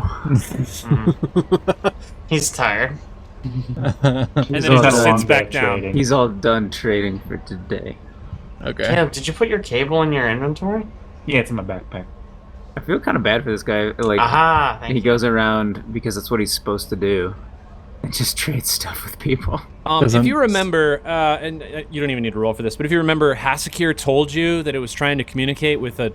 He's tired. And then He's it all just done sits back down. trading. He's all done trading for today. Okay. Caleb, did you put your cable in your inventory? Yeah, it's in my backpack. I feel kind of bad for this guy. Like, Aha, thank he you. goes around because that's what he's supposed to do. And just trade stuff with people. If you remember, and you don't even need to roll for this, but if you remember, Hassachir told you that it was trying to communicate with a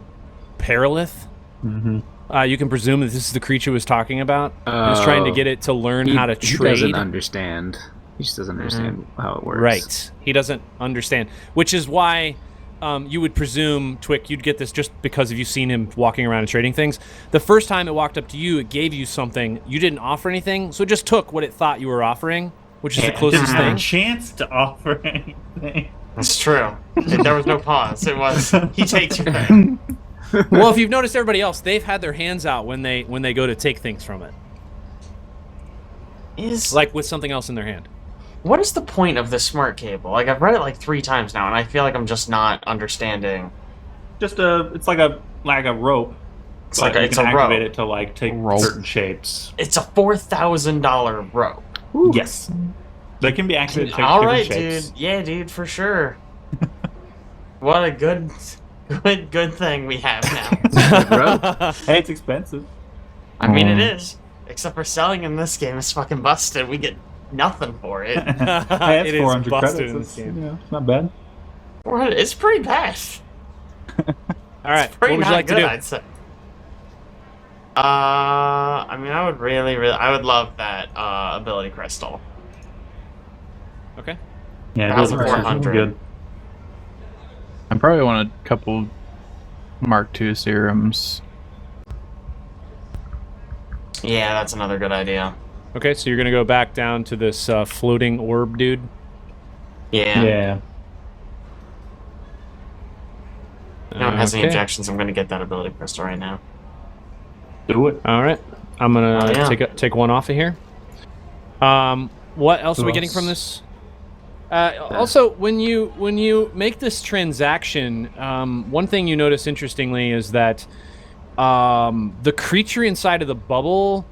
Paralith. You can presume that this is the creature it was talking about. He was trying to get it to learn how to He trade. doesn't understand. He just doesn't understand how it works. Right. He doesn't understand, which is why you would presume, Twick, you'd get this just because of you seen him walking around and trading things. The first time it walked up to you, it gave you something. You didn't offer anything, so it just took what it thought you were offering, which is the It closest didn't have thing. a chance to offer anything. That's true. There was no pause. It was, he takes your thing. Well, if you've noticed everybody else, they've had their hands out when they go to take things from it, like with something else in their hand. What is the point of this smart cable? Like, I've read it like 3 times now, and I feel like I'm just not understanding. It's like a rope. It's but like you it's can a activate rope. it to like take Rope. certain shapes. It's a $4,000 rope. Yes. They can be activated to take All different right, shapes. dude. Yeah, dude, for sure. What a good thing we have now. Hey, it's expensive. I mean, it is. Except for selling in this game is fucking busted. We get nothing for it. Hey, It it's is 400 busted credits. in this It's, game. you know, it's not bad. It's pretty bad. All right, Pretty what would you not like good, to do? I'd say. I mean, I would I would love that ability crystal. Okay. Yeah, 1,400. good. I probably want a couple Mark II serums. Yeah, that's another good idea. Okay, so you're gonna go back down to this floating orb dude. Yeah. Yeah. No one has any Okay. objections. I'm gonna get that ability crystal right now. Do it. All right, I'm gonna Oh, yeah. take one off of here. What else are we getting from this? Also, when you make this transaction, one thing you notice interestingly is that the creature inside of the bubble,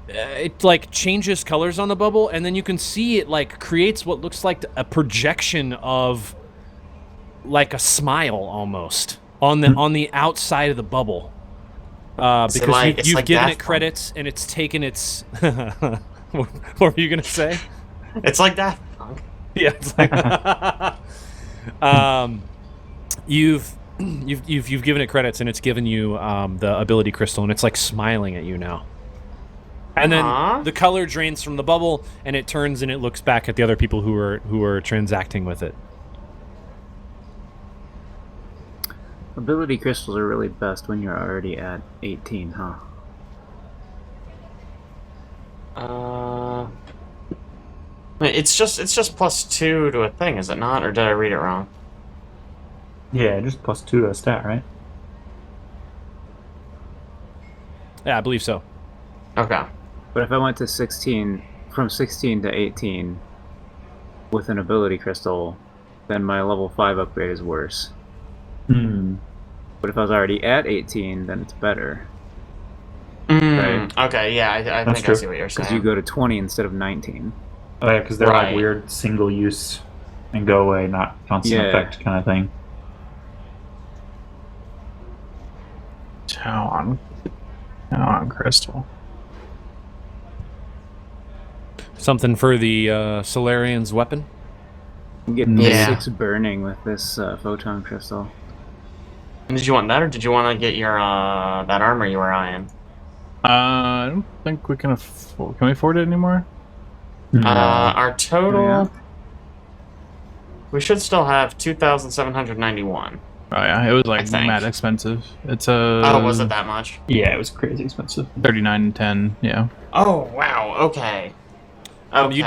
it like changes colors on the bubble, and then you can see it like creates what looks like a projection of like a smile almost on the outside of the bubble. Because you've like given Daft it Punk. credits and it's taken its. What were you gonna say? It's like Daft Punk. Yeah, it's like you've given it credits and it's given you the ability crystal and it's like smiling at you now. And then Aw. the color drains from the bubble and it turns and it looks back at the other people who are transacting with it. Ability crystals are really best when you're already at 18, huh? Wait, it's just +2 to a thing, is it not? Or did I read it wrong? Yeah, just +2 to a stat, right? Yeah, I believe so. Okay. But if I went to 16, from 16 to 18 with an ability crystal, then my level 5 upgrade is worse. Hmm. But if I was already at 18, then it's better. Right. Okay, yeah, I That's think true. I see what you're Because saying. you go to 20 instead of 19. Oh yeah, because they're Right. like weird single use and go away, not constant Yeah. effect kind of thing. Talon crystal. Something for the Solarian's weapon. You get Yeah. 6 burning with this photon crystal. Did you want that, or did you want to get your that armor you were eyeing? I don't think we can afford. Can we afford it anymore? Our total. Yeah. We should still have 2,791. Oh yeah, it was I like think. mad expensive. It's Oh, was it that much? Yeah, it was crazy expensive. 39.10. Yeah. Oh wow. Okay. Okay. You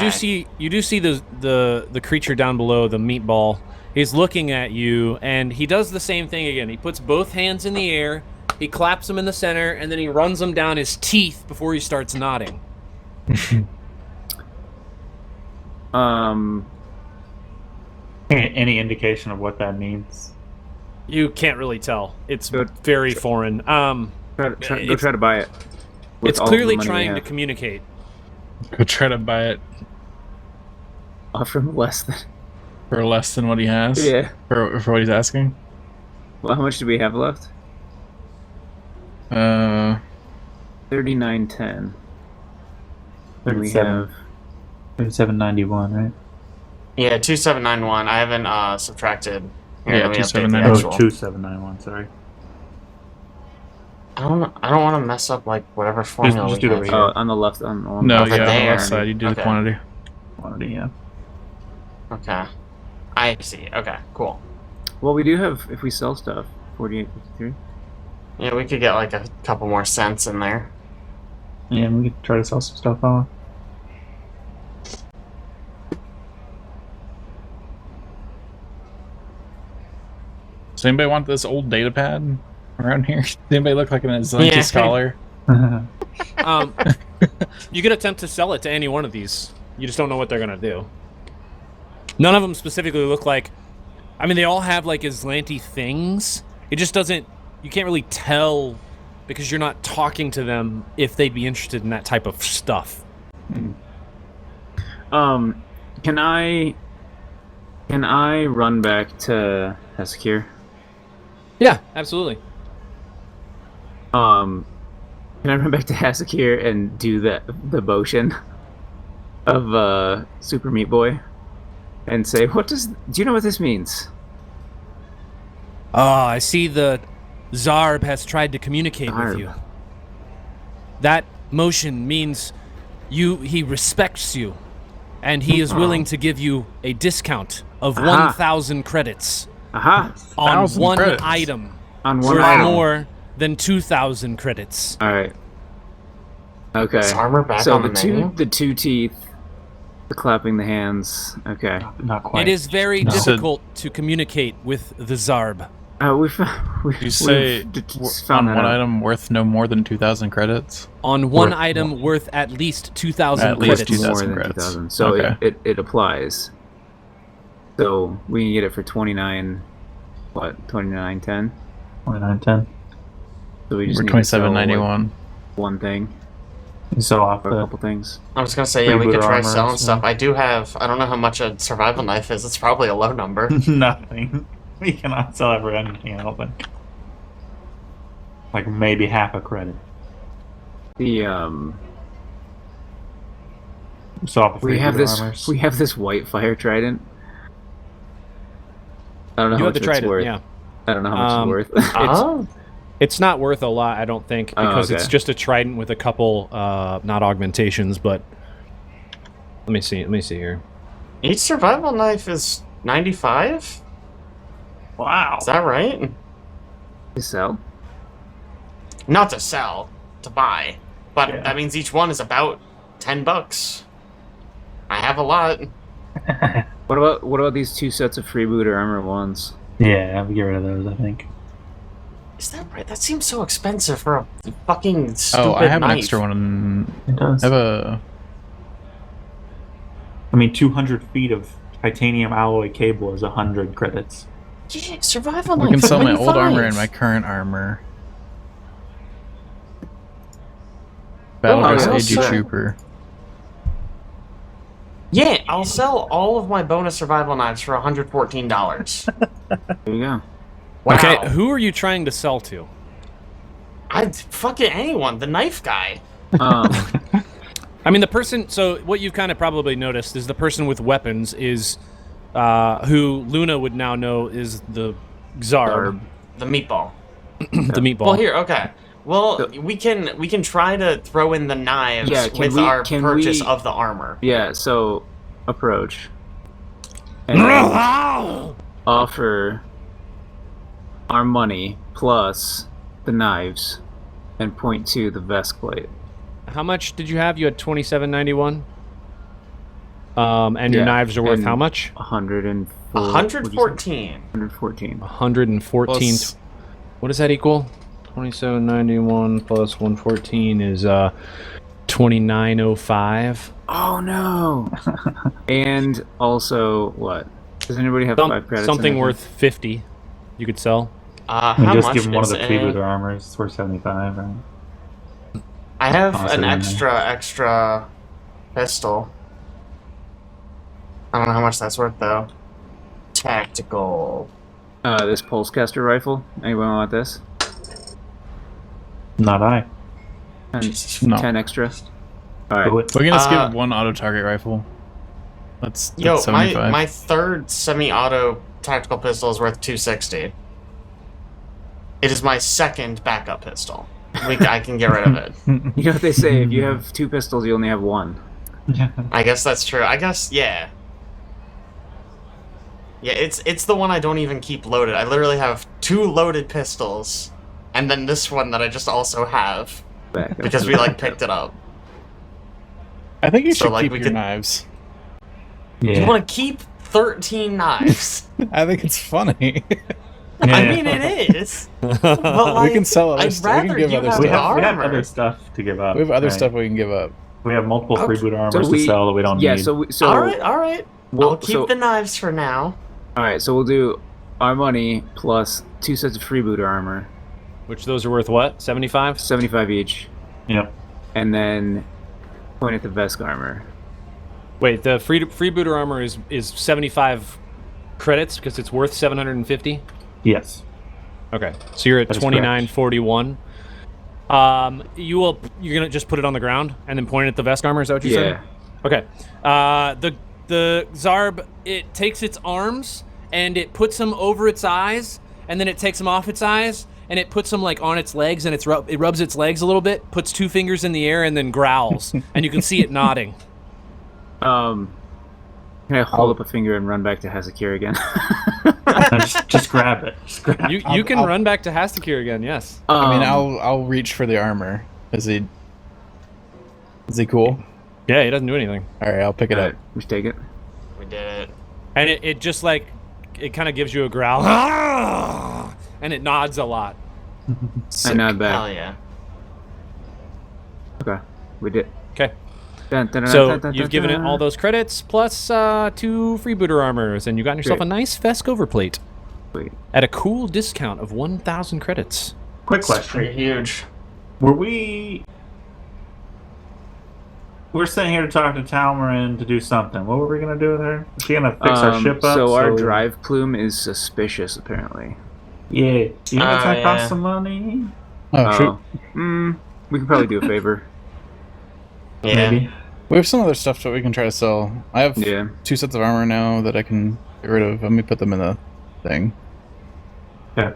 do see the creature down below, the meatball. He's looking at you, and he does the same thing again. He puts both hands in the air, he claps them in the center, and then he runs them down his teeth before he starts nodding. Any indication of what that means? You can't really tell. It's Good. very foreign. Go try to buy it. with It's all of the clearly money we trying to have. communicate. Go try to buy it Offer him less than. for less than what he has. Yeah. For what he's asking. Well, how much do we have left? 39.10. And we 37. have 37.91, right? Yeah, 2791. I haven't subtracted. Here, Yeah, let me update the 2791. Oh, actual. 2791, sorry. I don't want to mess up like whatever formula just we do it have over here. here. on the left on No, Over yeah, on the there. left side, you do the Okay. quantity. Quantity, yeah. Okay. I see. Okay, cool. Well, we do have, if we sell stuff, 48.53. Yeah, we could get like a couple more cents in there. Yeah, we could try to sell some stuff off. Does anybody want this old data pad around here? Does anybody look like an Islandi Yeah. scholar? You could attempt to sell it to any one of these. You just don't know what they're gonna do. None of them specifically look like. I mean, they all have like Islandi things. It just doesn't. You can't really tell because you're not talking to them if they'd be interested in that type of stuff. Can I Can I run back to Hassachir? Yeah, absolutely. Can I run back to Hassachir and do the motion of Super Meat Boy and say, do you know what this means? I see the Zarb has tried to communicate with you. That motion means he respects you, and he is willing to give you a discount of 1,000 credits on one item. On one worth item. more than 2,000 credits. All right. Okay. Is armor back so on the menu? the two teeth, the clapping the hands. Okay. Not quite. It is very difficult to communicate with the Zarb. You say on one item worth no more than 2,000 credits? On one item worth at least 2,000 At least credits. 2,000 more than credits. 2,000. So Okay. it applies. So we can get it for 29. What? 29.10. 29.10. So we just We're need to sell, 27.91. like, one thing You sell off or a the couple things. I was gonna say, yeah, we Freebooter could try armor, selling so- stuff. I don't know how much a survival knife is. It's probably a low number. nothing. We cannot sell ever anything, I don't think. Like maybe half a credit. The Sell off the we have freebooter this white fire trident. I don't know You how have much to try it's it, worth. yeah. I don't know how much it's worth. Oh, It's not worth a lot, I don't think, Oh, because okay. it's just a trident with a couple, not augmentations, but... Let me see here. each survival knife is 95. Wow. Is that right? To sell? Not to sell, to buy. But Yeah. that means each one is about $10. I have a lot. What about these two sets of freebooter armor ones? Yeah, I'll get rid of those, I think. Is that right? That seems so expensive for a fucking stupid Oh, I have knife. an extra one. It does. I have a... I mean, 200 feet of titanium alloy cable is 100 credits. Yeah, survival I knife. can sell my old 95. armor and my current armor. Battle Oh, Dress I'll AG sell- Trooper. Yeah, I'll sell all of my bonus survival knives for $114. There you go. Wow. Okay, who are you trying to sell to? I'd fucking anyone. The knife guy. I mean, the person... So, what you've kind of probably noticed is the person with weapons is... who Luna would now know is the Zarb. The meatball. The meatball. Well, here, okay. Well, we can try to throw in the knives Yeah, can with we- our can purchase we- of the armor. Yeah, so approach. And then offer our money plus the knives and point to the vest plate. How much did you have? You had 27.91. And your Yeah, knives are worth and- how much? 114. 114. 114. 114. Plus- What does that equal? 27.91 plus 114 is 29.05. Oh no! And also, what? Does anybody have 5 credits? Something in it? worth 50. You could sell. How And just much give them one of is the it? freebooter armors. It's worth 75, right? I have Toss an it in extra pistol. I don't know how much that's worth though. Tactical. This pulsecaster rifle. Anyone want this? Not I. 10, No. 10 extra. All right. Do it. We can just Uh, give one auto target rifle. That's Yo, 75. my third semi-auto tactical pistol is worth 260. It is my second backup pistol. I can get rid of it. You know what they say? If you have 2 pistols, you only have 1. I guess that's true. I guess yeah. Yeah, it's the one I don't even keep loaded. I literally have 2 loaded pistols, and then this one that I just also have Back. because we like picked it up. I think you so, should like, keep we your could- knives. You Yeah. want to keep 13 knives? I think it's funny. I mean, it is. But like, We can sell other I'd stuff. We can rather give you other have we the stuff. have armor. other stuff to give up. We have other right? stuff we can give up. We have multiple Okay. freebooter armors So to sell that we don't yeah, need. so all right. Well, I'll keep so- the knives for now. all right, so we'll do our money plus 2 sets of freebooter armor, Which those are worth what? 75? 75 each, Yep. and then point at the vest armor. Wait, the freebooter armor is 75 credits because it's worth 750. Yes. Okay, so you're at That is 2941. You're gonna just put it on the ground and then point it at the Vesk armor. Is that what you said? Okay. The Zarb, it takes its arms and it puts them over its eyes, and then it takes them off its eyes and it puts them like on its legs, and it rubs its legs a little bit, puts 2 fingers in the air, and then growls, and you can see it nodding. Can I hold up a finger and run back to Hassachir again? just grab it. Just grab it. You can run back to Hassachir again. Yes. I mean, I'll reach for the armor. Is he cool? Yeah, he doesn't do anything. All right, I'll pick it up. We should take it. We did it. And it just like, it kind of gives you a growl. And it nods a lot. I nod back. Hell yeah. Okay, we did. Okay. So you've given it all those credits plus 2 freebooter armors, and you got yourself a nice Vesk overplate Wait. at a cool discount of 1,000 credits. Quick It's question. pretty huge. We're sitting here to talk to Talmrin to do something. What were we gonna do with her? Is she gonna fix our ship up? So our drive plume is suspicious, apparently. Yeah. You think it's gonna yeah. cost some money? Oh, shoot. We can probably do a favor. Yeah. Maybe. We have some other stuff that we can try to sell. I have Yeah. 2 sets of armor now that I can get rid of. Let me put them in the thing. Okay.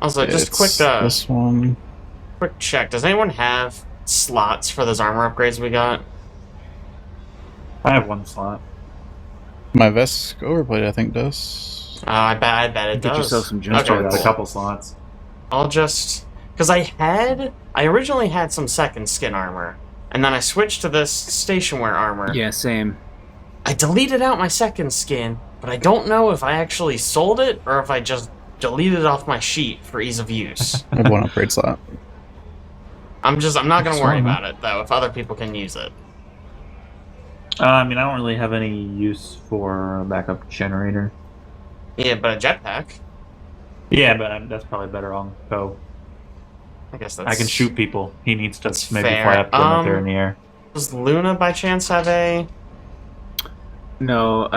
Also, just it's quick this one. quick check. Does anyone have slots for those armor upgrades we got? I have 1 slot. My Vesk overplate, I think, does. I bet it Get does. yourself some jump I Okay, still got starts. a couple slots. I'll just... Because I originally had some second skin armor, and then I switched to this stationwear armor. Yeah, same. I deleted out my second skin, but I don't know if I actually sold it or if I just deleted it off my sheet for ease of use. I have 1 upgrade slot. I'm not gonna worry Awesome. about it though if other people can use it. I mean, I don't really have any use for a backup generator. Yeah, but a jetpack. Yeah, but that's probably better on Go. I guess that's. I can shoot people. He needs to That's maybe fair. fly up to them if they're in the air. Does Luna by chance have a? No,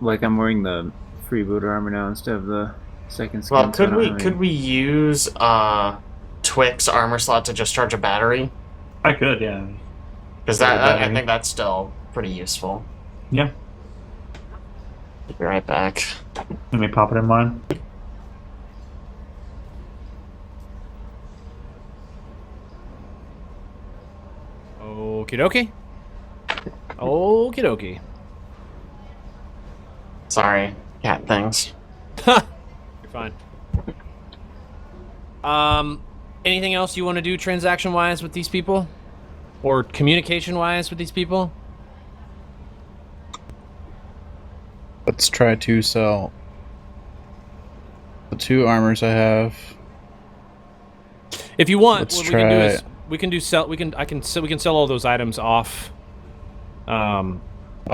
I'm wearing the freebooter armor now instead of the second skin. Well, so I don't have could any- we use Twix armor slot to just charge a battery? I could, yeah. Because Charge a I battery. think that's still pretty useful. Yeah. Be right back. Let me pop it in mine. Okie dokie. Okie dokie. Sorry, cat things. You're fine. Anything else you want to do transaction-wise with these people? Or communication-wise with these people? Let's try to sell the 2 armors I have. If you want, Let's what we can do try- is we can sell all those items off. I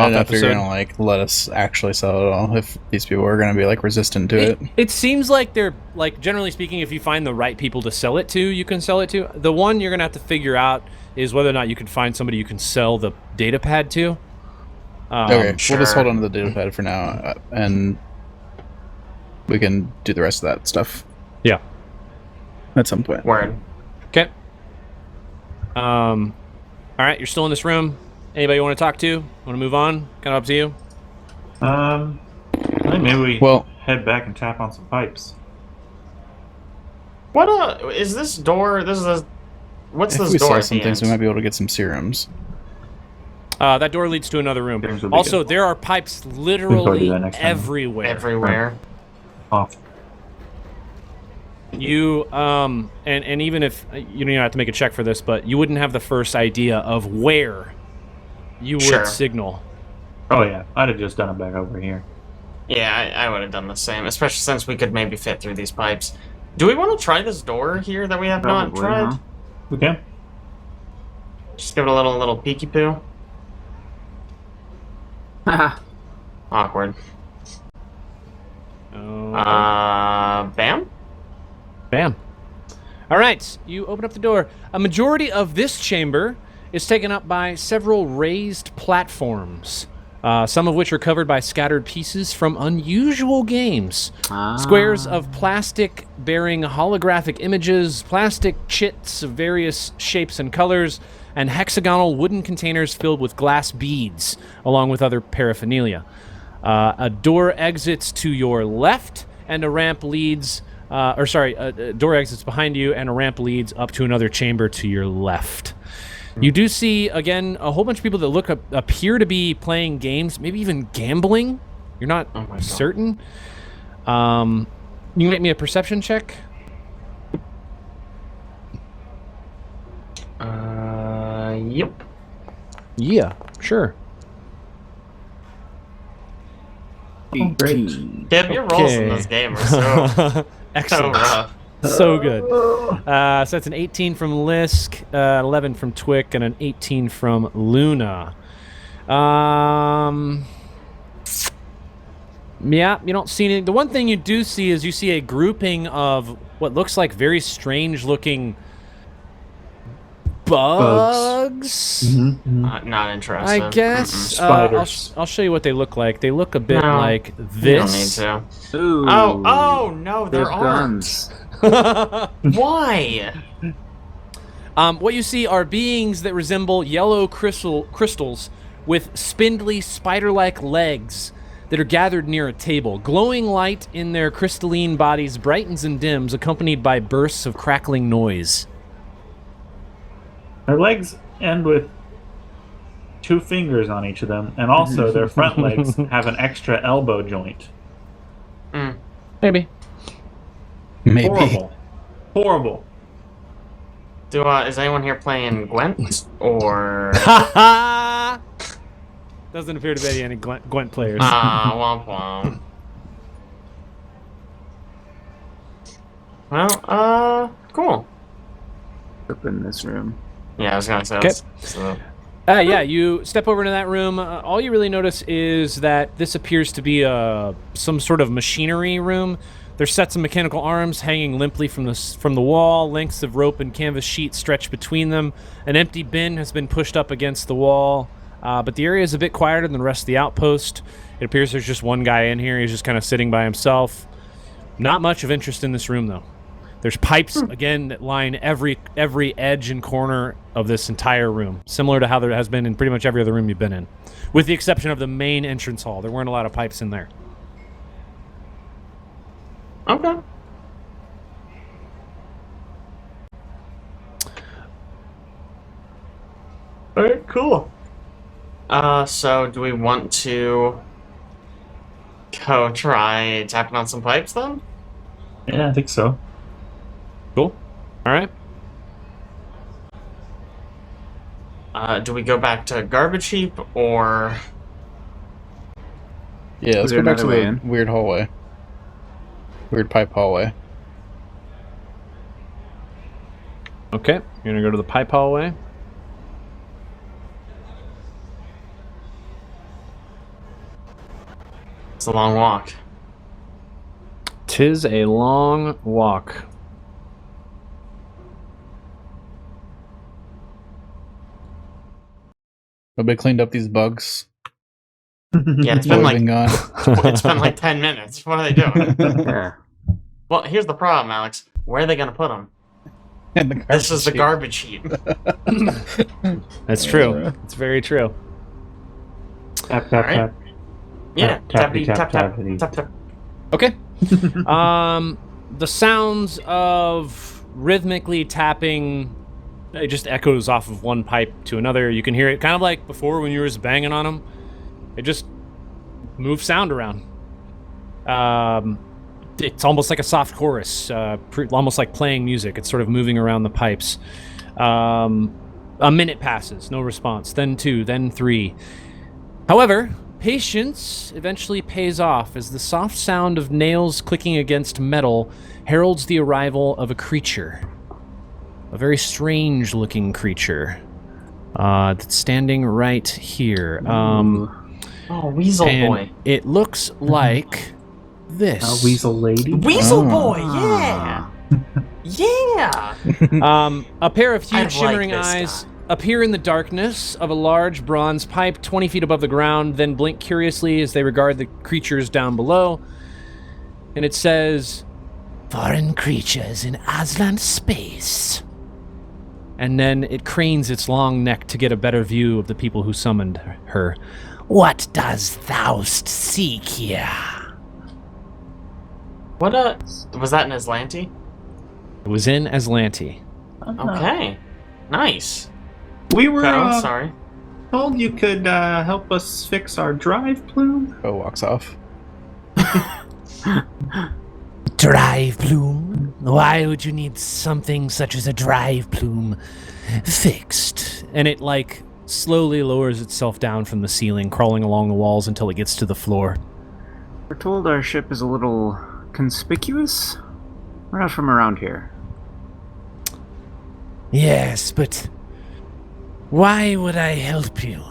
don't know if you're episode. gonna let us actually sell it all. If these people are gonna be resistant to it. It seems like they're generally speaking, if you find the right people to sell it to, you can sell it to. The one you're gonna have to figure out is whether or not you can find somebody you can sell the data pad to. Okay, sure. we'll just hold on to the data pad for now, and we can do the rest of that stuff Yeah. at some point. Word. Okay. All right, you're still in this room. Anybody you want to talk to? Want to move on? Kind of up to you. I think maybe we Well- head back and tap on some pipes. What is this door? This is a. What's If this we door sell at some the things, we end? might be able to get some serums. That door leads to another room. Things will be Also, good. there are pipes We'll literally do that next time. everywhere. Everywhere. Off. You and even if you don't have to make a check for this, but you wouldn't have the first idea of where you would Sure. signal. Oh yeah, I'd have just done it back over here. Yeah, I would have done the same, especially since we could maybe fit through these pipes. Do we want to try this door here that we have not Probably, tried? huh? Okay. Just give it a little peeky poo. Haha. Awkward. Oh, Bam. bam. All right, you open up the door. A majority of this chamber is taken up by several raised platforms, some of which are covered by scattered pieces from unusual games. Squares of plastic bearing holographic images, plastic chits of various shapes and colors, and hexagonal wooden containers filled with glass beads, along with other paraphernalia. A door exits to your left, and a ramp leads... a door exits behind you, and a ramp leads up to another chamber to your left. You do see, again, a whole bunch of people that appear to be playing games, maybe even gambling. You're not certain. You can make me a perception check. Yep. Yeah, sure. Great. Deb, your rolls in this game are so Excellent. rough. So good. So that's an 18 from Lisk, 11 from Twick, and an 18 from Luna. Yeah, you don't see anything. The one thing you do see is you see a grouping of what looks like very strange-looking bugs. Not interested. I guess. Spiders. I'll show you what they look like. They look a bit No, like You don't need this. to. Ooh, Oh no, they're there aren't. guns. Why? What you see are beings that resemble yellow crystals with spindly, spider-like legs that are gathered near a table. Glowing light in their crystalline bodies brightens and dims, accompanied by bursts of crackling noise. Their legs end with 2 fingers on each of them, and also their front legs have an extra elbow joint. Maybe. Horrible. Horrible. Is anyone here playing Gwent or? Doesn't appear to be any Gwent players. Womp womp. Well, cool. Up in this room. Yeah, I was gonna say. Okay. So, Yeah, you step over into that room. All you really notice is that this appears to be some sort of machinery room. There's sets of mechanical arms hanging limply from the wall. Lengths of rope and canvas sheets stretch between them. An empty bin has been pushed up against the wall. But the area is a bit quieter than the rest of the outpost. It appears there's just one guy in here. He's just kind of sitting by himself. Not much of interest in this room, though. There's pipes, again, that line every edge and corner of this entire room, similar to how there has been in pretty much every other room you've been in, with the exception of the main entrance hall. There weren't a lot of pipes in there. okay. All right, cool. So do we want to go try tapping on some pipes then? Yeah, I think so. Cool. All right. Do we go back to garbage heap or? Yeah, let's there go back to another way the in? weird hallway. Weird pipe hallway. Okay. You're going to go to the pipe hallway. It's a long walk. 'Tis a long walk. Nobody cleaned up these bugs. Yeah, it's While been we've like been gone. it's been like 10 minutes. What are they doing? Yeah. Well, here's the problem, Alex. Where are they gonna put them? And the This is the garbage garbage heap. That's true. It's very true. Tap, tap, Alright. tap. Yeah, Tappity, tap, tap, tap, tappity. tap, tap. Okay. The sounds of rhythmically tapping, it just echoes off of one pipe to another. You can hear it kind of like before when you were just banging on them. It just moves sound around. It's almost like a soft chorus, almost like playing music. It's sort of moving around the pipes. A minute passes, no response. Then 2, then 3. However, patience eventually pays off as the soft sound of nails clicking against metal heralds the arrival of a creature. A very strange-looking creature that's standing right here. Oh, Weasel and Boy. it looks like this. Weasel lady. Weasel Oh. Boy, yeah! Yeah! A pair of I huge like shimmering this eyes guy. appear in the darkness of a large bronze pipe 20 feet above the ground, then blink curiously as they regard the creatures down below. And it says, "Foreign creatures in Aslan space." And then it cranes its long neck to get a better view of the people who summoned her. "What does thou'st seek here?" What was that in Aslanti? It was in Aslanti. Okay. Nice. We were Oh, sorry. told you could help us fix our drive plume. Ko walks off. Drive plume? Why would you need something such as a drive plume fixed? And it, slowly lowers itself down from the ceiling, crawling along the walls until it gets to the floor. We're told our ship is a little conspicuous. We're not from around here. Yes, but why would I help you?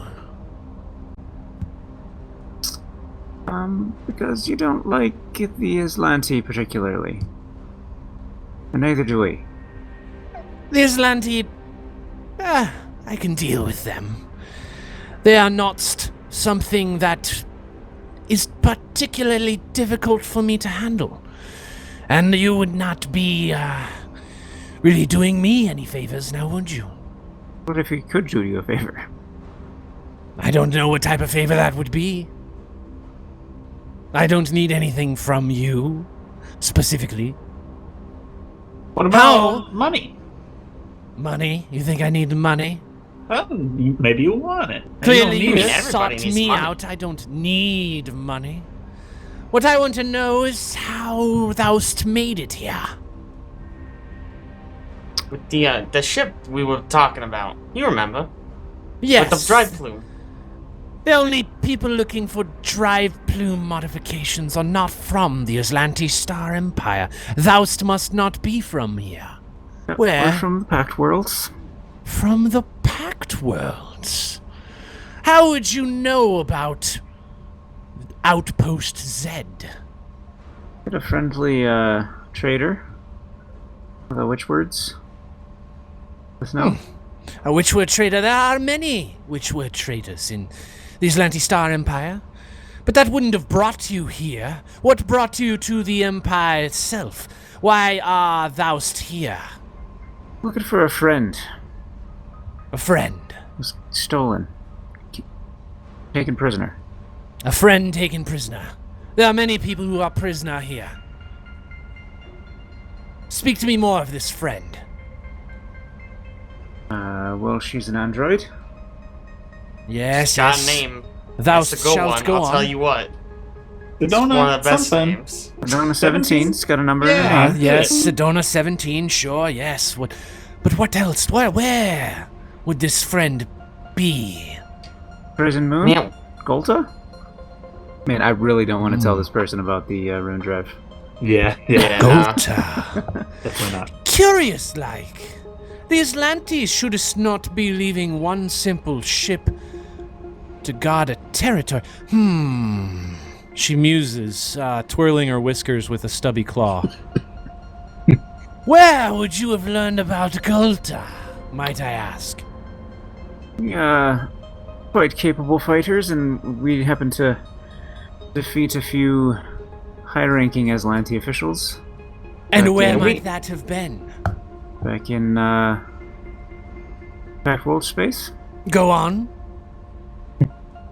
Because you don't like the Aslanti particularly. And neither do we. The Aslanti... I can deal with them. They are not something that is particularly difficult for me to handle. And you would not be, really doing me any favors now, would you? What if we could do you a favor? I don't know what type of favor that would be. I don't need anything from you, specifically. What about money? Money? You think I need money? Well, maybe you want it. Clearly you need it. everybody sought needs me money. out. I don't need money. What I want to know is how thou'st made it here. With the ship we were talking about. You remember? Yes. With the drive plume. The only people looking for drive plume modifications are not from the Aslanti Star Empire. Thou'st must not be from here. Where? We're from the Pact Worlds. From the Pact Worlds. How would you know about Outpost Z? Get a friendly trader. The witch words. Let us know. A witchword trader? There are many witchword traders in the Aslanti Star Empire. But that wouldn't have brought you here. What brought you to the Empire itself? Why are thou'st here? Looking for a friend. A friend. Was stolen. Taken prisoner. A friend taken prisoner. There are many people who are prisoner here. Speak to me more of this friend. Well, she's an android. Yes, Got yes. a name. Thou It's a good shalt one. go I'll on. tell you what. The It's one donut of the best something. names. Madonna 17. It's got a number in Yeah. it. Yes, Sedona 17, sure, yes. But what else? Where would this friend be? Prison Moon. Meow. Gulta? Man, I really don't want to tell this person about the rune drive. Yeah. Yeah. Gulta. Definitely not. Curious like. The Aslantes shouldst not be leaving one simple ship to guard a territory. She muses, twirling her whiskers with a stubby claw. Where would you have learned about Gulta, might I ask? Quite capable fighters, and we happen to defeat a few high-ranking Aslanti officials. And Okay, where we- might that have been? Back in, Pact World space? Go on. You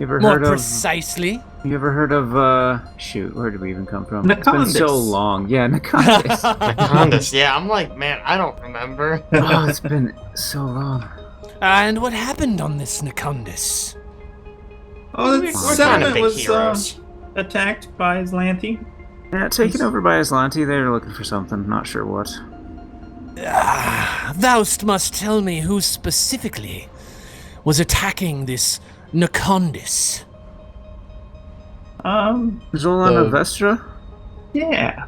ever More heard precisely. You ever heard of, shoot, where did we even come from? It's Nakandis. been so long. Yeah, Nakandis. Hondas. Yeah, I'm like, man, I don't remember. Oh, it's been so long. And what happened on this Nakandis? Oh, We're that kind of settlement big was heroes. attacked by Aslanti. Yeah, taken over by Aslanti. They were looking for something. Not sure what. Thou'st must tell me who specifically was attacking this Nakandis. Zolana Vestra? Yeah.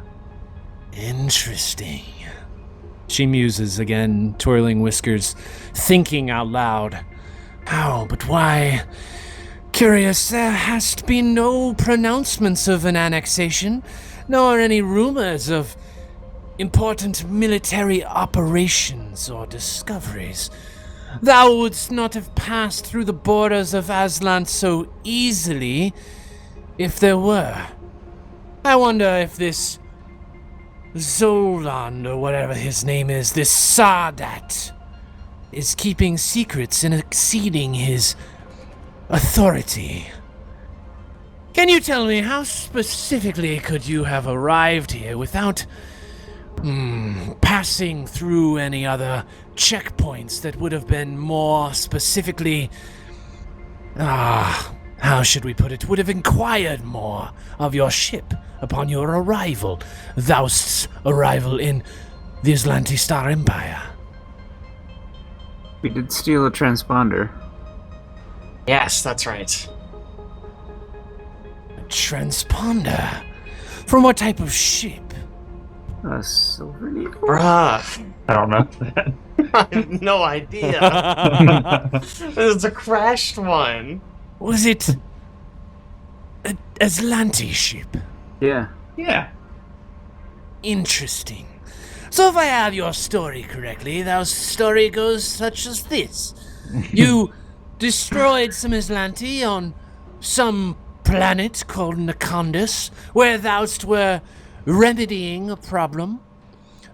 Interesting. She muses again, twirling whiskers, thinking out loud. How, but why? Curious, there has been no pronouncements of an annexation, nor any rumors of important military operations or discoveries, thou wouldst not have passed through the borders of Aslan so easily if there were. I wonder if this Zolan, or whatever his name is, this Sardat, is keeping secrets and exceeding his authority. Can you tell me how specifically could you have arrived here without passing through any other checkpoints that would have been more specifically, how should we put it, would have inquired more of your ship upon your arrival, thou's arrival in the Aslanti Star Empire? We did steal a transponder. Yes, that's right. A transponder? From what type of ship? A silver needle? Bruh. I don't know. I have no idea. It's a crashed one. Was it an Aslanti ship? Yeah. Yeah. Interesting. So if I have your story correctly, thou story goes such as this. You destroyed some Aslanti on some planet called Nakondus, where thou'st were remedying a problem.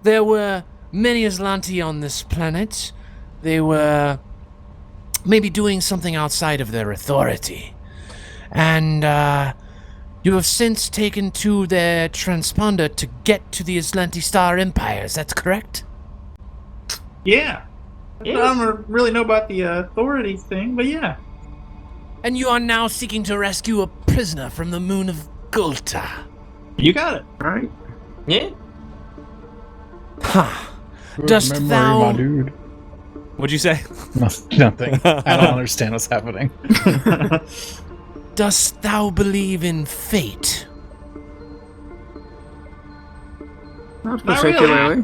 There were many Aslanti on this planet. They were maybe doing something outside of their authority. And you have since taken to their transponder to get to the Aslanti Star Empire, is that correct? Yeah. Yeah. I don't really know about the authority thing, but yeah. And you are now seeking to rescue a prisoner from the moon of Gulta. You got it. Right? Yeah. Ha! Good Dost memory, thou... my dude. What'd you say? Nothing. I don't understand what's happening. Dost thou believe in fate? Not Not really. particularly.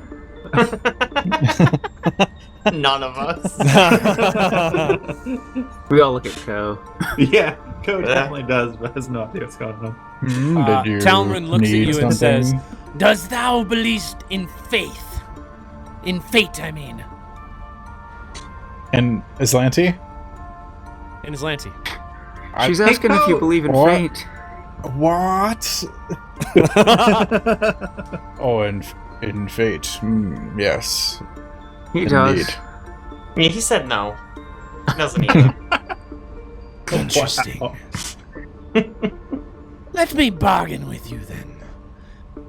None of us. We all look at Ko. Yeah, Code definitely does, but has no idea what's going on. Did you Talmrin looks at need you and says, something? does thou believe in faith? In fate, I mean. And Aslanti? In Aslanti. She's asking if you believe in What? fate. What? Oh, in fate. Yes. He Indeed. does. I mean, he said no. He doesn't either. Interesting. Wow. Let me bargain with you then.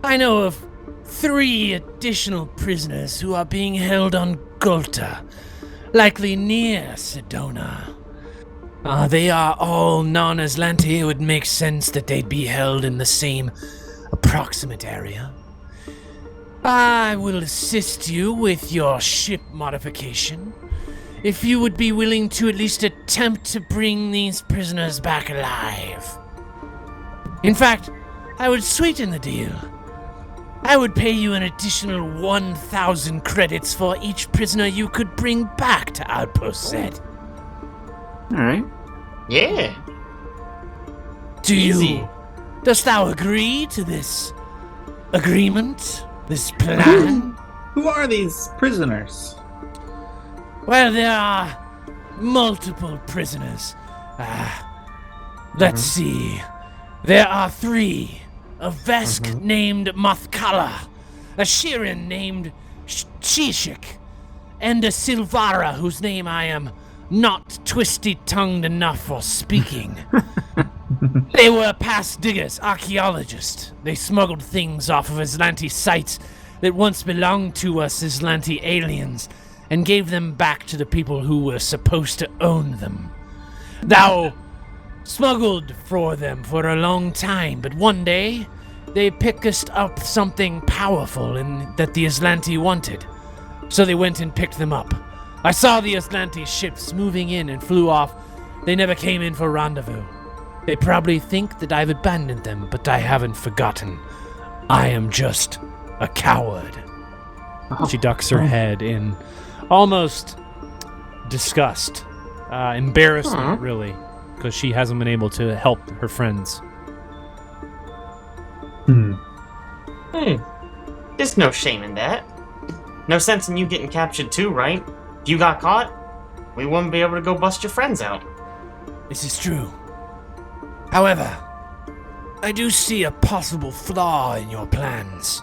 I know of 3 additional prisoners who are being held on Gulta, likely near Sedona. They are all non-Aslanti. It would make sense that they'd be held in the same approximate area. I will assist you with your ship modification, if you would be willing to at least attempt to bring these prisoners back alive. In fact, I would sweeten the deal. I would pay you an additional 1,000 credits for each prisoner you could bring back to Outpost Z. Alright. Yeah. Easy. Dost thou agree to this agreement? This plan? Who are these prisoners? Well, there are multiple prisoners. Let's see. There are 3. A Vesk named Mathkala, a Shirin named Shishik, and a Silvara whose name I am not twisty-tongued enough for speaking. They were past diggers, archaeologists. They smuggled things off of Aslanti sites that once belonged to us Aslanti aliens and gave them back to the people who were supposed to own them. Thou smuggled for them for a long time, but one day they picked up something powerful and that the Aslanti wanted. So they went and picked them up. I saw the Aslanti ships moving in and flew off. They never came in for rendezvous. They probably think that I've abandoned them, but I haven't forgotten. I am just a coward. She ducks her head in almost disgust, embarrassment, really, because she hasn't been able to help her friends. There's no shame in that. No sense in you getting captured too, right? If you got caught, we wouldn't be able to go bust your friends out. This is true. However, I do see a possible flaw in your plans.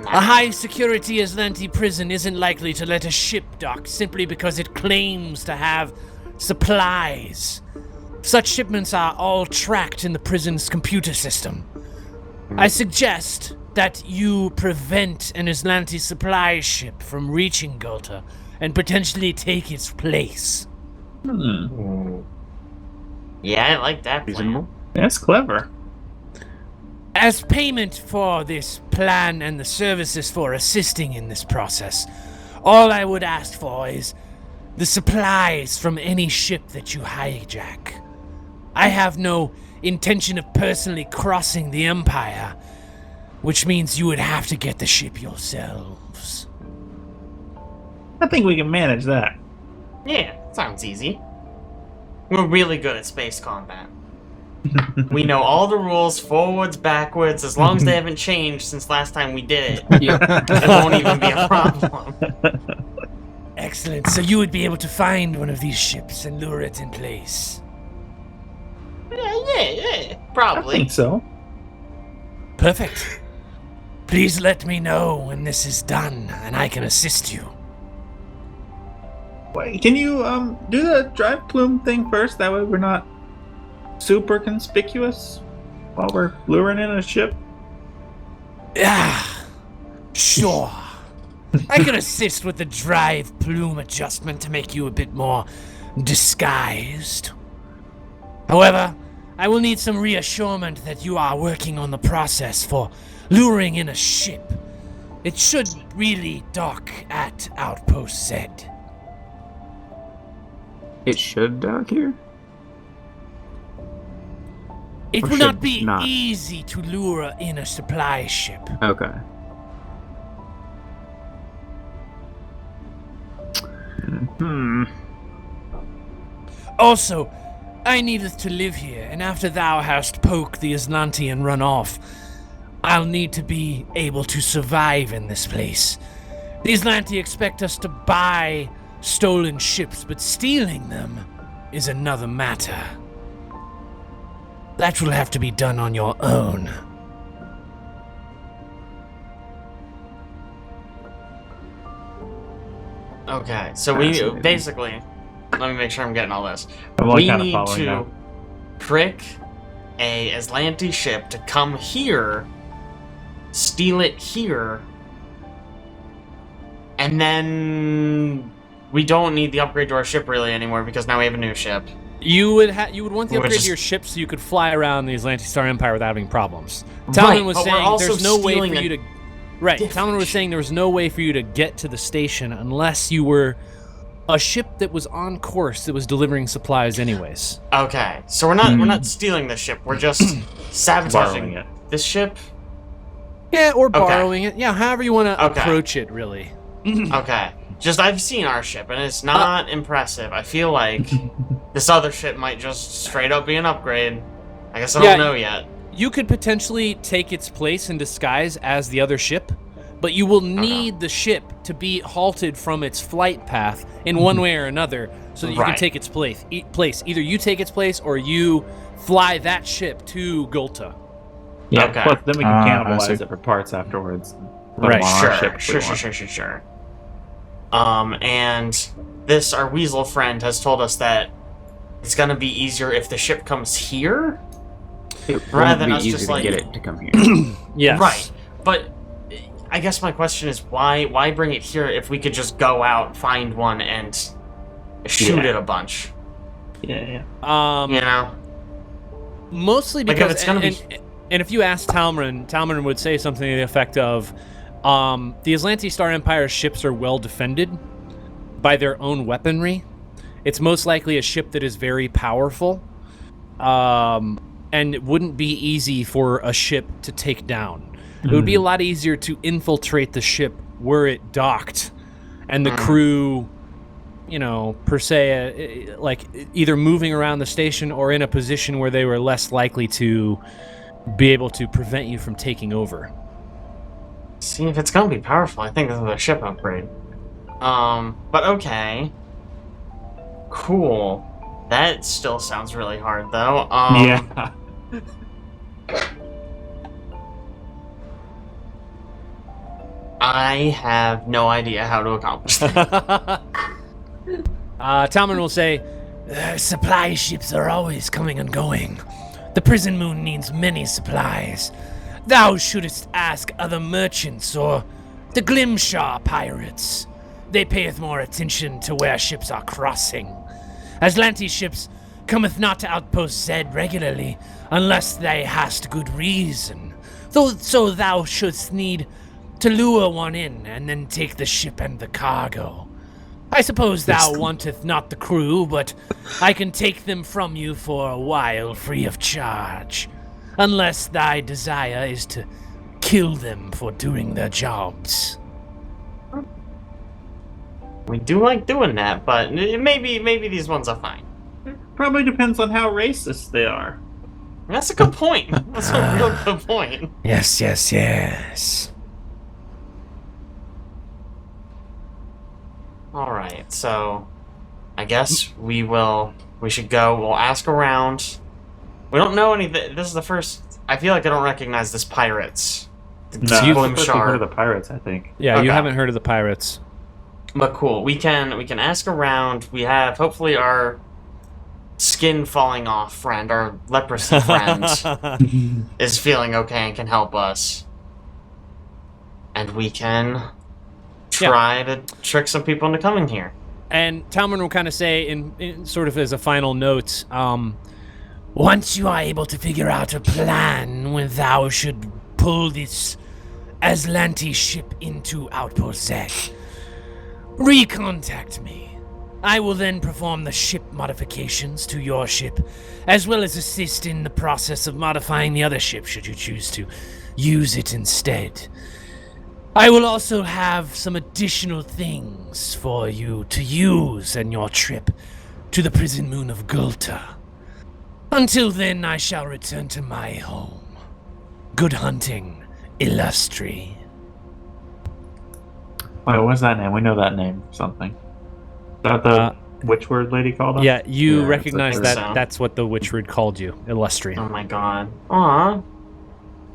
A high-security Aslanti prison isn't likely to let a ship dock simply because it claims to have supplies. Such shipments are all tracked in the prison's computer system. I suggest that you prevent an Aslanti supply ship from reaching Gulta and potentially take its place. Yeah, I like that plan. That's clever. As payment for this plan and the services for assisting in this process, all I would ask for is the supplies from any ship that you hijack. I have no intention of personally crossing the Empire, which means you would have to get the ship yourselves. I think we can manage that. Yeah, sounds easy. We're really good at space combat. We know all the rules, forwards, backwards, as long as they haven't changed since last time we did it. It won't even be a problem. Excellent. So you would be able to find one of these ships and lure it in place. Yeah, I probably. think so. Perfect. Please let me know when this is done, and I can assist you. Wait, can you do the drive plume thing first? That way we're not super conspicuous while we're luring in a ship. Sure. I can assist with the drive plume adjustment to make you a bit more disguised. However, I will need some reassurance that you are working on the process for luring in a ship. It should really dock at Outpost Z. It should dock here? It Or will not should be not? easy to lure in a supply ship. Okay. Also, I needeth to live here, and after thou hast poked the Aslanti and run off, I'll need to be able to survive in this place. The Aslanti expect us to buy stolen ships, but stealing them is another matter. That will have to be done on your own. Okay, so we Fascinating. basically, let me make sure I'm getting all this. I'm like We kind of need following to now. trick a Aslanti ship to come here, steal it here, and then we don't need the upgrade to our ship really anymore because now we have a new ship. You would want the We're upgrade just- to your ship so you could fly around the Aslanti Star Empire without having problems. Talmrin was but we're saying also there's no way stealing for a you to... Right, different Talmrin was ship. saying there was no way for you to get to the station unless you were a ship that was on course that was delivering supplies anyways. Okay, so we're not stealing the ship. We're just sabotaging Borrowing it. this ship. Yeah, or borrowing it. Yeah, however you want to Okay. approach it, really. Okay, just I've seen our ship and it's not impressive. I feel like this other ship might just straight up be an upgrade. I guess I Yeah. don't know yet. You could potentially take its place in disguise as the other ship, but you will need the ship to be halted from its flight path in one way or another so that you can Right. take its place. Either you take its place or you fly that ship to Gulta. Yeah, Okay. plus then we can I cannibalize see. it for parts afterwards. Put Right, them on our ship if we Sure. want. And this, our weasel friend, has told us that it's gonna be easier if the ship comes here. It Rather won't than be us easy just, to like- get it to come here. Yes. Right, but I guess my question is why bring it here if we could just go out, find one, and shoot Yeah. it a bunch? Yeah. You know? Mostly Like, if because, it's gonna and if you ask Talmrin would say something to the effect of, the Aslanti Star Empire ships are well defended by their own weaponry. It's most likely a ship that is very powerful, and it wouldn't be easy for a ship to take down. It would be a lot easier to infiltrate the ship were it docked, and the crew, per se, like either moving around the station or in a position where they were less likely to be able to prevent you from taking over. See, if it's gonna be powerful, I think this is a ship upgrade. But okay. Cool. That still sounds really hard, though. Yeah. I have no idea how to accomplish that. Talmrin will say, Supply ships are always coming and going. The prison moon needs many supplies. Thou shouldst ask other merchants or the Glimshaw pirates. They payeth more attention to where ships are crossing. Aslante's ships cometh not to Outpost Z regularly, unless they hast good reason. So thou shouldst need to lure one in, and then take the ship and the cargo. I suppose thou wanteth not the crew, but I can take them from you for a while free of charge. Unless thy desire is to kill them for doing their jobs. We do like doing that, but maybe these ones are fine. Probably depends on how racist they are. That's a good point. That's a real good point. Yes. Alright, so I guess we should go. We'll ask around. We don't know anything. This is the first. I feel like I don't recognize this pirates. No, you've heard of the pirates, I think. yeah, Okay. you haven't heard of the pirates. But cool. We can ask around. We have hopefully our skin falling off friend, our leprosy friend, is feeling okay and can help us. And we can try to trick some people into coming here. And Talmrin will kind of say, in sort of as a final note, Once you are able to figure out a plan when thou should pull this Aslante ship into Outpost Z, recontact me. I will then perform the ship modifications to your ship, as well as assist in the process of modifying the other ship should you choose to use it instead. I will also have some additional things for you to use in your trip to the prison moon of Gulta. Until then, I shall return to my home. Good hunting, Illustri. Wait, what's that name? We know that name. Something. Is that the witch word lady called us? yeah, you Yeah, recognize it's a that sound. that's what the witch word called you, Illustri. Oh my god. Aw.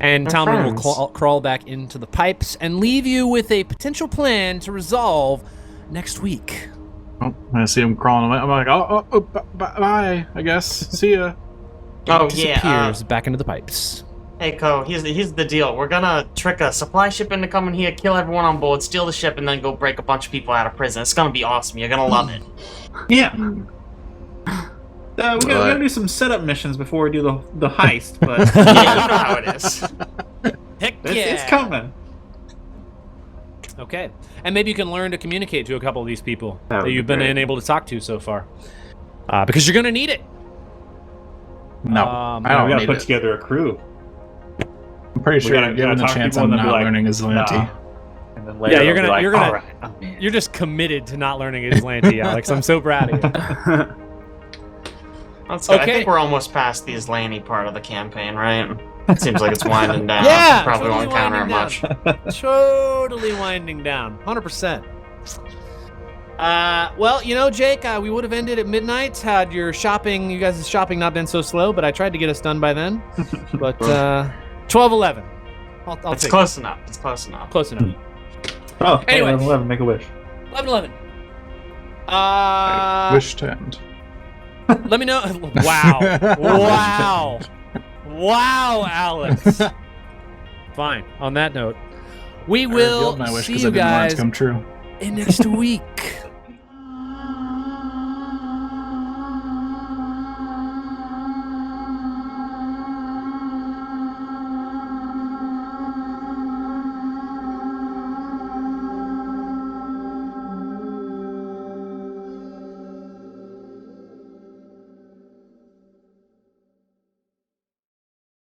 And They're Talmrin will friends. crawl back into the pipes and leave you with a potential plan to resolve next week. Oh, I see him crawling away. I'm like, bye, I guess. See ya. Oh yeah. Disappears back into the pipes. Hey Ko, here's the deal. We're gonna trick a supply ship into coming here, kill everyone on board, steal the ship, and then go break a bunch of people out of prison. It's gonna be awesome. You're gonna love it. Yeah. We gotta do some setup missions before we do the heist, but Yeah, you know how it is. Heck it's coming. Okay. And maybe you can learn to communicate to a couple of these people That would that you've be been great. unable to talk to so far. Because you're going to need it. No, I We don't gotta need put it. together a crew. I'm pretty sure gotta given the talk to chance people I'm and then be not like, learning Aslante. "Nah." And then later Yeah, you're they'll be gonna- like, you're gonna- "All right, oh, man." You're just committed to not learning Islante, Alex. I'm so proud of you. That's good. I Okay. think we're almost past the Islani part of the campaign, right? Seems like it's winding down. Yeah, Probably totally won't counter it winding much. Totally winding down. 100%. Well, you know, Jake, we would have ended at midnight had your shopping, you guys' shopping not been so slow, but I tried to get us done by then. But 12:11. I'll It's take close enough. It's close enough. it. Close enough. Oh, hey, Anyway. 11, make a wish. 11:11. Wish to end. Let me know. Wow. Wow, Alex. Fine. On that note, we I will revealed my wish see because I you didn't want it guys to come true. in next week.